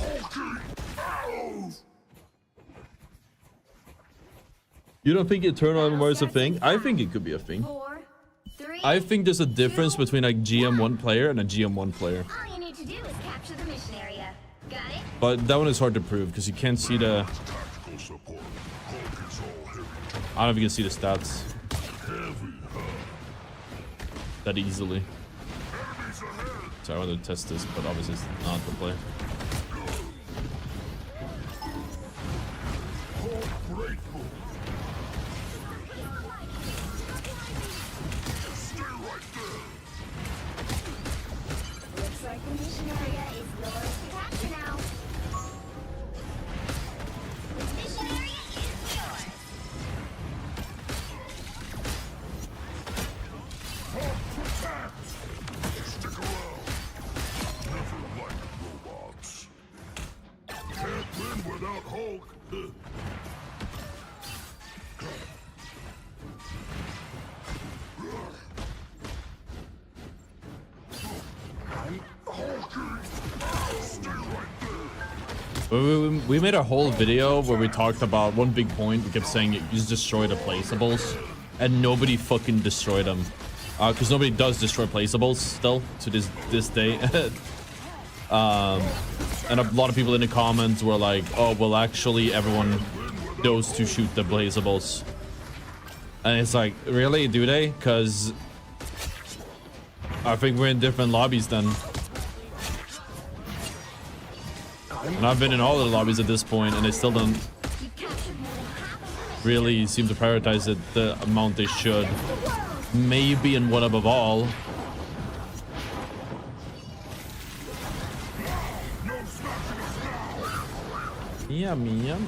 You don't think Eternal MMR is a thing? I think it could be a thing. 4, 3. I think there's a difference between a GM1 player and a GM1 player. All you need to do is capture the mission area. Got it? But that one is hard to prove because you can't see the... I don't know if you can see the stats that easily. So I wanted to test this, but obviously it's not the play. Looks like the mission area is yours to capture now. The mission area is yours. Stick around. Never liked robots. Can't win without Hulk. I'm hulking. Stay right there. We made a whole video where we talked about one big point. We kept saying you just destroy the placeables, and nobody fucking destroyed them. because nobody does destroy placeables still to this day. And a lot of people in the comments were like, oh, well, actually everyone knows to shoot the placeables. And it's like, really? Do they? Because I think we're in different lobbies then. And I've been in all the lobbies at this point, and they still don't really seem to prioritize it the amount they should. Maybe in One Above All. Yummy, yummy.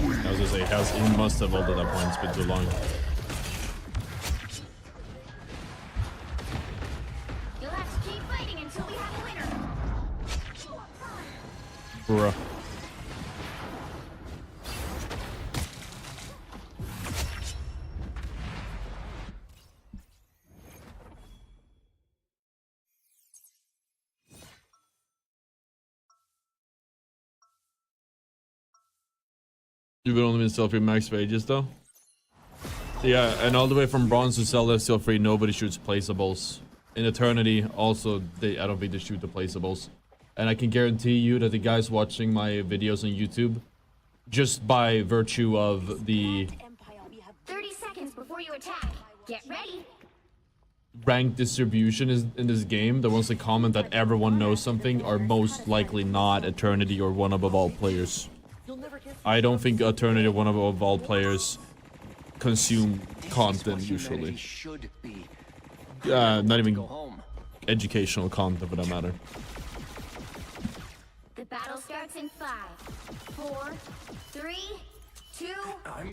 I was gonna say, he must have ulted at that point. It's been too long. You'll have to keep fighting until we have a winner. Bruh. You've only been still free max for ages though. Yeah, and all the way from bronze to silver still free, nobody shoots placeables. In Eternity, also I don't think they shoot the placeables. And I can guarantee you that the guys watching my videos on YouTube, just by virtue of the 30 seconds before you attack. Get ready. rank distribution is in this game, the ones that comment that everyone knows something are most likely not Eternity or One Above All players. I don't think Eternity or One Above All players consume content usually. Not even educational content for that matter. The battle starts in 5, 4, 3, 2, 1. All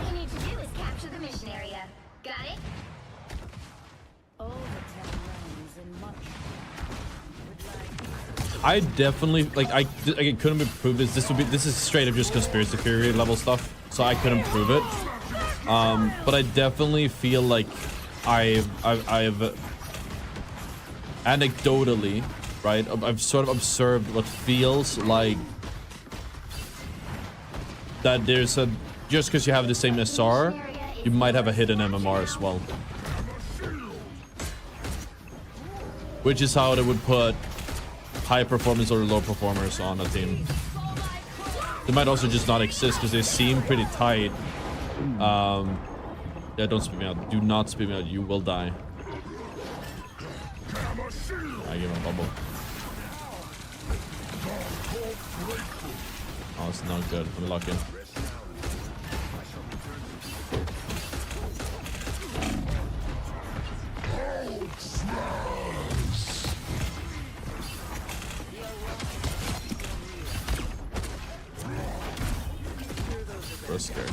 you need to do is capture the mission area. Got it? All the 10 rounds in much. I definitely like I couldn't prove this. This is straight up just conspiracy theory level stuff, so I couldn't prove it. But I definitely feel like I've anecdotally, right? I've sort of observed what feels like that there's a just because you have the same SR, you might have a hidden MMR as well, which is how they would put high performance or low performers on a team. They might also just not exist because they seem pretty tight. Yeah, don't speak me out. Do not speak me out. You will die. I give him a bubble. Oh, it's not good. I'm lucky. We're scared.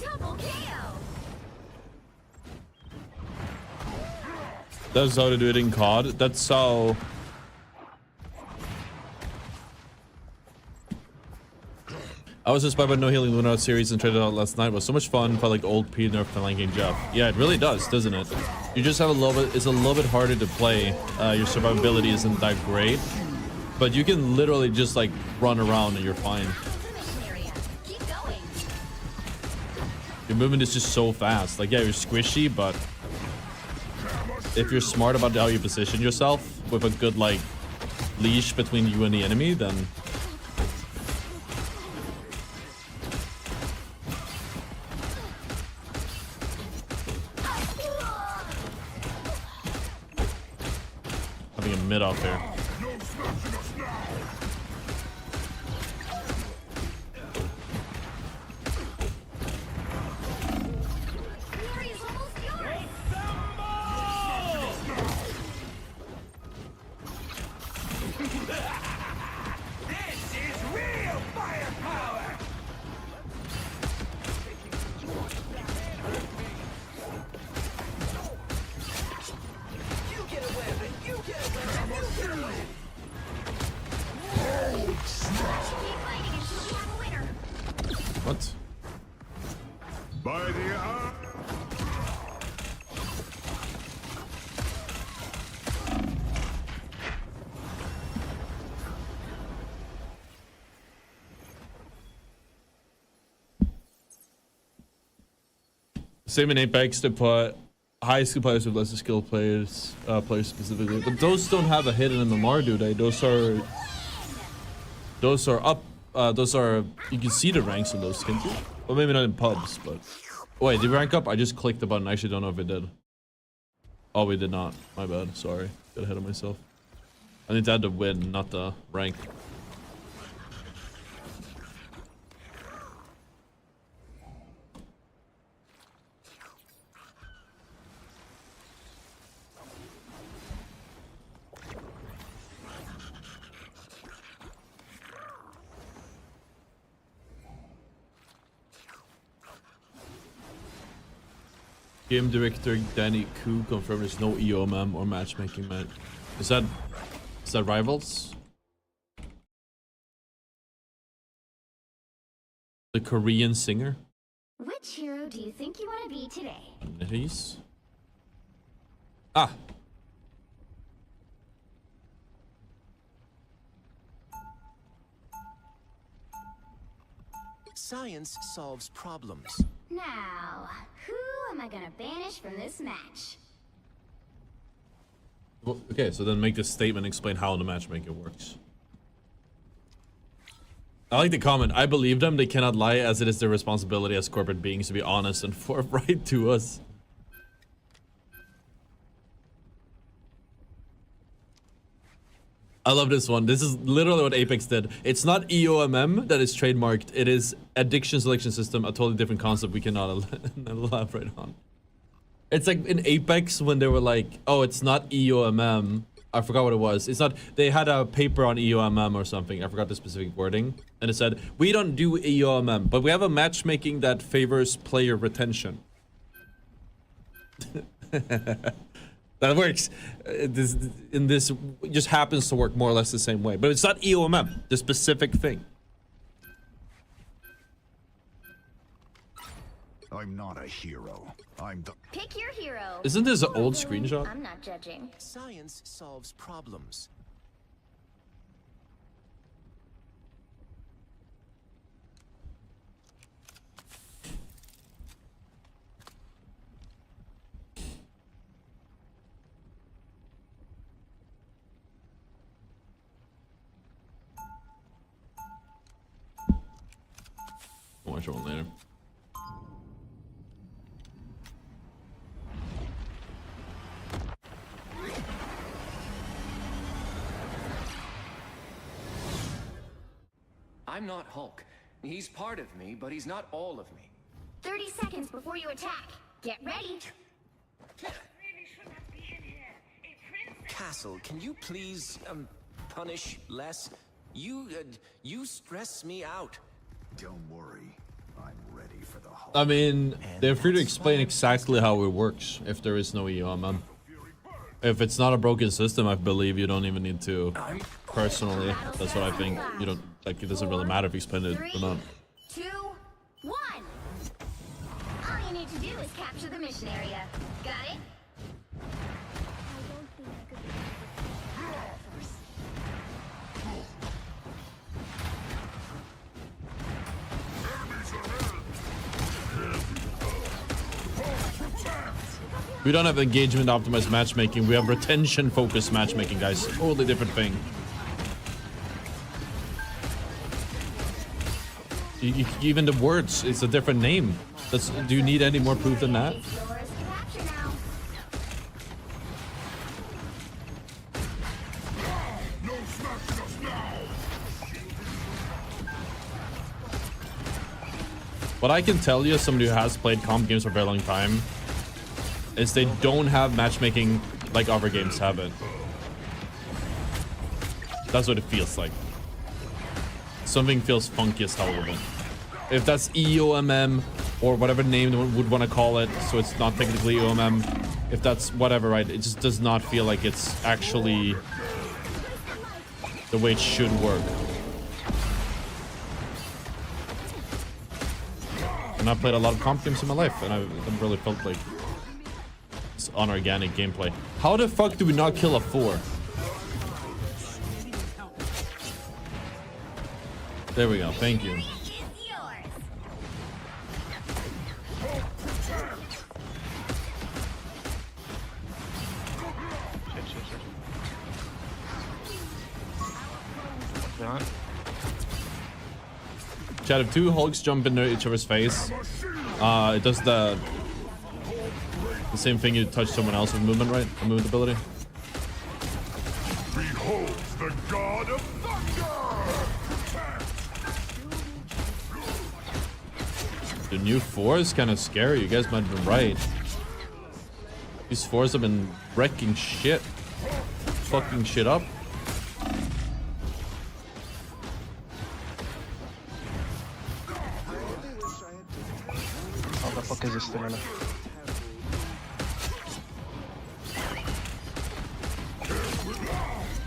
Double KO. That's how to do it in COD. That's how. I was inspired by No Healing Luna series and tried it out last night. It was so much fun. Felt like old P nerf and King Jeff. Yeah, it really does, doesn't it? You just have a little bit. It's a little bit harder to play. Your survivability isn't that great, but you can literally just like run around and you're fine. Your movement is just so fast. Like, yeah, you're squishy, but if you're smart about how you position yourself with a good like leash between you and the enemy, then having a mid off here. This is real firepower! You get a weapon! You get a weapon! You get a weapon! Keep fighting until we have a winner. What? By the eye. Same in Apex, they put high skill players with lesser skill players, players specifically. But those don't have a hidden MMR, do they? Those are up. Those are, you can see the ranks in those, can't you? Well, maybe not in pubs, but wait, did we rank up? I just clicked the button. I actually don't know if it did. Oh, we did not. My bad. Sorry, got ahead of myself. I need to add the win, not the rank. Game director Danny Koo confirmed there's no EOMM or matchmaking, man. Is that Rivals? The Korean singer? Which hero do you think you want to be today? Nitties? Ah! Science solves problems. Now, who am I gonna banish from this match? Well, okay, so then make this statement, explain how the matchmaker works. I like the comment. I believe them. They cannot lie, as it is their responsibility as corporate beings to be honest and forthright to us. I love this one. This is literally what Apex did. It's not EOMM that is trademarked. It is addiction selection system, a totally different concept we cannot elaborate on. It's like in Apex when they were like, oh, it's not EOMM. I forgot what it was. It's not, they had a paper on EOMM or something. I forgot the specific wording. And it said, we don't do EOMM, but we have a matchmaking that favors player retention. That works. This just happens to work more or less the same way. But it's not EOMM, the specific thing. I'm not a hero. I'm the... Pick your hero. Isn't this an old screenshot? I'm not judging. Science solves problems. I'll watch one later. I'm not Hulk. He's part of me, but he's not all of me. 30 seconds before you attack. Get ready. Castle, can you please, punish less? You stress me out. Don't worry. I'm ready for the whole... I mean, they're free to explain exactly how it works if there is no EOMM. If it's not a broken system, I believe you don't even need to. Personally, that's what I think. You don't, like, it doesn't really matter if you explain it or not. 3, 2, 1. All you need to do is capture the mission area. Got it? We don't have engagement optimized matchmaking. We have retention focused matchmaking, guys. Totally different thing. Even the words, it's a different name. Do you need any more proof than that? What I can tell you as somebody who has played comp games for a very long time is they don't have matchmaking like other games have it. That's what it feels like. Something feels funky as hell with it. If that's EOMM or whatever name they would want to call it, so it's not technically EOMM. If that's whatever, right? It just does not feel like it's actually the way it should work. And I've played a lot of comp games in my life, and I haven't really felt like it's unorganic gameplay. How the fuck do we not kill a 4? There we go. Thank you. Chat, if 2 Hulks jump into each other's face, it does the same thing you touch someone else with movement, right? A movement ability. Behold the god of The new 4 is kind of scary. You guys might have been right. These 4s have been wrecking shit. Fucking shit up. How the fuck is this thing right now?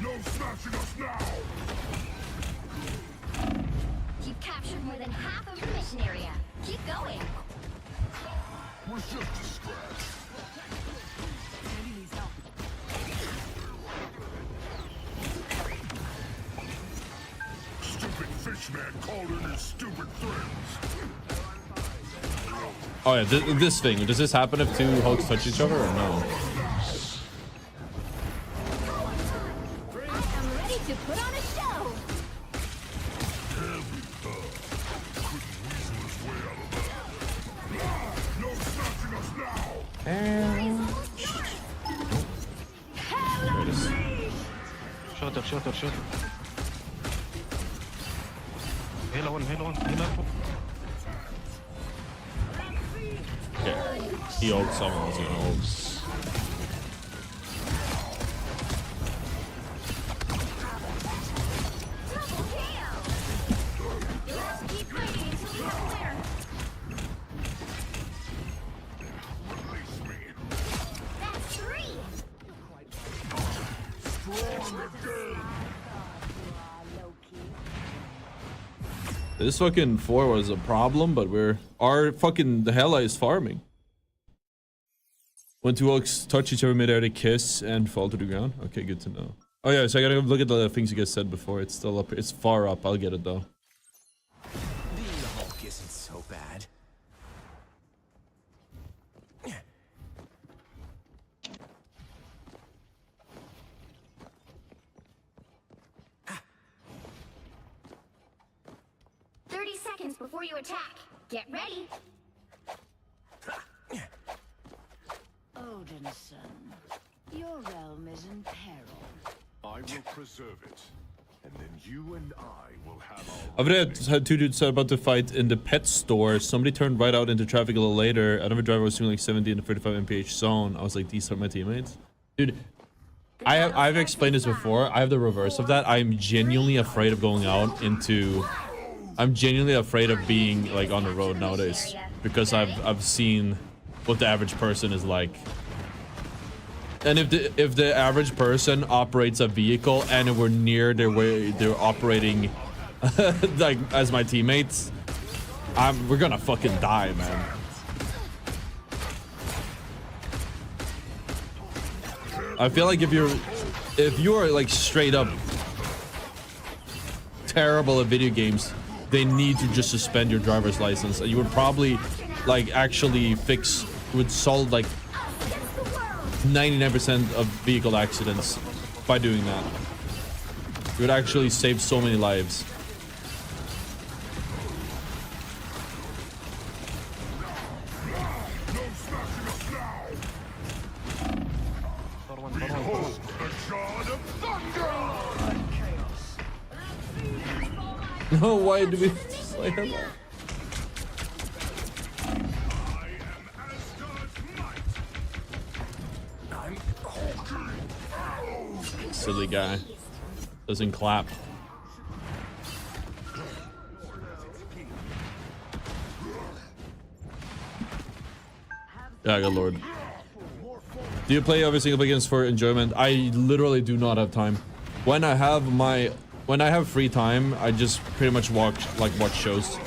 No snatching us now! You've captured more than half of your mission area. Keep going. We're just a scratch. Stupid fishman called in his stupid friends. Oh yeah, this thing. Does this happen if 2 Hulks touch each other or no? I'm ready to put on a show. No snatching us now! There it is. Shot. Halo one. Yeah. He owed someone was gonna hold. Keep fighting until you clear. That's 3. This fucking 4 was a problem, but our fucking the Hela is farming. When 2 Hulks touch each other midair, they kiss and fall to the ground. Okay, good to know. Oh yeah, so I gotta look at the things you guys said before. It's still up. It's far up. I'll get it though. Being a Hulk isn't so bad. Seconds before you attack. Get ready. Odin's son, your realm is in peril. I will preserve it, and then you and I will have our... I've had 2 dudes about to fight in the pet store. Somebody turned right out into traffic a little later. Another driver was doing like 70 in the 35 mph zone. I was like, these are my teammates. Dude, I've explained this before. I have the reverse of that. I'm genuinely afraid of going out into... I'm genuinely afraid of being like on the road nowadays because I've seen what the average person is like. And if the average person operates a vehicle and we're near their way they're operating like as my teammates, we're gonna fucking die, man. I feel like if you're like straight up terrible at video games, they need to just suspend your driver's license. You would probably like actually would solve like 99% of vehicle accidents by doing that. You would actually save so many lives. No, why do we slay him? Silly guy. Doesn't clap. Yeah, good lord. Do you play every single games for enjoyment? I literally do not have time. When I have free time, I just pretty much watch shows.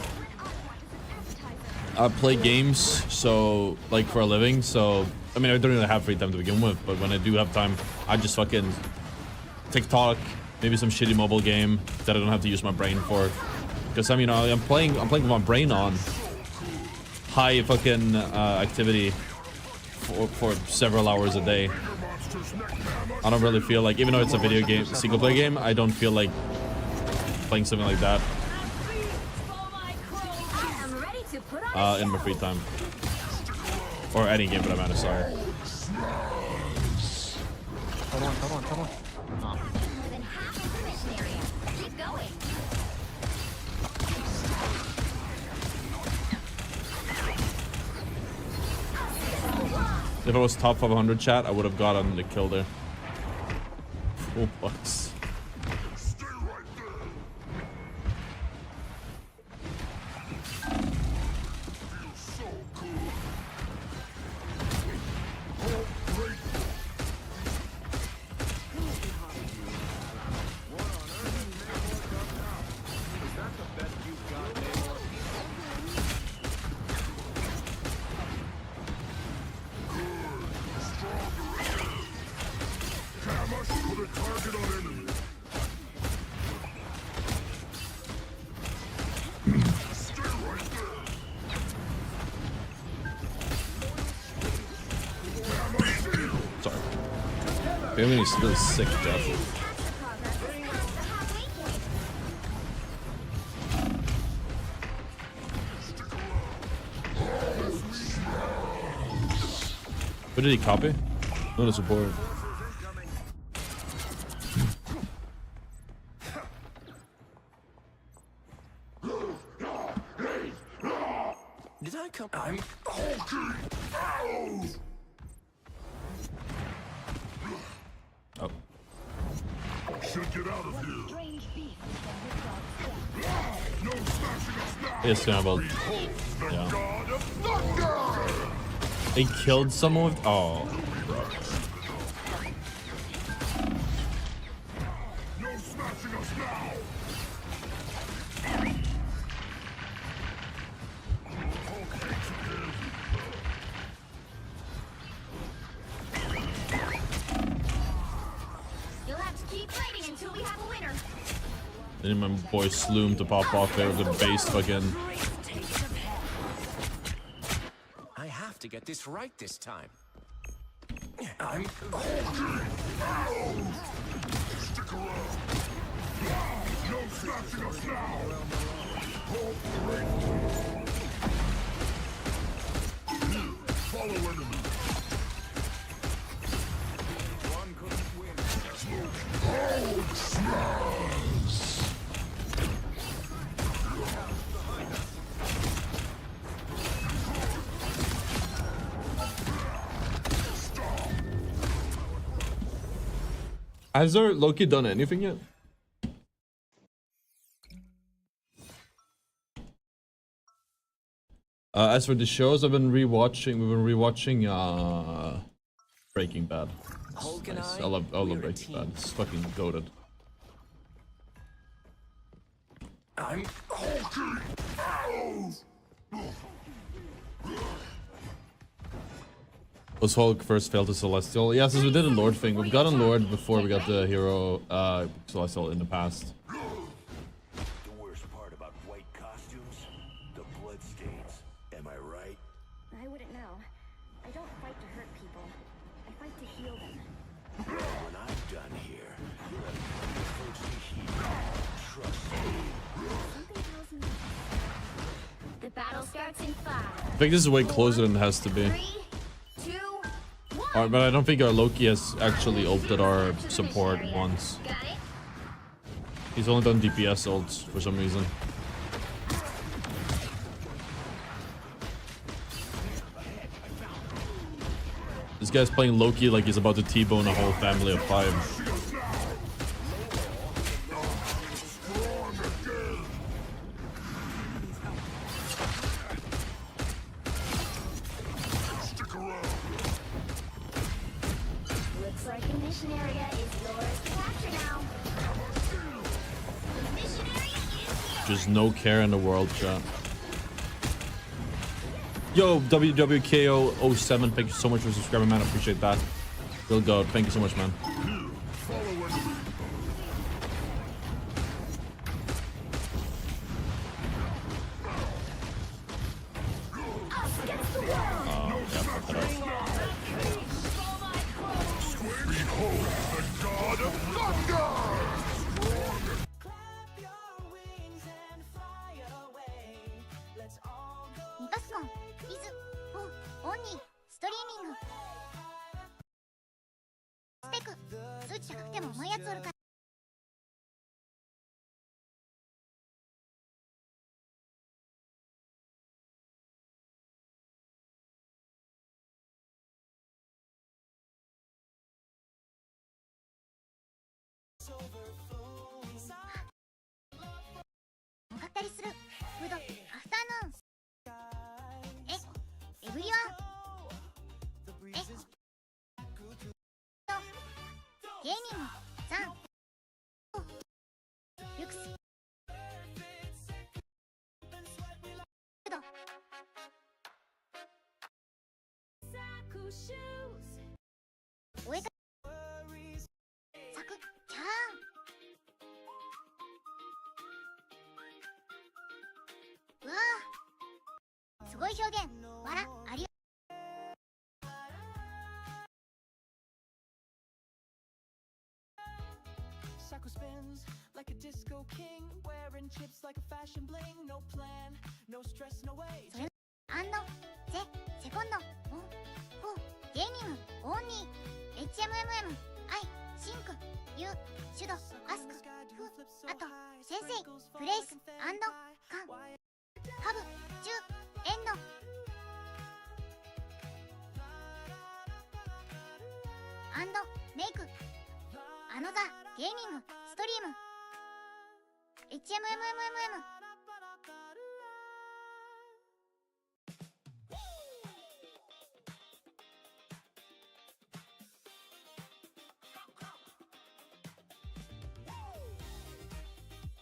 I play games, so like for a living. So I mean, I don't really have free time to begin with, but when I do have time, I just fucking TikTok, maybe some shitty mobile game that I don't have to use my brain for. Because I'm, you know, I'm playing with my brain on high fucking activity for several hours a day. I don't really feel like, even though it's a video game, single player game, I don't feel like playing something like that in my free time, or any game for that matter. Sorry. Come on, come on, come on. Oh. If I was top 500 chat, I would have gotten the kill there. Oh, bucks. I mean, he's really sick, Jeff. What did he copy? No support. Did I come? I'm Oh. Should get out of here. No smashing us now. It's kind of old. Yeah. They killed someone with. Oh. No smashing us now. I need my boy Sloom to pop off there with the base fucking. I have to get this right this time. I'm Stick around. No smashing us now. Follow enemy. One couldn't win. Oh, smash. Has there Loki done anything yet? As for the shows, we've been rewatching Breaking Bad. It's nice. I love Breaking Bad. It's fucking goated. I'm Was Hulk first failed to Celestial? Yeah, since we did a Lord thing. We've gotten Lord before we got the hero Celestial in the past. The worst part about white costumes? The blood stains. Am I right? I wouldn't know. I don't fight to hurt people. I fight to heal them. When I'm done here, you'll have plenty of folks to heal. Trust me. Something tells me the battle starts in 5. I think this is way closer than it has to be. 3, 2, 1. Alright, but I don't think our Loki has actually ulted our support once. Got it? He's only done DPS ults for some reason. This guy's playing Loki like he's about to T-bone a whole family of 5. Just no care in the world, chat. Yo, WWKO07, thank you so much for subscribing, man. I appreciate that. Real goat. Thank you so much, man. Saku spins like a disco king, wearing chips like a fashion bling. No plan, no stress, no way. アンド、ゼ、セコンド、オン、フォー、ゲーミング、オンニー、HMMM、アイ、シンク、ユ、シュド、アスク、フ、あと、先生、プレイス、アンド、カン、ハブ、チュ、エンド。アンド、メイク、アノザ、ゲーミング、ストリーム、HMMMM。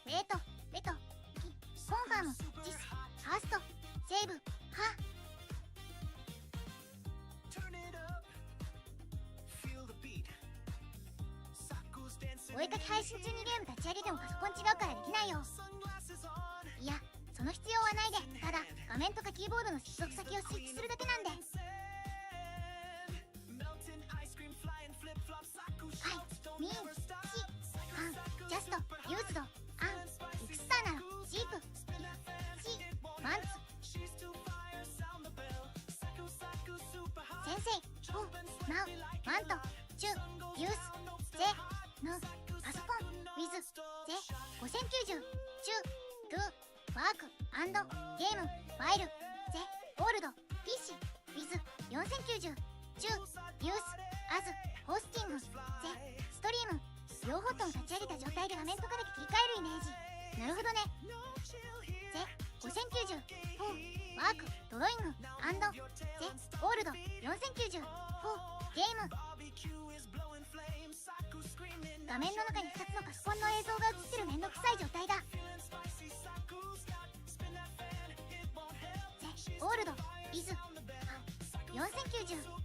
レート、レト、キ、コンファーム、ジス、ファースト、セーブ、ハ。お絵かき配信中にゲーム立ち上げてもパソコン違うからできないよ。いや、その必要はないで。ただ、画面とかキーボードの接続先をスイッチするだけなんで。はい、ミーン、シ、アン、ジャスト、ユーズド、アン、エクスターナル、シープ、シ、マンツ。先生、フォー、ナウ、マント、チュ、ユース、ゼ、ヌ、パソコン、ウィズ、ゼ、5090、チュ、トゥ、ワーク、アンド、ゲーム、ファイル、ゼ、ゴールド、PC、ウィズ、4090、チュ、ユース、アズ、ホスティング、ゼ、ストリーム、両方とも立ち上げた状態で画面とかだけ切り替えるイメージ。なるほどね。ゼ、5090、フォー、ワーク、ドローイング、アンド、ゼ、ゴールド、4090、フォー、ゲーム。画面の中に2つのパソコンの映像が映ってるめんどくさい状態だ。ゼ、ゴールド、イズ、4090。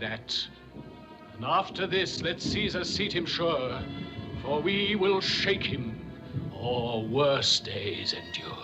at. And after this, let Caesar seat him sure, for we will shake him, or worse days endure.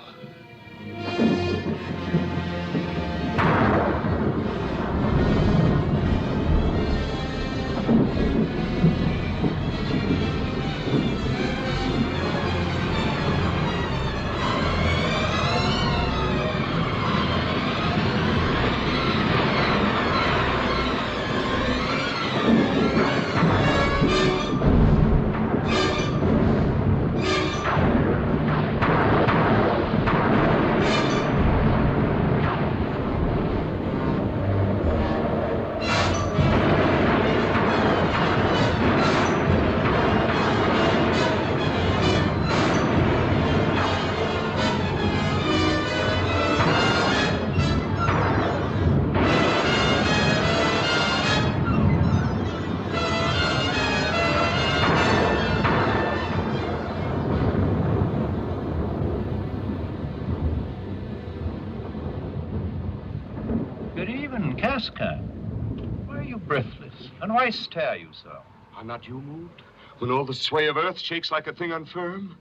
Good even, Casca. Why are you breathless? And why stare you so? Are not you moved? When all the sway of earth shakes like a thing unfirm?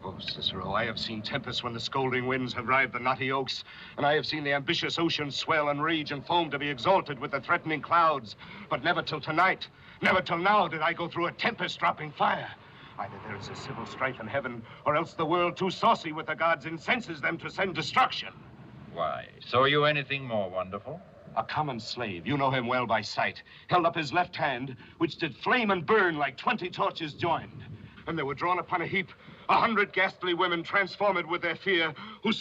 Oh, Cicero, I have seen tempests when the scolding winds have rived the knotty oaks, and I have seen the ambitious ocean swell and rage and foam to be exalted with the threatening clouds. But never till tonight, never till now did I go through a tempest dropping fire. Either there is a civil strife in heaven, or else the world too saucy with the gods incenses them to send destruction. Why, saw you anything more wonderful? A common slave, you know him well by sight, held up his left hand, which did flame and burn like 20 torches joined. And they were drawn upon a heap 100 ghastly women transformed with their fear, who